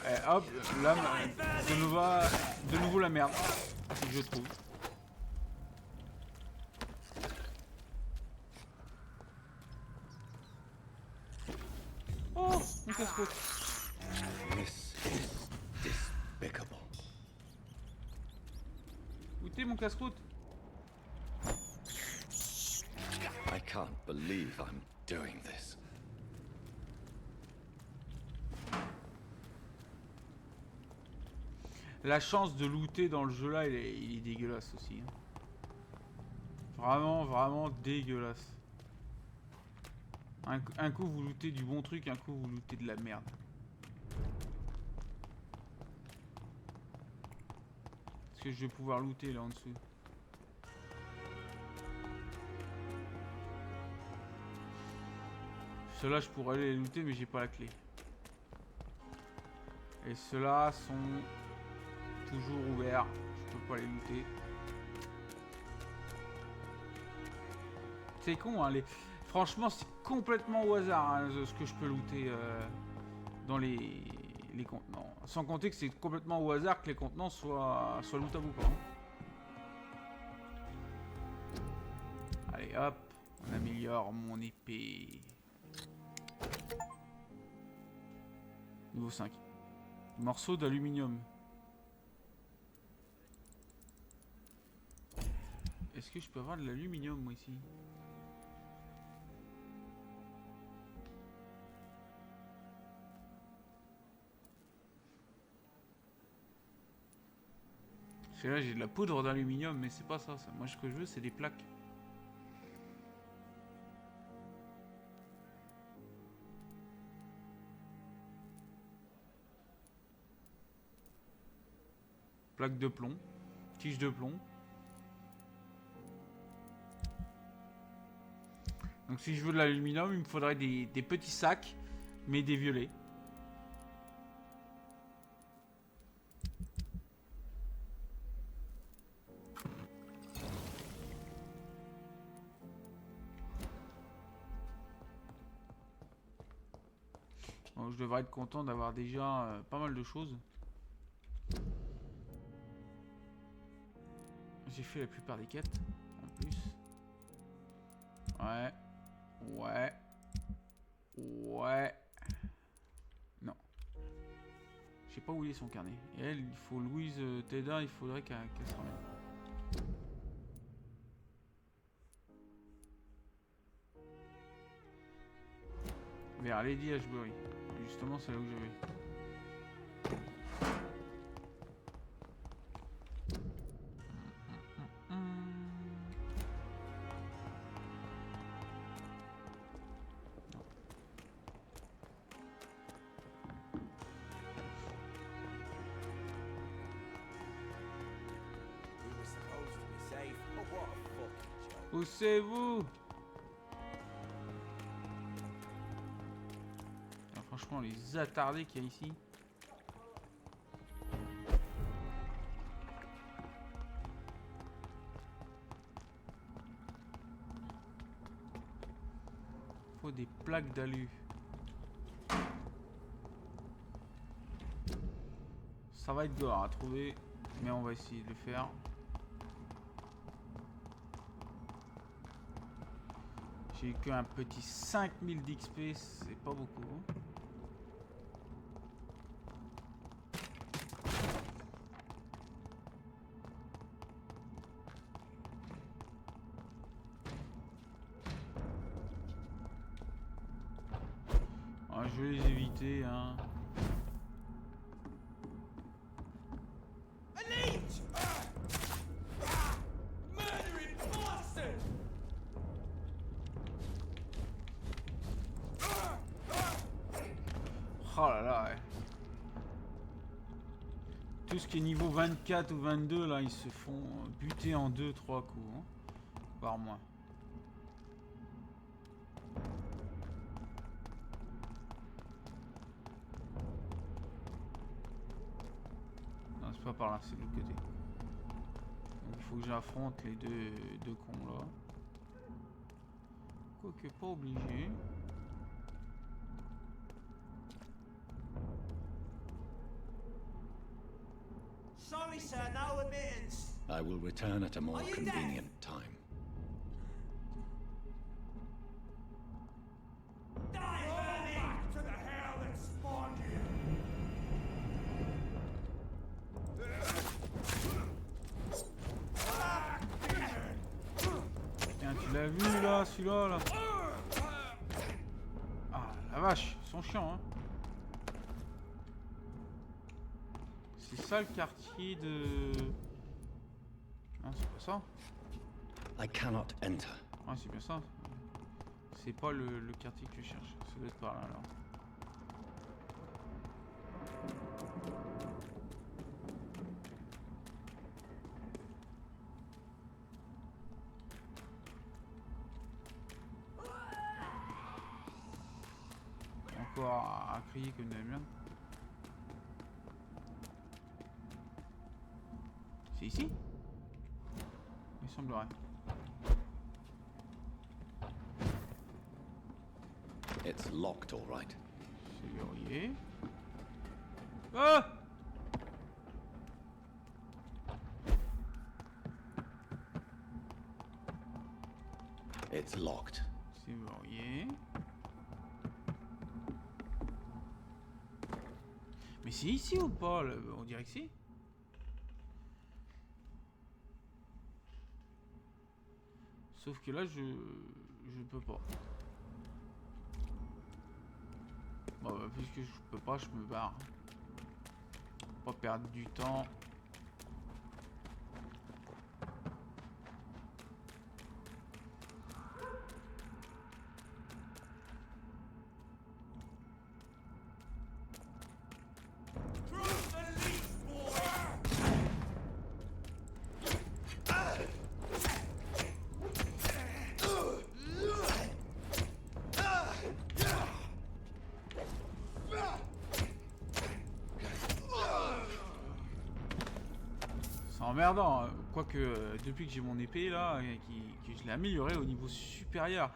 Et hop, là, de nouveau la merde. C'est que je trouve. Oh, mon casse-croûte. This is despicable. Où t'es mon casse-croûte? I can't believe I'm doing this. La chance de looter dans le jeu là, il est dégueulasse aussi. Hein. Vraiment, vraiment dégueulasse. Un coup vous lootez du bon truc, un coup vous lootez de la merde. Est-ce que je vais pouvoir looter là en dessous? Ceux-là je pourrais aller les looter mais j'ai pas la clé. Et ceux-là sont toujours ouverts, je peux pas les looter. C'est con hein, franchement c'est complètement au hasard hein, ce que je peux looter dans les contenants. Sans compter que c'est complètement au hasard que les contenants soient lootables ou pas. Hein. Allez hop, on améliore mon épée. Niveau 5. Morceau d'aluminium. Est-ce que je peux avoir de l'aluminium moi ici? Parce que là j'ai de la poudre d'aluminium mais c'est pas ça. Moi ce que je veux c'est des plaques. Plaque de plomb. Tige de plomb. Donc si je veux de l'aluminium, il me faudrait des petits sacs, mais des violets. Donc je devrais être content d'avoir déjà pas mal de choses. J'ai fait la plupart des quêtes, en plus. Ouais. Ouais. Ouais. Non. Je sais pas où il est son carnet. Et elle, il faut Louise Teda, il faudrait qu'elle se ramène. Vers Lady Ashbury. Justement, c'est là où je vais. Poussez-vous! Franchement, les attardés qu'il y a ici. Faut des plaques d'alu. Ça va être gore à trouver, mais on va essayer de le faire. J'ai eu qu'un petit 5000 d'XP, c'est pas beaucoup. Ah, je vais les éviter, hein. Oh là là, ouais. Tout ce qui est niveau 24 ou 22, là, ils se font buter en 2-3 coups. Hein, par moins. Non, c'est pas par là, c'est de l'autre côté. Donc il faut que j'affronte les deux cons là. Quoique pas obligé. Sorry, sir, no admittance. I will return at a more Are you convenient time. Die, back to the hell that spawned you. Tiens, tu l'as vu là, celui-là là. Ah la vache, ils sont chiants hein. C'est ça le quartier de... Non, c'est pas ça. I cannot enter. Ouais, c'est bien ça. C'est pas le quartier que je cherche. Ça doit être par là alors. Encore à crier comme des merdes. C'est ici? Il semblerait. It's locked, all right. C'est verrouillé. Ah! It's locked. C'est verrouillé. Mais c'est ici ou pas? On dirait que c'est. Sauf que là, je peux pas. Bon, bah, puisque je peux pas, je me barre. Pas perdre du temps. Emmerdant, hein. Quoique depuis que j'ai mon épée là, que je l'ai améliorée au niveau supérieur,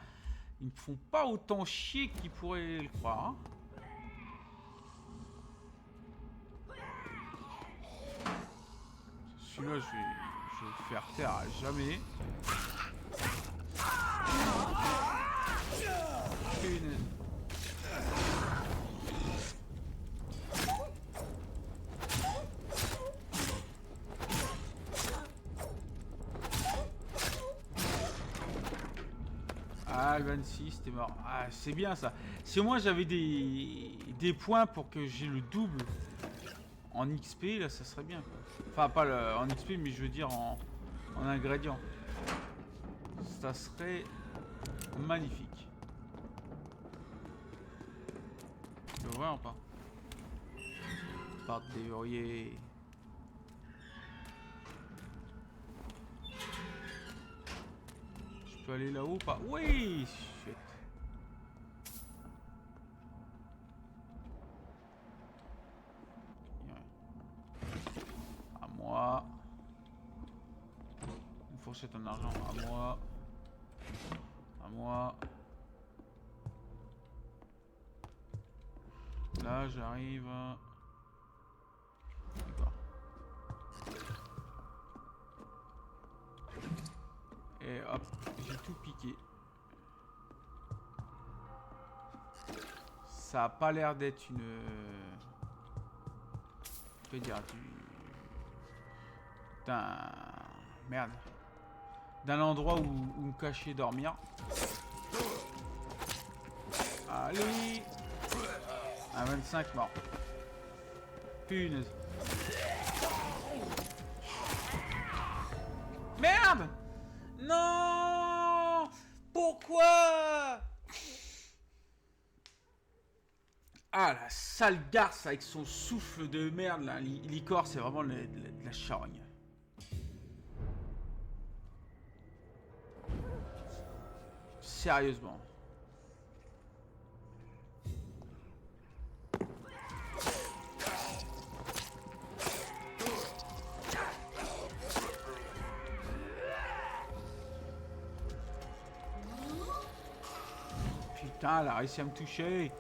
ils me font pas autant chier qu'ils pourraient le croire. Hein. Celui-là, je vais le faire taire à jamais. Ah, le 26, t'es mort. Ah, c'est bien ça. Si au moins j'avais des points pour que j'ai le double en XP, là, ça serait bien. Quoi. Enfin, pas en XP, mais je veux dire en ingrédients. Ça serait magnifique. Tu le vois ou pas? Porte déverrouillée. Je peux aller là-haut ou pas? Oui, shit. À moi. Une fourchette en argent. À moi. À moi. Là, j'arrive. D'accord. Et hop, j'ai tout piqué. Ça a pas l'air d'être une... Je peux dire d'un... Merde. D'un endroit où me cacher dormir. Allez. Un 25 mort. Punaise. Merde. Non. Pourquoi? Ah, la sale garce avec son souffle de merde, là. Licor, c'est vraiment de la charogne. Sérieusement. Putain, elle a réussi à me toucher.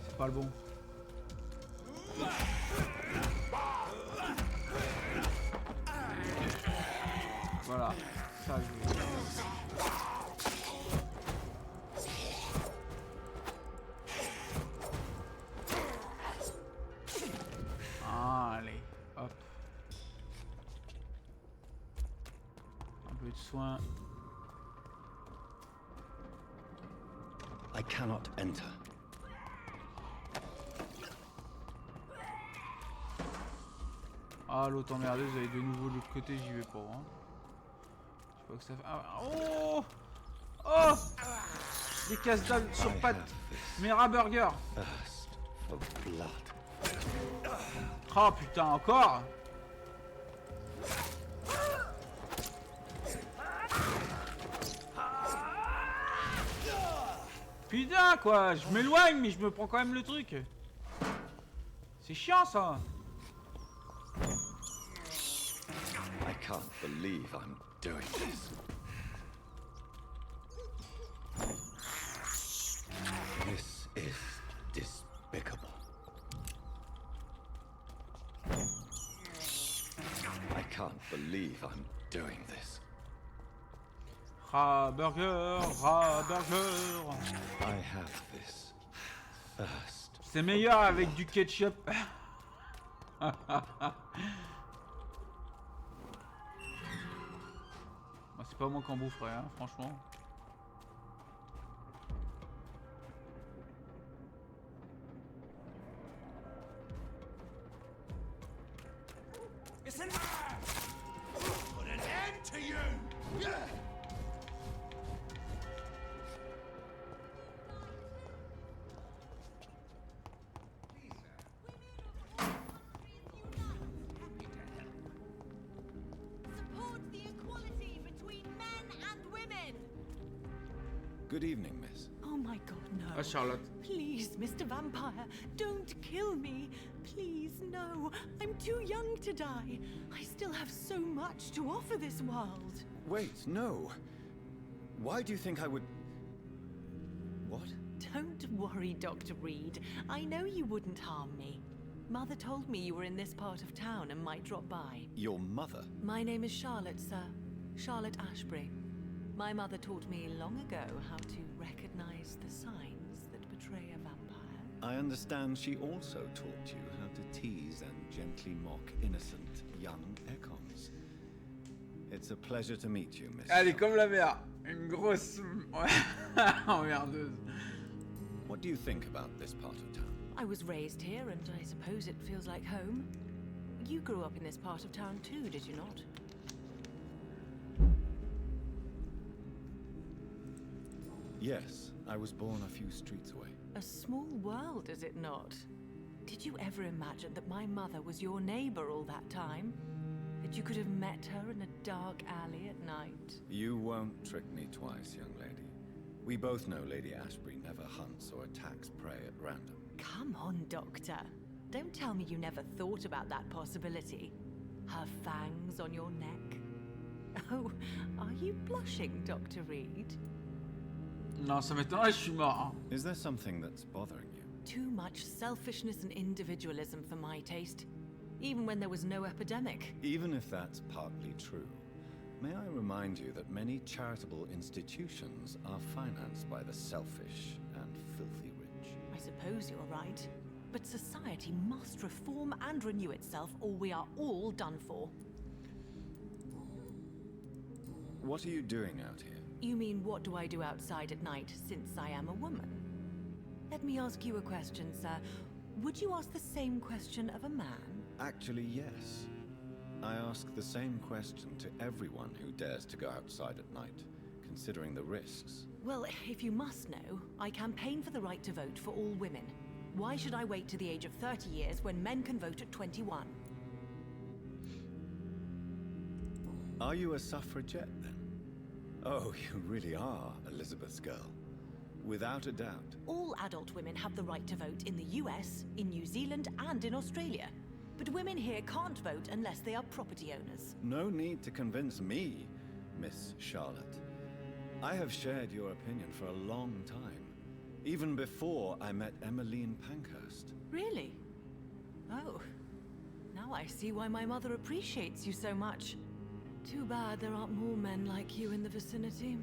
C'est pas le bon. Voilà, ça je veux. Allez, hop. Un peu de soin. I cannot enter. Ah, l'autre emmerdeuse, elle est de nouveau de l'autre côté, j'y vais pas. Hein. Je sais pas que ça fait. Ah, oh! Oh! Des casse-dalle sur pattes. Mera burger. Thirst for blood. Oh putain, encore? Putain quoi, je m'éloigne mais je me prends quand même le truc. C'est chiant ça. I can't believe I'm doing this. This is despicable. I can't believe I'm doing this. Burger, burger. I have this thirst. C'est meilleur avec du ketchup. Bah, c'est pas moi qui en boufferais, hein, franchement. It's in there! Put an end to you! Yeah! Support the equality between men and women. Good evening, miss. Oh my god, no. Ah, Charlotte. Please, Mr. Vampire, don't kill me. Please, no. I'm too young to die. I still have so much to offer this world. Wait, no. Why do you think I would... What? Don't worry, Dr. Reed. I know you wouldn't harm me. Mother told me you were in this part of town and might drop by. Your mother? My name is Charlotte, sir. Charlotte Ashbury. My mother taught me long ago how to recognize the signs that betray a vampire. I understand she also taught you how to tease and gently mock innocent young Econs. It's a pleasure to meet you, Miss. Elle est comme la mère. Une grosse emmerdeuse. What do you think about this part of town? I was raised here, and I suppose it feels like home. You grew up in this part of town too, did you not? Yes, I was born a few streets away. A small world, is it not? Did you ever imagine that my mother was your neighbor all that time? That you could have met her in a dark alley at night? You won't trick me twice, young lady. We both know Lady Ashbury never hunts or attacks prey at random. Come on, Doctor. Don't tell me you never thought about that possibility. Her fangs on your neck. Oh, are you blushing, Dr. Reed? Non, ça m'étonnerait, je suis mort. Hein. Is there something that's bothering you? Too much selfishness and individualism for my taste. Even when there was no epidemic. Even if that's partly true, may I remind you that many charitable institutions are financed by the selfish and filthy rich? I suppose you're right. But society must reform and renew itself, or we are all done for. What are you doing out here? You mean, what do I do outside at night, since I am a woman? Let me ask you a question, sir. Would you ask the same question of a man? Actually, yes. I ask the same question to everyone who dares to go outside at night, considering the risks. Well, if you must know, I campaign for the right to vote for all women. Why should I wait to the age of 30 years when men can vote at 21? Are you a suffragette, then? Oh, you really are Elizabeth's girl. Without a doubt. All adult women have the right to vote in the US, in New Zealand, and in Australia. But women here can't vote unless they are property owners. No need to convince me, Miss Charlotte. I have shared your opinion for a long time. Even before I met Emmeline Pankhurst. Really? Oh. Now I see why my mother appreciates you so much. Too bad there aren't more men like you in the vicinity.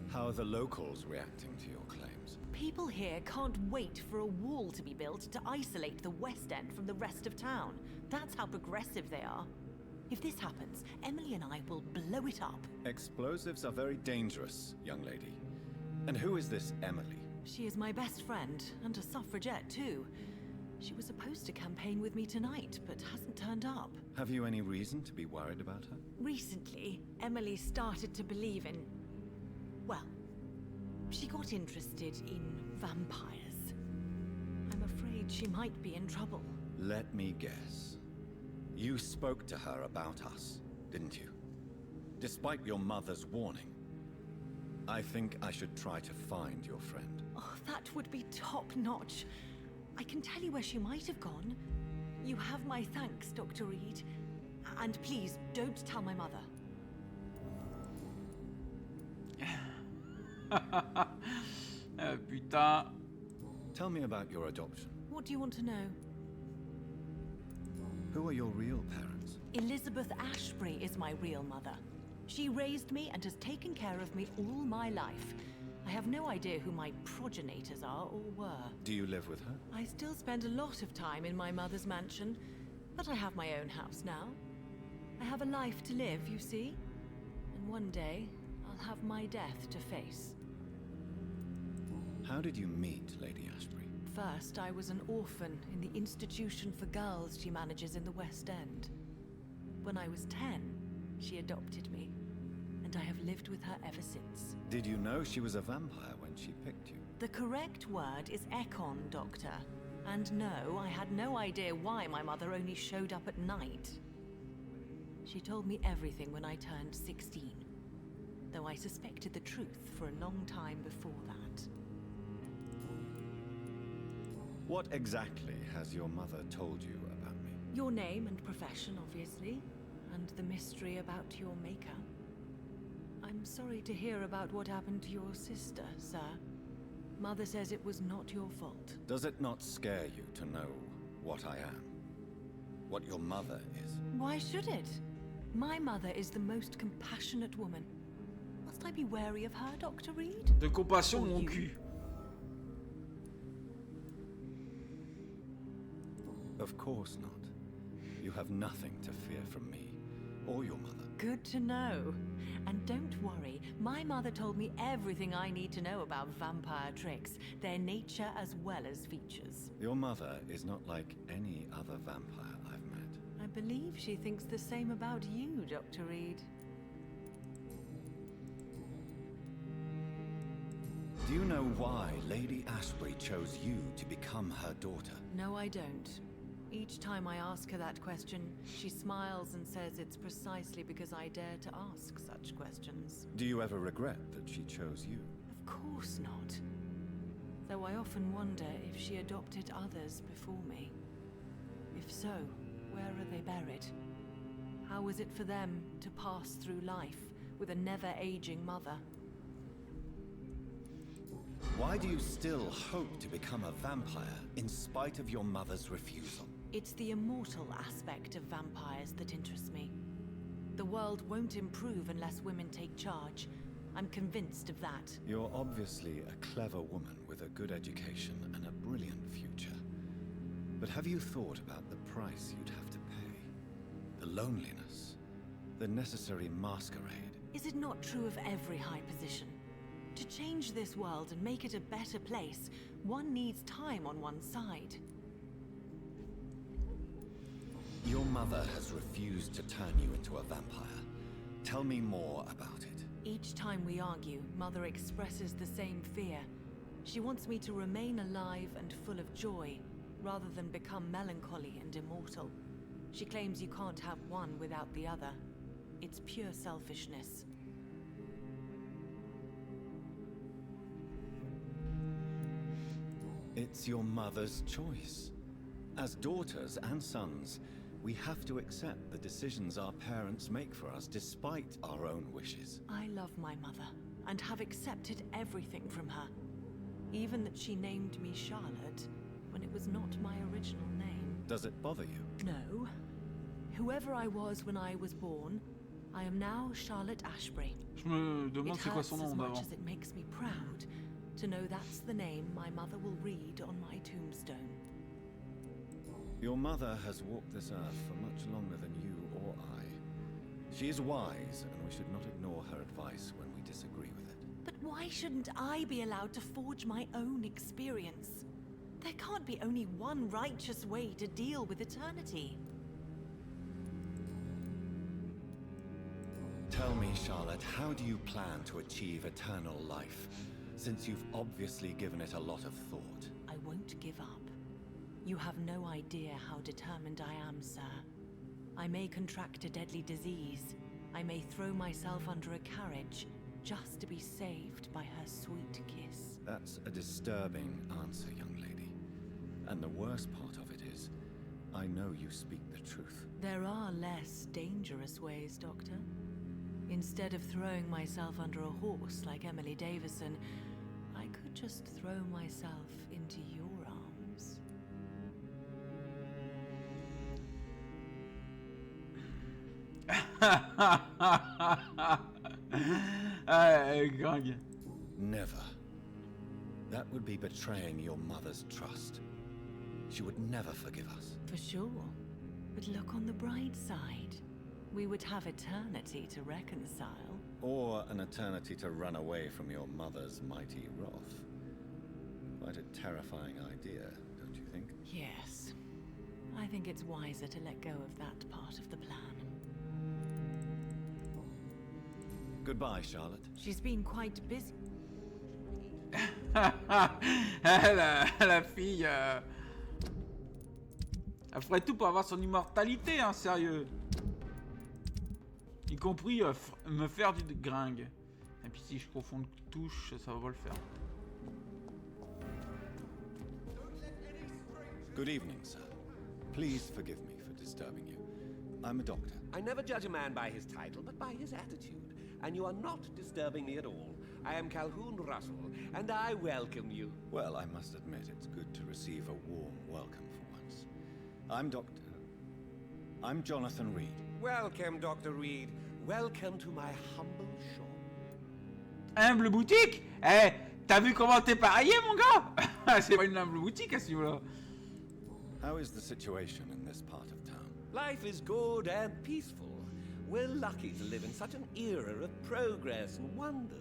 How are the locals reacting to your claims? People here can't wait for a wall to be built to isolate the West End from the rest of town. That's how progressive they are. If this happens, Emily and I will blow it up. Explosives are very dangerous, young lady. And who is this Emily? She is my best friend, and a suffragette too. She was supposed to campaign with me tonight, but hasn't turned up. Have you any reason to be worried about her? Recently, Emily started to believe in... well, she got interested in vampires. I'm afraid she might be in trouble. Let me guess. You spoke to her about us, didn't you? Despite your mother's warning. I think I should try to find your friend. Oh, that would be top-notch. I can tell you where she might have gone. You have my thanks, Dr. Reed. And please, don't tell my mother. Putain. Tell me about your adoption. What do you want to know? Who are your real parents? Elizabeth Ashbury is my real mother. She raised me and has taken care of me all my life. I have no idea who my progenitors are or were. Do you live with her? I still spend a lot of time in my mother's mansion, but I have my own house now. I have a life to live, you see. And one day, I'll have my death to face. How did you meet Lady Ashbury? First, I was an orphan in the institution for girls she manages in the West End. When I was 10, she adopted me, and I have lived with her ever since. Did you know she was a vampire when she picked you? The correct word is Ekon, Doctor. And no, I had no idea why my mother only showed up at night. She told me everything when I turned 16, though I suspected the truth for a long time before that. What exactly has your mother told you about me? Your name and profession, obviously, and the mystery about your maker. I'm sorry to hear about what happened to your sister, sir. Mother says it was not your fault. Does it not scare you to know what I am? What your mother is? Why should it? My mother is the most compassionate woman. Must I be wary of her, Dr. Reed? De compassion, mon cul. Of course not. You have nothing to fear from me, or your mother. Good to know. And don't worry, my mother told me everything I need to know about vampire tricks, their nature as well as features. Your mother is not like any other vampire I've met. I believe she thinks the same about you, Dr. Reed. Do you know why Lady Ashbury chose you to become her daughter? No, I don't. Each time I ask her that question, she smiles and says it's precisely because I dare to ask such questions. Do you ever regret that she chose you? Of course not. Though I often wonder if she adopted others before me. If so, where are they buried? How was it for them to pass through life with a never-aging mother? Why do you still hope to become a vampire in spite of your mother's refusal? It's the immortal aspect of vampires that interests me. The world won't improve unless women take charge. I'm convinced of that. You're obviously a clever woman with a good education and a brilliant future. But have you thought about the price you'd have to pay? The loneliness, the necessary masquerade. Is it not true of every high position? To change this world and make it a better place, one needs time on one side. Your mother has refused to turn you into a vampire. Tell me more about it. Each time we argue, Mother expresses the same fear. She wants me to remain alive and full of joy, rather than become melancholy and immortal. She claims you can't have one without the other. It's pure selfishness. It's your mother's choice. As daughters and sons, we have to accept the decisions our parents make for us despite our own wishes. I love my mother, and have accepted everything from her. Even that she named me Charlotte, when it was not my original name. Does it bother you? No. Whoever I was when I was born, I am now Charlotte Ashbury. Je me demande It c'est quoi hurts son as nom much d'avant. as it makes me proud to know that's the name my mother will read on my tombstone. Your mother has walked this earth for much longer than you or I. She is wise, and we should not ignore her advice when we disagree with it. But why shouldn't I be allowed to forge my own experience? There can't be only one righteous way to deal with eternity. Tell me, Charlotte, how do you plan to achieve eternal life, since you've obviously given it a lot of thought? I won't give up. You have no idea how determined I am, sir. I may contract a deadly disease. I may throw myself under a carriage, just to be saved by her sweet kiss. That's a disturbing answer, young lady. And the worst part of it is, I know you speak the truth. There are less dangerous ways, Doctor. Instead of throwing myself under a horse like Emily Davison, I could just throw myself into your arms. Greg. Never. That would be betraying your mother's trust. She would never forgive us. For sure. But look on the bright side. We would have eternity to reconcile. Or an eternity to run away from your mother's mighty wrath. Quite a terrifying idea, don't you think? Yes. I think it's wiser to let go of that part of the plan. Goodbye, Charlotte. She's been quite busy. la fille... Elle ferait tout pour avoir son immortalité, hein, sérieux. Y compris me faire du gringue. Et puis si je confonds de touches, ça va pas le faire. Good evening, sir. Please forgive me for disturbing you. I'm a doctor. I never judge a man by his title, but by his attitude. And you are not disturbing me at all. I am Calhoun Russell, and I welcome you. Well, I must admit it's good to receive a warm welcome for once. I'm Jonathan Reed. Welcome, Dr. Reed. Welcome to my humble shop. Humble boutique? Eh, t'as vu comment t'es parié, mon gars? C'est pas une humble boutique à ce niveau-là. How is the situation in this part of town? Life is good and peaceful. We're lucky to live in such an era of progress and wonders.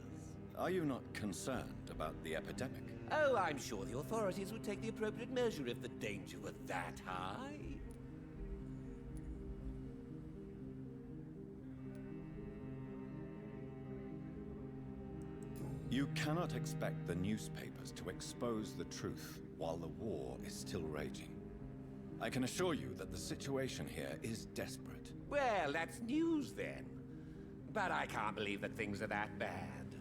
Are you not concerned about the epidemic? Oh, I'm sure the authorities would take the appropriate measure if the danger were that high. You cannot expect the newspapers to expose the truth while the war is still raging. I can assure you that the situation here is desperate. Well, that's news then. But I can't believe that things are that bad.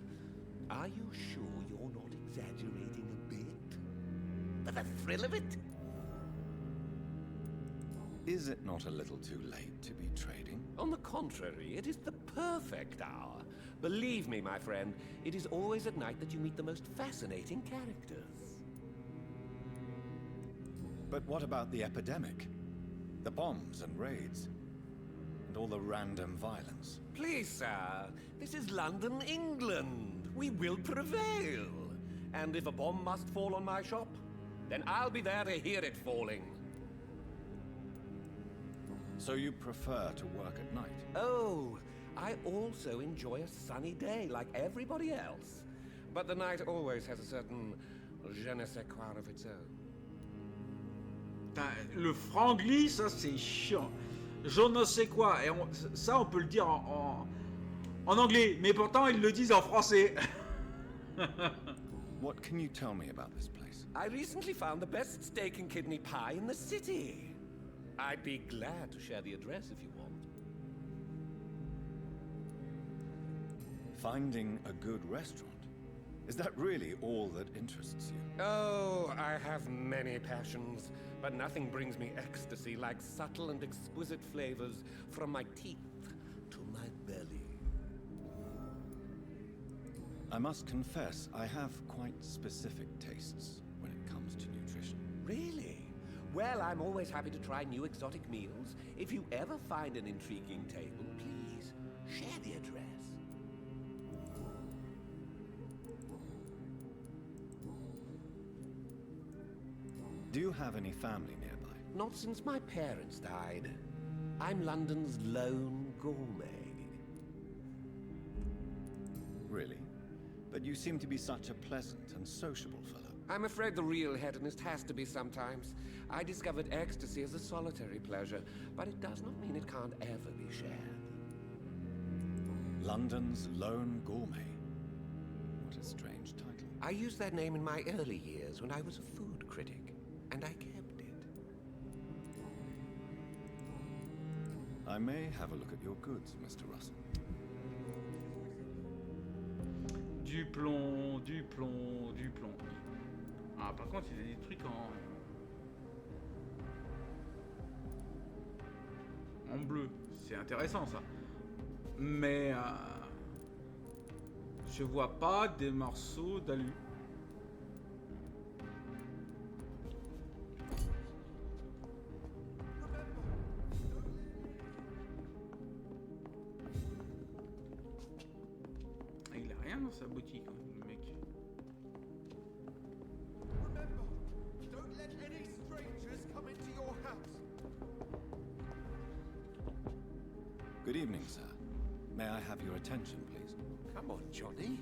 Are you sure you're not exaggerating a bit? For the thrill of it? Is it not a little too late to be trading? On the contrary, it is the perfect hour. Believe me, my friend, it is always at night that you meet the most fascinating characters. But what about the epidemic? The bombs and raids? And all the random violence? Please, sir, this is London, England. We will prevail. And if a bomb must fall on my shop, then I'll be there to hear it falling. So you prefer to work at night? Oh, I also enjoy a sunny day like everybody else. but the night always has a certain je ne sais quoi of its own. Putain, le franglais, ça c'est chiant. Je ne sais quoi. Et ça, on peut le dire en anglais, mais pourtant ils le disent en français. What can you tell me about this place? I recently found the best steak and kidney pie in the city. I'd be glad to share the address if you want. Finding a good restaurant? Is that really all that interests you? Oh, I have many passions, but nothing brings me ecstasy like subtle and exquisite flavors from my teeth to my belly. I must confess, I have quite specific tastes when it comes to nutrition. Really? Well, I'm always happy to try new exotic meals. If you ever find an intriguing table, please share the address. Do you have any family nearby? Not since my parents died. I'm London's lone gourmet. Really? But you seem to be such a pleasant and sociable fellow. I'm afraid the real hedonist has to be sometimes. I discovered ecstasy as a solitary pleasure, but it does not mean it can't ever be shared. London's lone gourmet. What a strange title. I used that name in my early years when I was a food critic, and I kept it. I may have a look at your goods, Mr. Russell. Du plomb, du plomb, du plomb. Ah, par contre, il y a des trucs en bleu. C'est intéressant, ça. Mais je vois pas des morceaux d'alu. Il a rien dans sa boutique, hein, le mec. Don't let any strangers come into your house. Good evening, sir. May I have your attention, please? Come on, Johnny.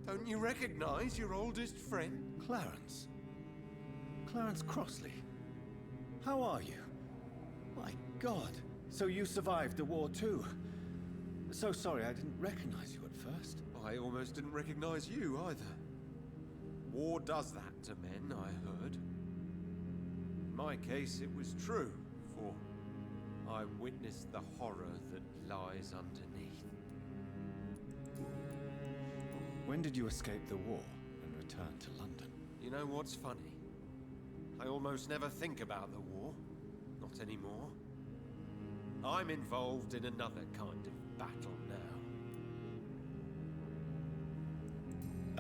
Don't you recognize your oldest friend? Clarence. Clarence Crossley. How are you? My God. So you survived the war too. So sorry I didn't recognize you at first. I almost didn't recognize you either. War does that to men, I heard. In my case, it was true, for I witnessed the horror that lies underneath. When did you escape the war and return to London? You know what's funny? I almost never think about the war. Not anymore. I'm involved in another kind of battle now.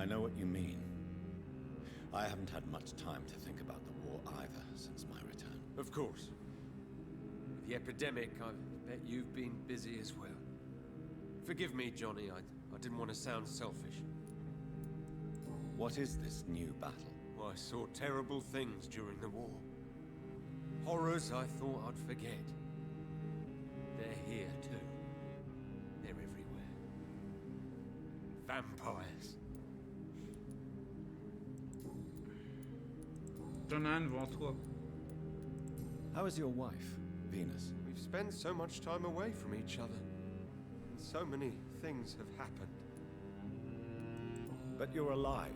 I know what you mean. I haven't had much time to think about the war either since my return. Of course. With the epidemic, I bet you've been busy as well. Forgive me, Johnny, I didn't want to sound selfish. What is this new battle? I saw terrible things during the war. Horrors I thought I'd forget. They're here too. They're everywhere. Vampires. T'en as un devant toi. How is your wife, Venus? We've spent so much time away from each other. And so many things have happened. But you're alive.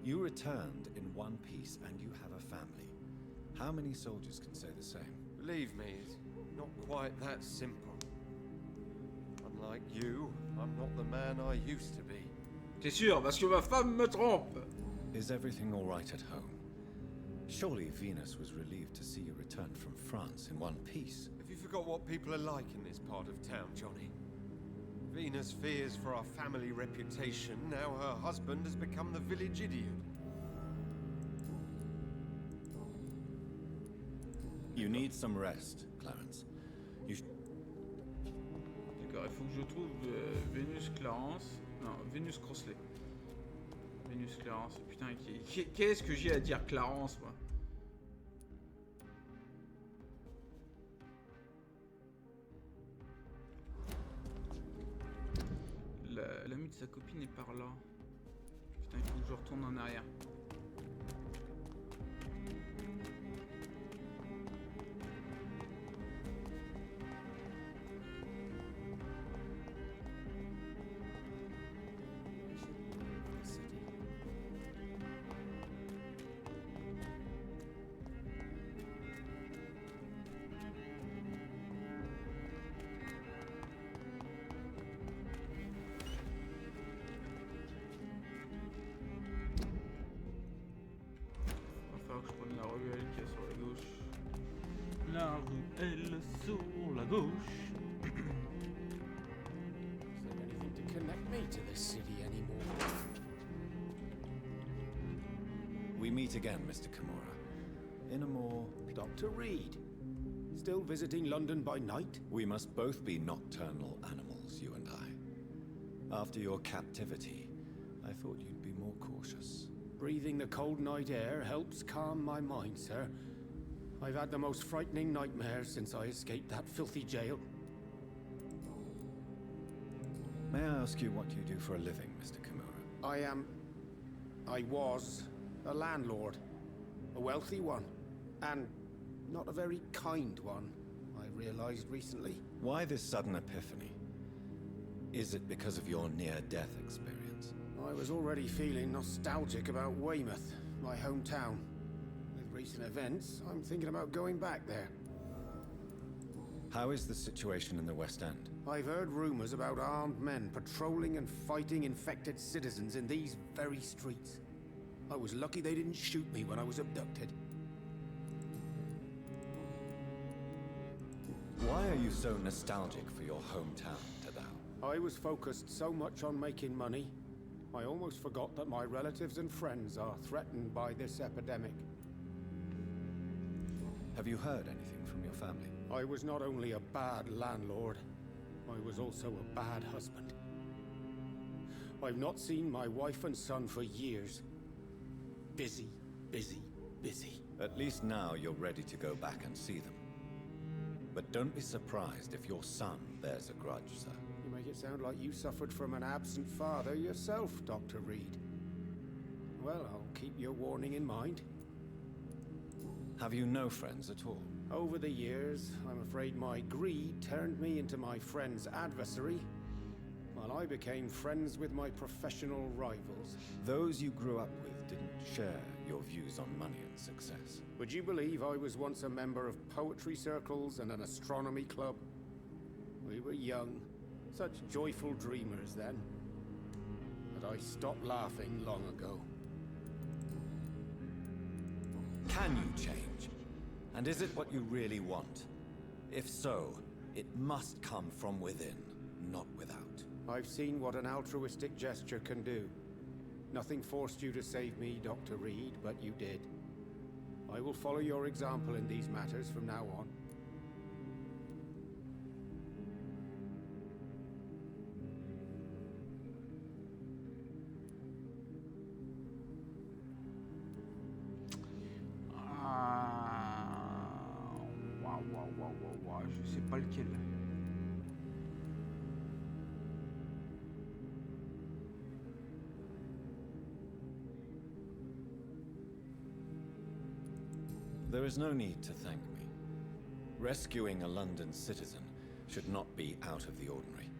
You returned in one piece and you have a family. How many soldiers can say the same? Believe me, it's not quite that simple. Unlike you, I'm not the man I used to be. T'es sûr, parce que ma femme me trompe. Is everything all right at home? Surely Venus was relieved to see you return from France in one piece. Have you forgot what people are like in this part of town, Johnny? Venus fears for our family reputation. Now her husband has become the village idiot. You need some rest, Clarence. D'accord, il faut que je trouve Vénus Clarence. Non, Vénus Crossley. Vénus Clarence. Putain, qu'est-ce que j'ai à dire Clarence, moi? L'ami de sa copine est par là. Il faut que je retourne en arrière. Que je prenne la ruelle qui est sur la gauche. La ruelle sur la gauche. Is there anything to connect me to this city anymore? We meet again, Mr. Kimura. In a more... Dr. Reed. Still visiting London by night? We must both be nocturnal animals, you and I. After your captivity, I thought you'd be more cautious. Breathing the cold night air helps calm my mind, sir. I've had the most frightening nightmares since I escaped that filthy jail. May I ask you what you do for a living, Mr. Kimura? I was a landlord. A wealthy one. And not a very kind one, I realized recently. Why this sudden epiphany? Is it because of your near-death experience? I was already feeling nostalgic about Weymouth, my hometown. With recent events, I'm thinking about going back there. How is the situation in the West End? I've heard rumors about armed men patrolling and fighting infected citizens in these very streets. I was lucky they didn't shoot me when I was abducted. Why are you so nostalgic for your hometown, Tadao? I was focused so much on making money, I almost forgot that my relatives and friends are threatened by this epidemic. Have you heard anything from your family? I was not only a bad landlord, I was also a bad husband. I've not seen my wife and son for years. Busy, busy, busy. At least now you're ready to go back and see them. But don't be surprised if your son bears a grudge, sir. You make it sound like you suffered from an absent father yourself, Dr. Reed. Well, I'll keep your warning in mind. Have you no friends at all? Over the years, I'm afraid my greed turned me into my friend's adversary, while I became friends with my professional rivals. Those you grew up with didn't share your views on money and success. Would you believe I was once a member of poetry circles and an astronomy club? We were young, such joyful dreamers then. But I stopped laughing long ago. Can you change? And is it what you really want? If so, it must come from within, not without. I've seen what an altruistic gesture can do. Nothing forced you to save me, Dr. Reed, but you did. I will follow your example in these matters from now on. Je sais pas lequel. There is no need to thank me. Rescuing a London citizen should not be out of the ordinary,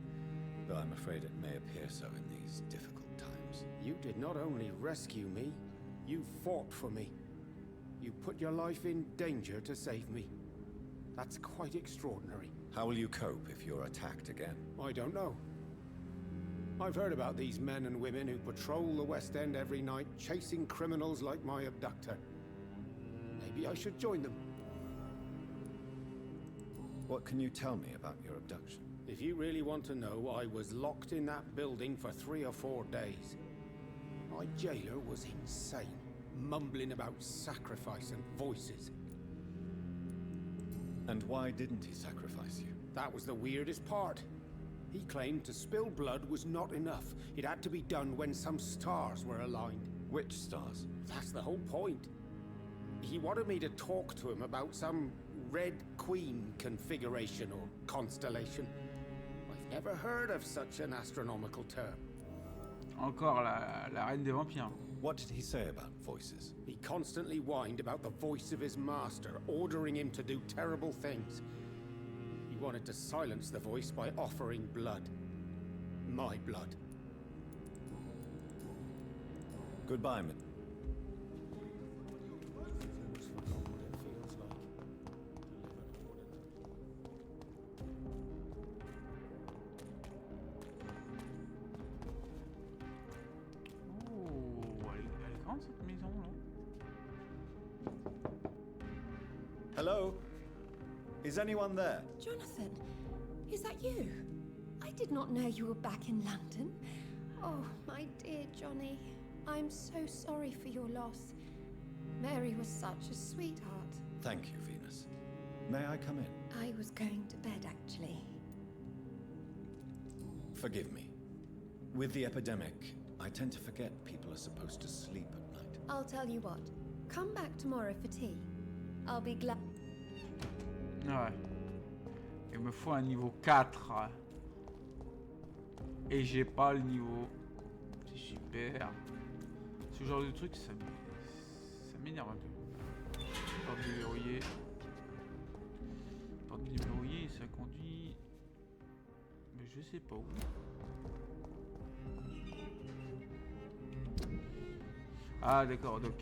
though I'm afraid it may appear so in these difficult times. You did not only rescue me, you fought for me. You put your life in danger to save me. That's quite extraordinary. How will you cope if you're attacked again? I don't know. I've heard about these men and women who patrol the West End every night, chasing criminals like my abductor. Maybe I should join them. What can you tell me about your abduction? If you really want to know, I was locked in that building for 3 or 4 days. My jailer was insane, mumbling about sacrifice and voices. And why didn't he sacrifice you? That was the weirdest part. He claimed to spill blood was not enough. It had to be done when some stars were aligned. Which stars? That's the whole point. He wanted me to talk to him about some Red Queen configuration or constellation. I've never heard of such an astronomical term. Encore la reine des vampires. What did he say about voices? He constantly whined about the voice of his master, ordering him to do terrible things. He wanted to silence the voice by offering blood. My blood. Goodbye, man. Cette maison là. Hello? Is anyone there? Jonathan, is that you? I did not know you were back in London. Oh, my dear Johnny. I'm so sorry for your loss. Mary was such a sweetheart. Thank you, Venus. May I come in? I was going to bed, actually. Forgive me. With the epidemic, I tend to forget people are supposed to sleep at night. I'll tell you what. Come back tomorrow for tea. I'll be glad. Ouais. Il me faut un niveau 4. Et j'ai pas le niveau. C'est super. Ce genre de truc, ça m'énerve un peu. Porte déverrouillée. Porte déverrouillée, ça conduit. Mais je sais pas où. Ah d'accord, donc.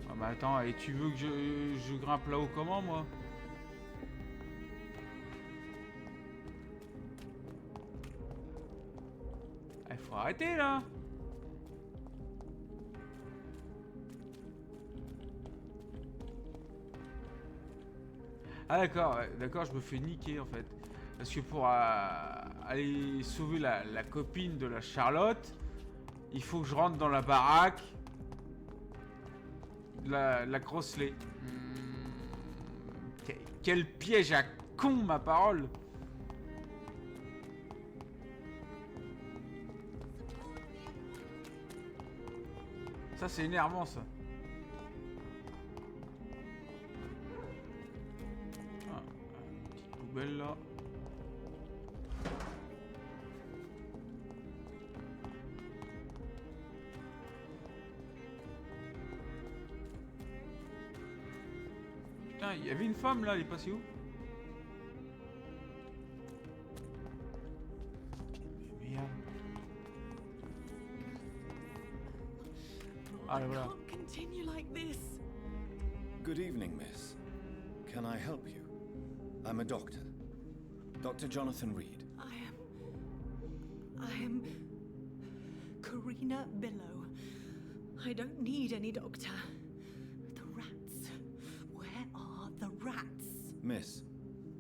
Ah mais attends, et tu veux que je grimpe là-haut comment moi? Il faut arrêter là. Ah d'accord, d'accord, je me fais niquer en fait. Parce que pour aller sauver la copine de la Charlotte, il faut que je rentre dans la baraque de la Crossley. Quel piège à con, ma parole! Ça c'est énervant ça. Poubelle là. Putain, il y avait une femme là, elle est passée où? Merde. Ah voilà. Continue like this. Good evening, miss. Can I help you? I'm a doctor. Dr. Jonathan Reed. I am Karina Billow. I don't need any doctor. The rats. Where are the rats? Miss,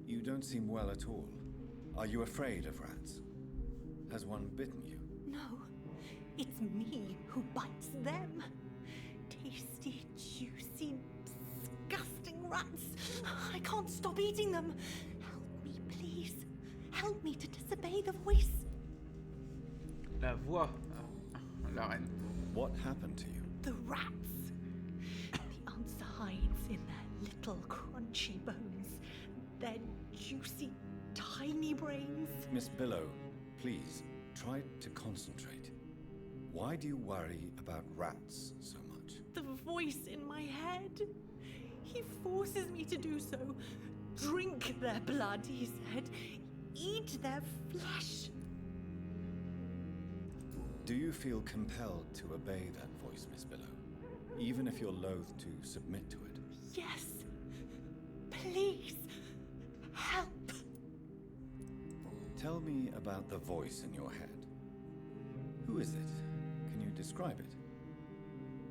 you don't seem well at all. Are you afraid of rats? Has one bitten you? No, it's me who bites them. Tasty, juicy, disgusting rats. I can't stop eating them. Help me, please. Help me to disobey the voice. La voix. La reine. What happened to you? The rats. The answer hides in their little crunchy bones. Their juicy, tiny brains. Miss Billow, please, try to concentrate. Why do you worry about rats so much? The voice in my head. He forces me to do so. Drink their blood, he said. Eat their flesh. Do you feel compelled to obey that voice, Miss Billow? Even if you're loath to submit to it? Yes. Please. Help. Tell me about the voice in your head. Who is it? Can you describe it?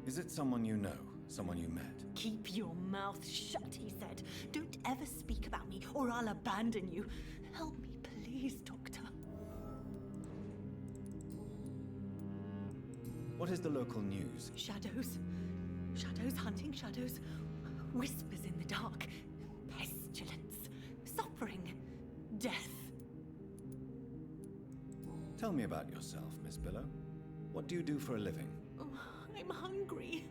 Is it someone you know? Someone you met? Keep your mouth shut, he said. Don't ever speak about me, or I'll abandon you. Help me, please, Doctor. What is the local news? Shadows. Shadows hunting shadows. Whispers in the dark. Pestilence. Suffering. Death. Tell me about yourself, Miss Billow. What do you do for a living? Oh, I'm hungry.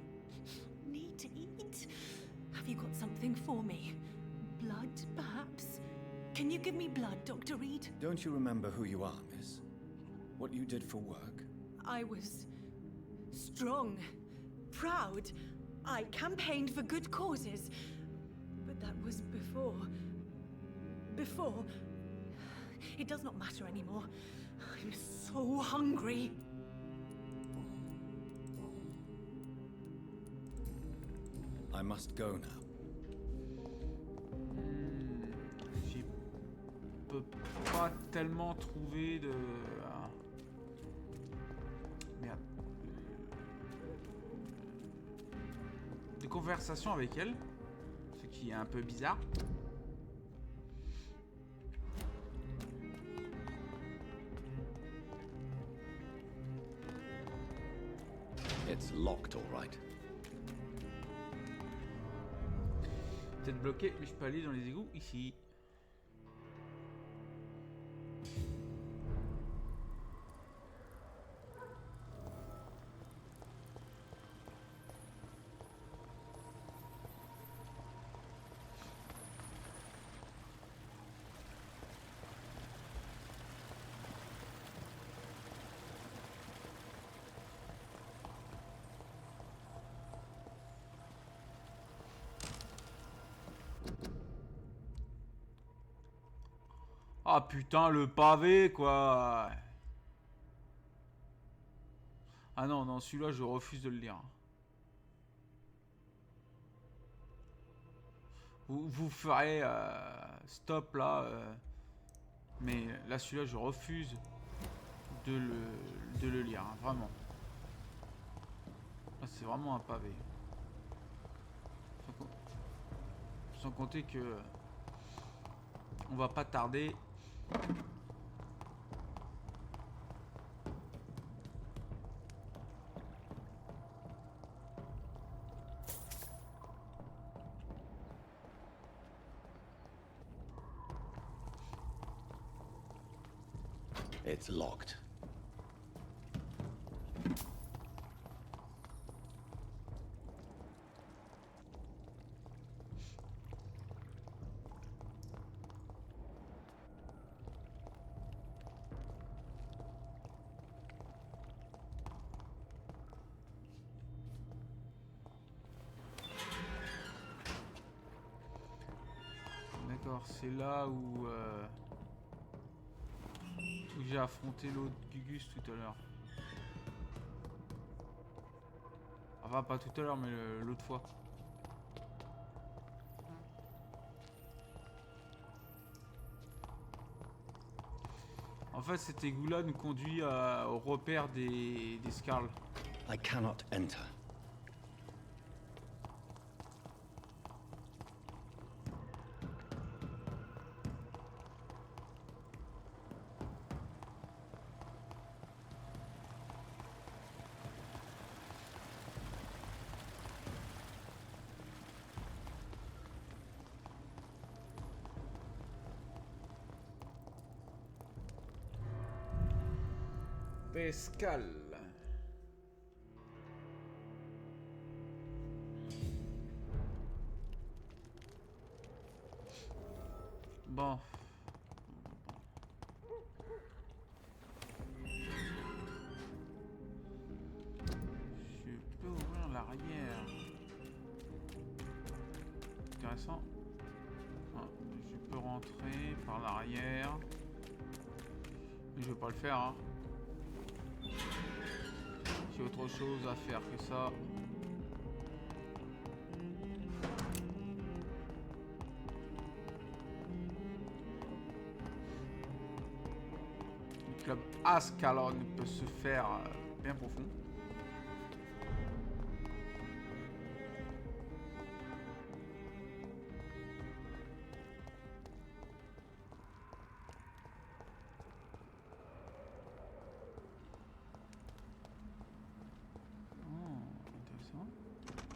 Need to eat. Have you got something for me? Blood, perhaps? Can you give me blood, Dr. Reed? Don't you remember who you are, miss? What you did for work? I was strong, proud. I campaigned for good causes. But that was before. Before. It does not matter anymore. I'm so hungry. I must go now. Je peux pas tellement trouver de... Merde. De conversation avec elle. Ce qui est un peu bizarre. It's locked, all right. Peut-être bloqué, mais je peux aller dans les égouts ici. Ah putain, le pavé, quoi. Ah non, non, celui-là, je refuse de le lire. Vous ferez stop là. Mais là, celui-là, je refuse de le lire, hein, vraiment. Là, c'est vraiment un pavé. Sans compter que... On va pas tarder... It's locked. D'accord, c'est là où j'ai affronté l'autre Gugus tout à l'heure. Enfin, pas tout à l'heure, mais l'autre fois. En fait, cet égout-là nous conduit au repère des Skarls. I cannot enter. Escale. Bon. Je peux ouvrir l'arrière. Intéressant. Ah, je peux rentrer par l'arrière. Mais je vais pas le faire, hein. J'ai autre chose à faire que ça. Le club Ascalon peut se faire bien profond.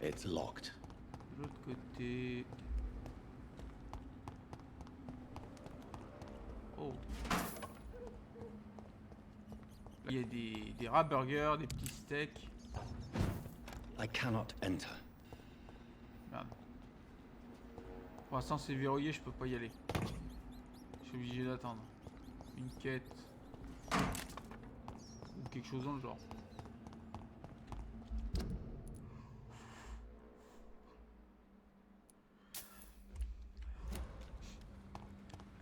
It's locked. De l'autre côté. Oh. Il y a des rats burgers, des petits steaks. I cannot enter. Merde. Pour l'instant c'est verrouillé, je peux pas y aller. Je suis obligé d'attendre. Une quête. Ou quelque chose dans le genre.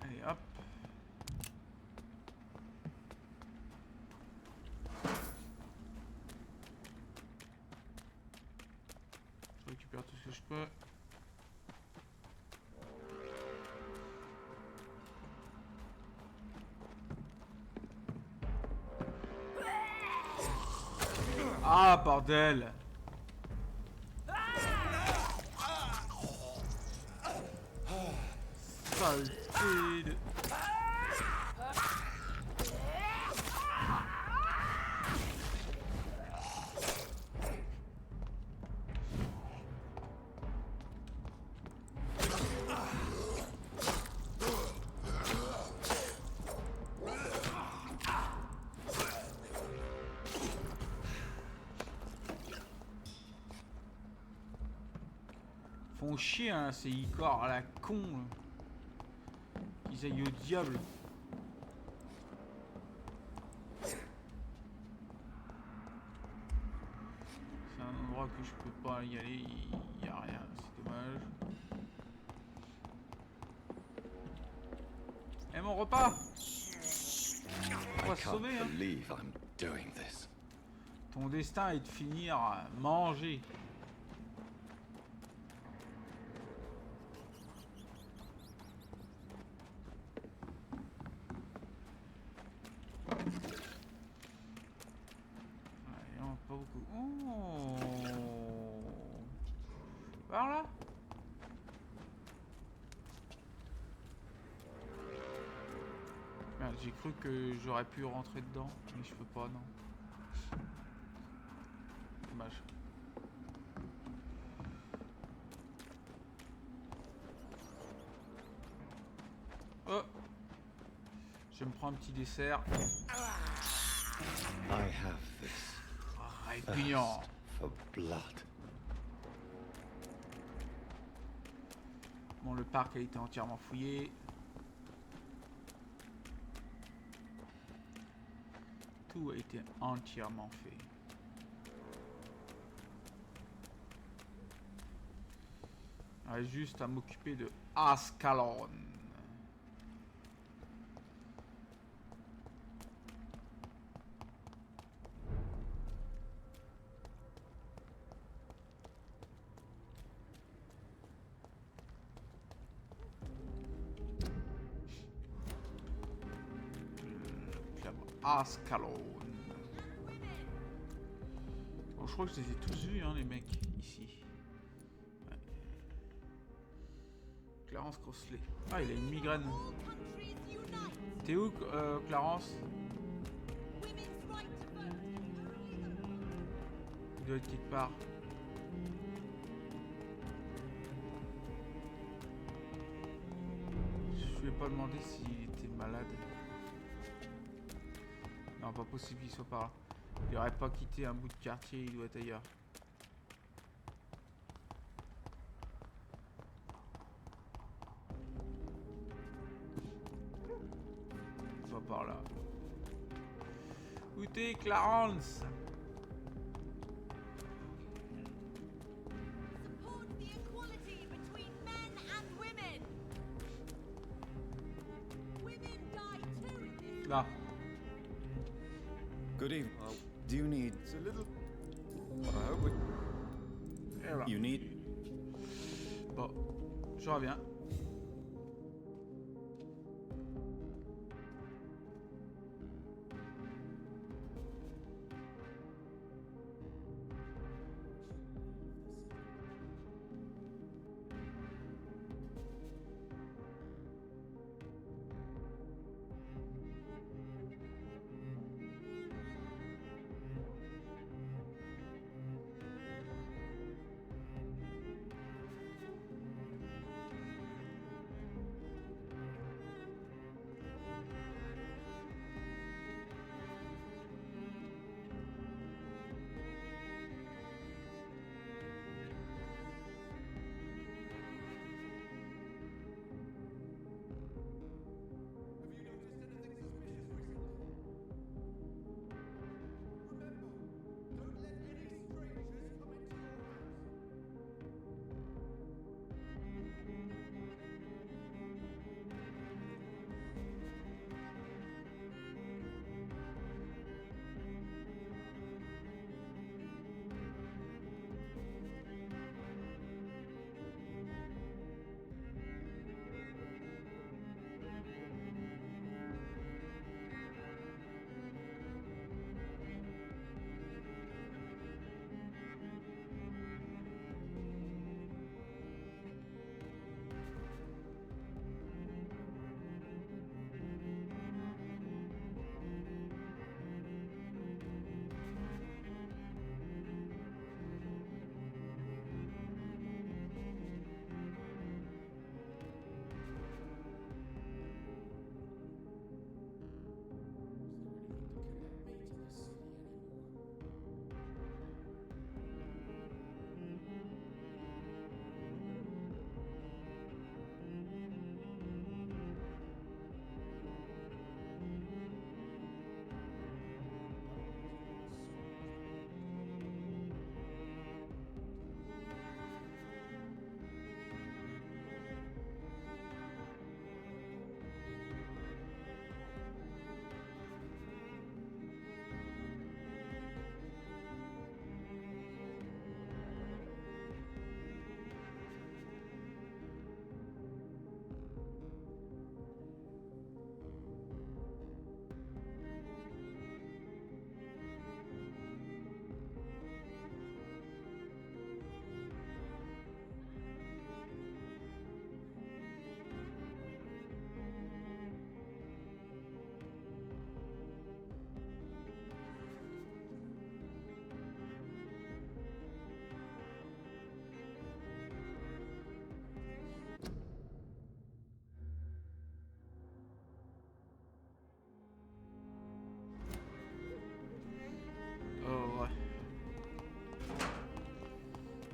Allez hop. Je récupère tout ce que je peux. Ah bordel! Saleté de... Font chier hein, ces icors à la con. Qu'ils aillent au diable. C'est un endroit que je peux pas y aller, il y a rien, c'est dommage. Et mon repas! On va se sauver hein. Believe I'm doing this. Ton destin est de finir à manger. Pas beaucoup. Oh. Par là. Merde, j'ai cru que j'aurais pu rentrer dedans, mais je peux pas, non. Dommage. Oh. Je me prends un petit dessert. I have this. Répugnant. For blood. Bon, le parc a été entièrement fouillé. Tout a été entièrement fait. Il reste juste à m'occuper de Ascalon. Ascalon. Bon, je crois que je les ai tous vus, hein, les mecs, ici. Ouais. Clarence Crossley. Ah, il a une migraine. T'es où, Clarence? Il doit être quelque part. Je vais pas demander s'il était malade. Non, pas possible qu'il soit par là. Il aurait pas quitté un bout de quartier, il doit être ailleurs. Pas par là. Où t'es, Clarence? Là. Good evening. Do you need a little? You need. Bon, je reviens.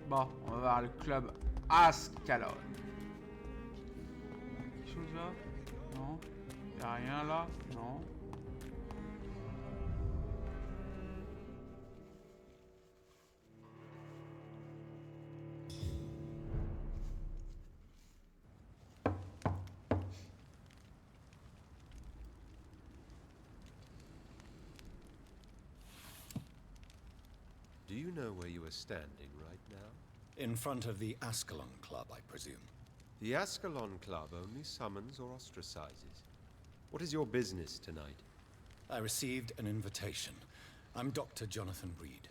Bon, on va voir le club Ascalon. Quelque chose là? Non. Y'a rien là? Non. Do you know where you are standing right now? In front of the Ascalon Club, I presume. The Ascalon Club only summons or ostracizes. What is your business tonight? I received an invitation. I'm Dr. Jonathan Reed.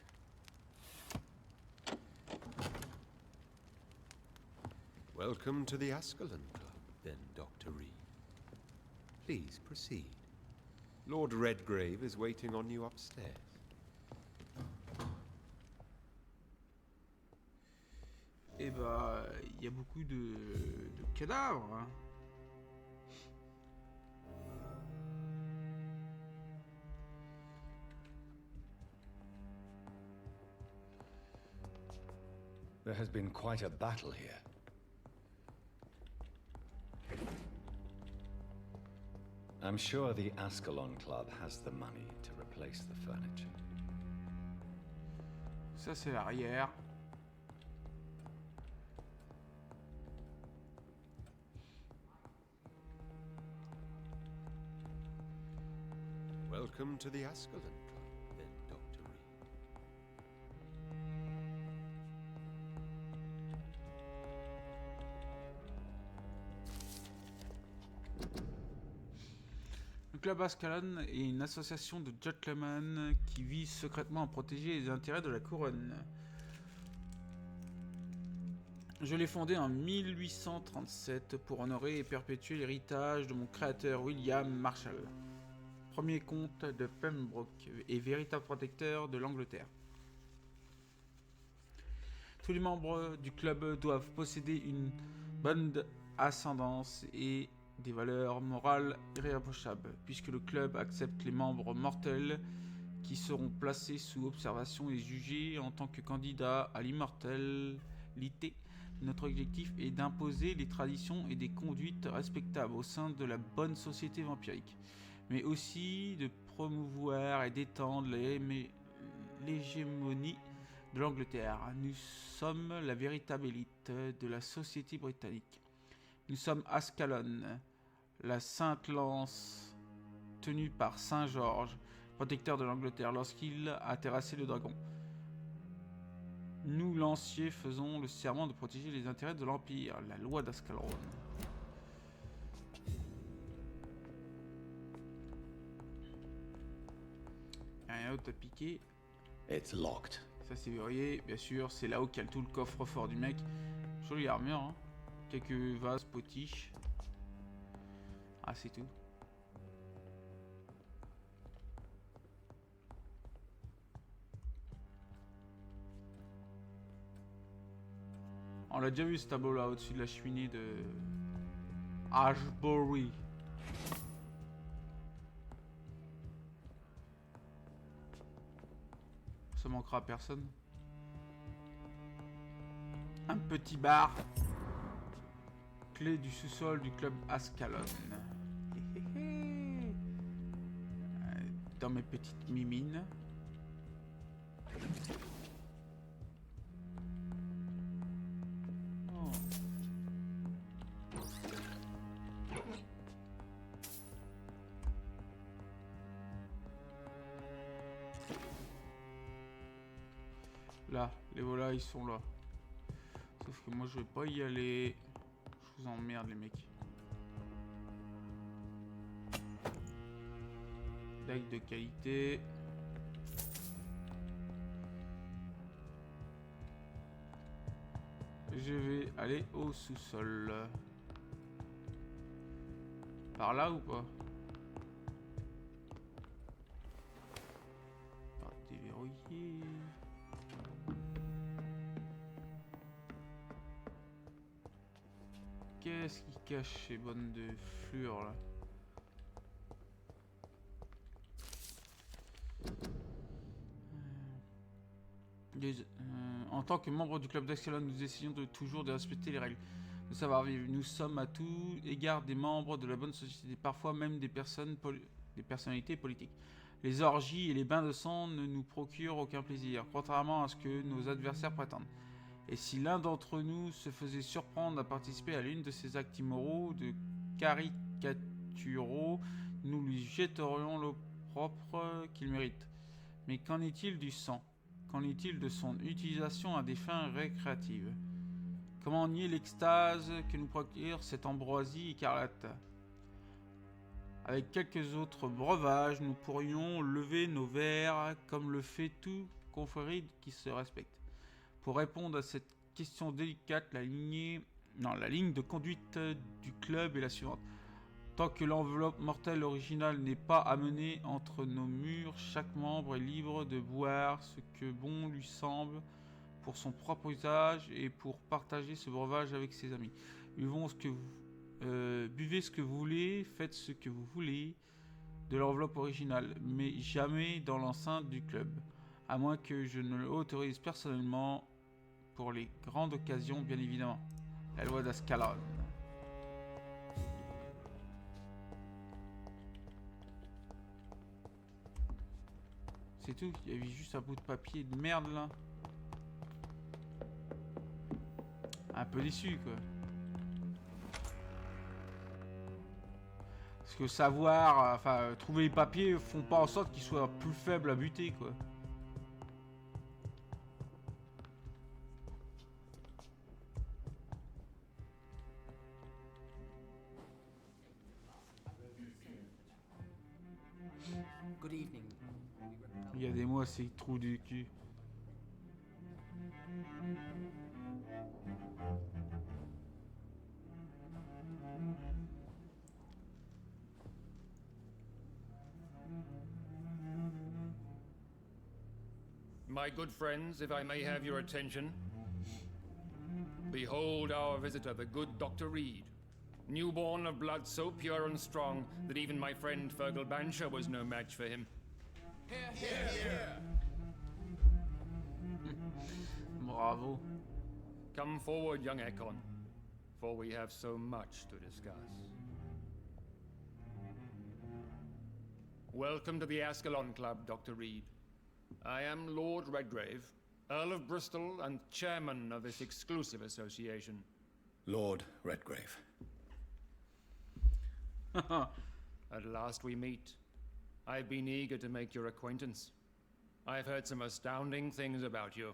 Welcome to the Ascalon Club, then, Dr. Reed. Please proceed. Lord Redgrave is waiting on you upstairs. Et bah, il y a beaucoup de cadavres. Hein. There has been quite a battle here. I'm sure the Ascalon Club has the money to replace the furniture. Ça, c'est l'arrière. Welcome to the Ascalon Club, then, Dr. Reed. Le club Ascalon est une association de gentlemen qui vise secrètement à protéger les intérêts de la couronne. Je l'ai fondé en 1837 pour honorer et perpétuer l'héritage de mon créateur William Marshall, premier comte de Pembroke et véritable protecteur de l'Angleterre. Tous les membres du club doivent posséder une bonne ascendance et des valeurs morales irréprochables, puisque le club accepte les membres mortels qui seront placés sous observation et jugés en tant que candidats à l'immortalité. Notre objectif est d'imposer des traditions et des conduites respectables au sein de la bonne société vampirique, mais aussi de promouvoir et d'étendre l'hégémonie de l'Angleterre. Nous sommes la véritable élite de la société britannique. Nous sommes Ascalon, la sainte lance tenue par Saint George, protecteur de l'Angleterre, lorsqu'il a terrassé le dragon. Nous, lanciers, faisons le serment de protéger les intérêts de l'Empire, la loi d'Ascalon. Rien d'autre à piquer. It's locked. Ça c'est verrouillé, bien sûr, c'est là-haut qu'il y a tout le coffre-fort du mec. Jolie armure, hein. Quelques vases, potiches. Ah, c'est tout. On l'a déjà vu ce tableau là au-dessus de la cheminée de Ashbury. Ça manquera à personne. Un petit bar. Clé du sous-sol du club Ascalon. Dans mes petites mimines. Oh. Là, les volailles sont là. Sauf que moi je vais pas y aller. Je vous emmerde les mecs. Dague de qualité. Je vais aller au sous-sol. Par là ou pas? Pas déverrouillé. Qu'est-ce qui cache ces bonnes de fleurs là? En tant que membre du club d'Escalade, nous essayons toujours de respecter les règles de savoir-vivre. Nous sommes à tout égard des membres de la bonne société, parfois même des personnalités politiques. Les orgies et les bains de sang ne nous procurent aucun plaisir, contrairement à ce que nos adversaires prétendent. Et si l'un d'entre nous se faisait surprendre à participer à l'une de ces actes immoraux, de caricaturaux, nous lui jetterions l'opprobre qu'il mérite. Mais qu'en est-il du sang? Qu'en est-il de son utilisation à des fins récréatives? Comment nier l'extase que nous procure cette ambroisie écarlate? Avec quelques autres breuvages, nous pourrions lever nos verres comme le fait tout confrérie qui se respecte. Pour répondre à cette question délicate, la ligne de conduite du club est la suivante. Tant que l'enveloppe mortelle originale n'est pas amenée entre nos murs, chaque membre est libre de boire ce que bon lui semble pour son propre usage et pour partager ce breuvage avec ses amis. Buvez ce que vous voulez, faites ce que vous voulez de l'enveloppe originale, mais jamais dans l'enceinte du club, à moins que je ne l'autorise personnellement pour les grandes occasions, bien évidemment. La loi d'Ascalon. C'est tout, il y avait juste un bout de papier de merde là. Un peu déçu quoi. Parce que savoir, trouver les papiers font pas en sorte qu'ils soient plus faibles à buter quoi. Good evening. Il y a des mois, c'est trou du cul. My good friends, if I may have your attention. Behold our visitor, the good Dr. Reed. Newborn of blood so pure and strong that even my friend Fergal Bansher was no match for him. Bravo. Come forward, young Ekon, for we have so much to discuss. Welcome to the Ascalon Club, Dr. Reed. I am Lord Redgrave, Earl of Bristol and chairman of this exclusive association. Lord Redgrave. At last we meet. I've been eager to make your acquaintance. I've heard some astounding things about you.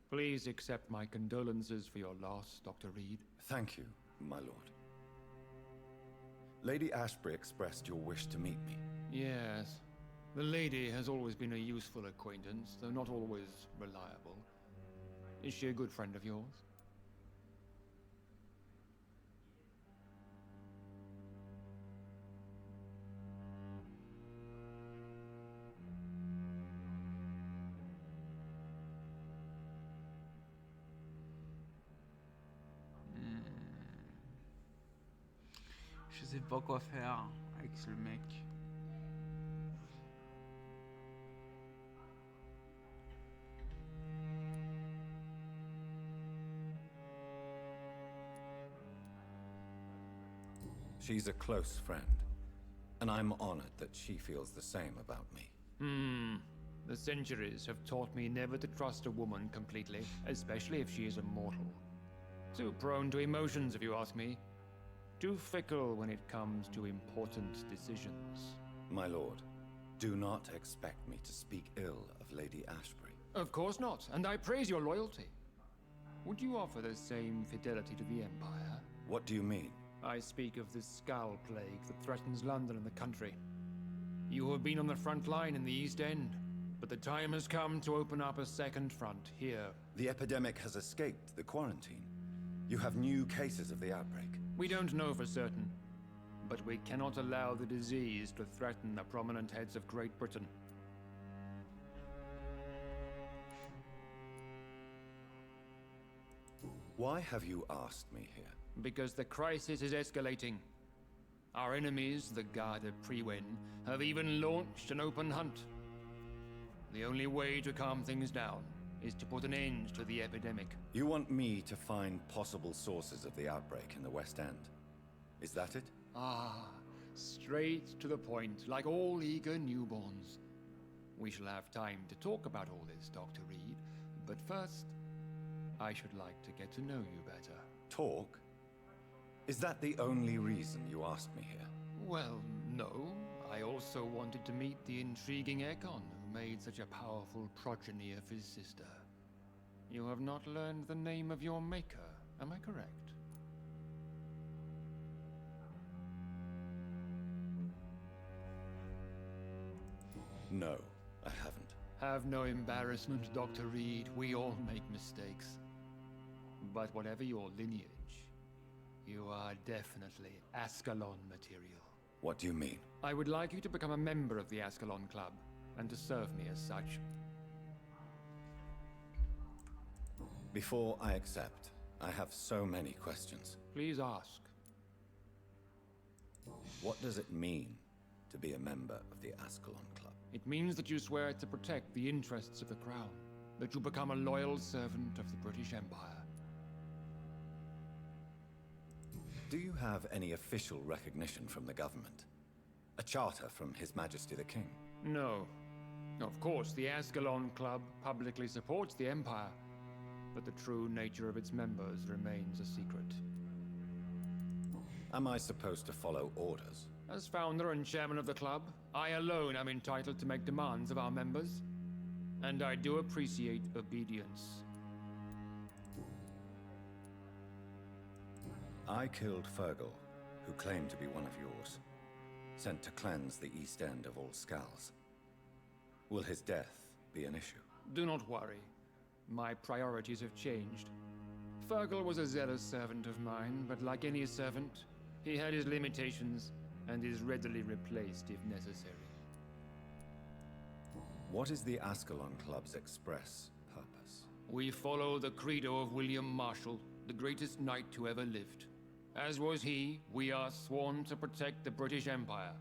Please accept my condolences for your loss, Dr. Reed. Thank you, my lord. Lady Ashbury expressed your wish to meet me. Yes. The lady has always been a useful acquaintance, though not always reliable. Is she a good friend of yours? Je sais pas quoi faire avec ce mec. She's a close friend, and I'm honored that she feels the same about me. The centuries have taught me never to trust a woman completely, especially if she is a mortal. Too prone to emotions, if you ask me. Too fickle when it comes to important decisions. My lord, do not expect me to speak ill of Lady Ashbury. Of course not, and I praise your loyalty. Would you offer the same fidelity to the Empire? What do you mean? I speak of the Skull Plague that threatens London and the country. You have been on the front line in the East End, but the time has come to open up a second front here. The epidemic has escaped the quarantine. You have new cases of the outbreak. We don't know for certain, but we cannot allow the disease to threaten the prominent heads of Great Britain. Why have you asked me here? Because the crisis is escalating. Our enemies, the Garde Prewen, have even launched an open hunt. The only way to calm things down is to put an end to the epidemic. You want me to find possible sources of the outbreak in the West End? Is that it? Ah, straight to the point, like all eager newborns. We shall have time to talk about all this, Dr. Reed, but first, I should like to get to know you better. Talk? Is that the only reason you asked me here? Well, no. I also wanted to meet the intriguing Ekon, who made such a powerful progeny of his sister. You have not learned the name of your maker, am I correct? No, I haven't. Have no embarrassment, Dr. Reed. We all make mistakes. But whatever your lineage, you are definitely Ascalon material. What do you mean? I would like you to become a member of the Ascalon Club, and to serve me as such. Before I accept, I have so many questions. Please ask. What does it mean to be a member of the Ascalon Club? It means that you swear to protect the interests of the Crown, that you become a loyal servant of the British Empire. Do you have any official recognition from the government? A charter from His Majesty the King? No. Of course, the Ascalon Club publicly supports the Empire, but the true nature of its members remains a secret. Am I supposed to follow orders? As founder and chairman of the club, I alone am entitled to make demands of our members, and I do appreciate obedience. I killed Fergal, who claimed to be one of yours, sent to cleanse the East End of all Skulls. Will his death be an issue? Do not worry. My priorities have changed. Fergal was a zealous servant of mine, but like any servant, he had his limitations and is readily replaced if necessary. What is the Ascalon Club's express purpose? We follow the credo of William Marshall, the greatest knight who ever lived. As was he, we are sworn to protect the British Empire.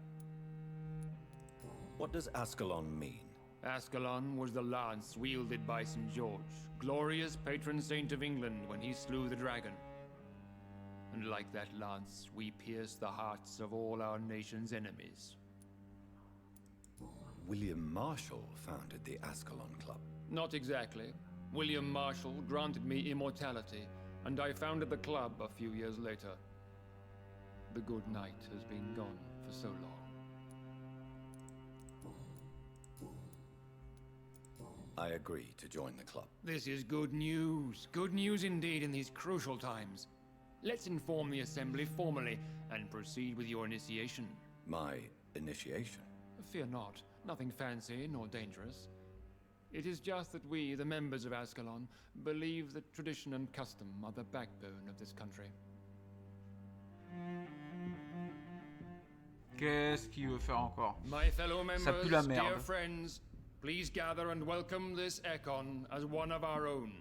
What does Ascalon mean? Ascalon was the lance wielded by St. George, glorious patron saint of England when he slew the dragon. And like that lance, we pierce the hearts of all our nation's enemies. William Marshall founded the Ascalon Club. Not exactly. William Marshall granted me immortality, and I founded the club a few years later. The good knight has been gone for so long. I agree to join the club. This is good news. Good news indeed in these crucial times. Let's inform the Assembly formally and proceed with your initiation. My initiation? Fear not. Nothing fancy nor dangerous. It is just that we, the members of Ascalon, believe that tradition and custom are the backbone of this country. Qu'est-ce qu'il veut faire encore? My fellow Ça pue members, la dear merde. friends, please gather and welcome this Ekon as one of our own.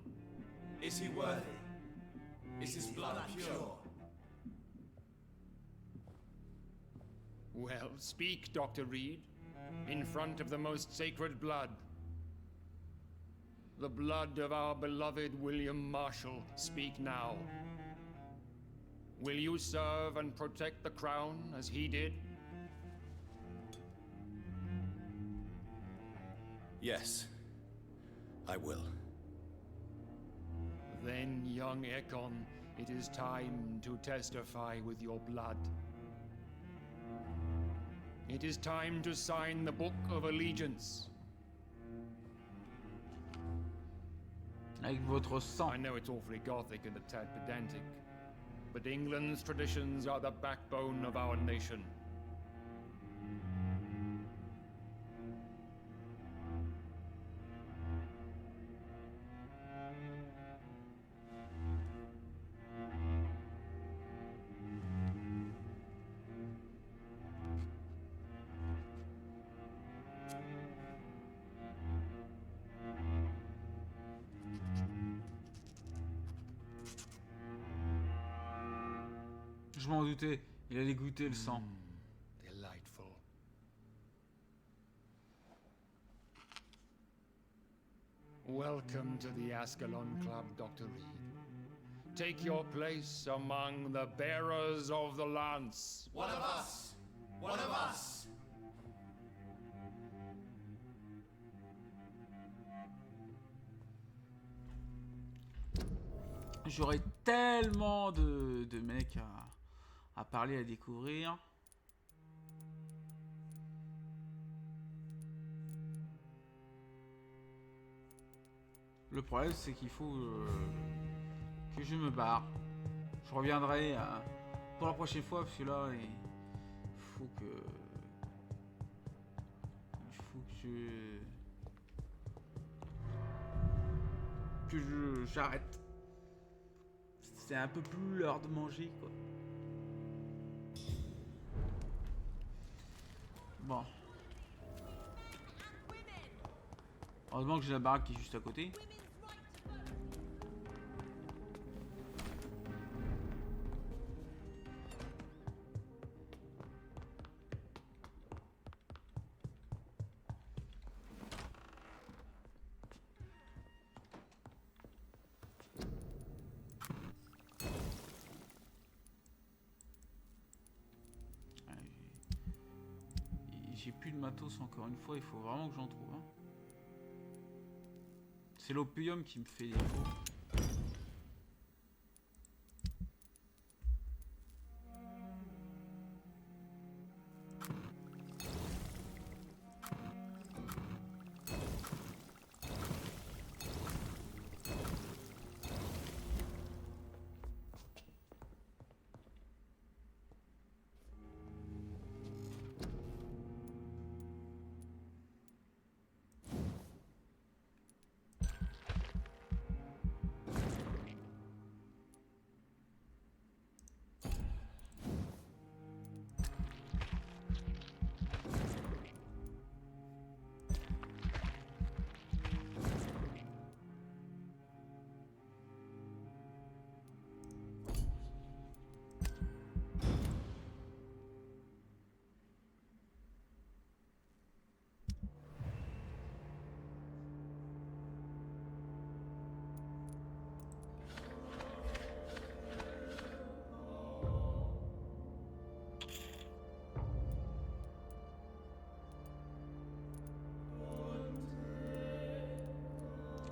Is he worthy? Is his blood pure? Well, speak, Dr. Reed, in front of the most sacred blood. The blood of our beloved William Marshall. Speak now. Will you serve and protect the crown as he did? Yes, I will. Then, young Ekon, it is time to testify with your blood. It is time to sign the Book of Allegiance. Avec votre sang. I know it's awfully gothic and a tad pedantic, but England's traditions are the backbone of our nation. Je m'en doutais, il allait goûter le sang. Delightful. Welcome to the Ascalon Club, Dr. Reed. Take your place among the bearers of the lance. One of us! One of us! J'aurais tellement de mecs à parler, à découvrir. Le problème, c'est qu'il faut que je me barre. Je reviendrai pour la prochaine fois, parce que là, il faut que j'arrête. C'est un peu plus l'heure de manger, quoi. Bon. Heureusement que j'ai la baraque qui est juste à côté. J'ai plus de matos encore une fois, il faut vraiment que j'en trouve. Hein. C'est l'opium qui me fait défaut.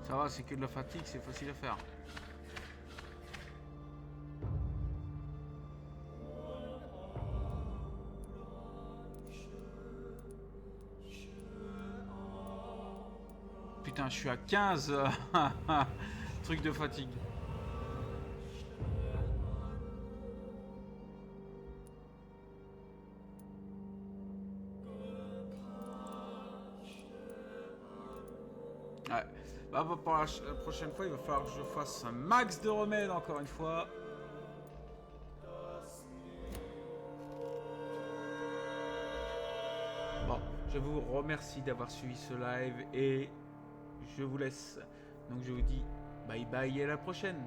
Ça va, c'est que de la fatigue, c'est facile à faire. Putain, je suis à 15 trucs de fatigue. Ouais. Bah, pour la prochaine fois, il va falloir que je fasse un max de remèdes encore une fois. Bon, je vous remercie d'avoir suivi ce live et je vous laisse. Donc je vous dis bye bye et à la prochaine.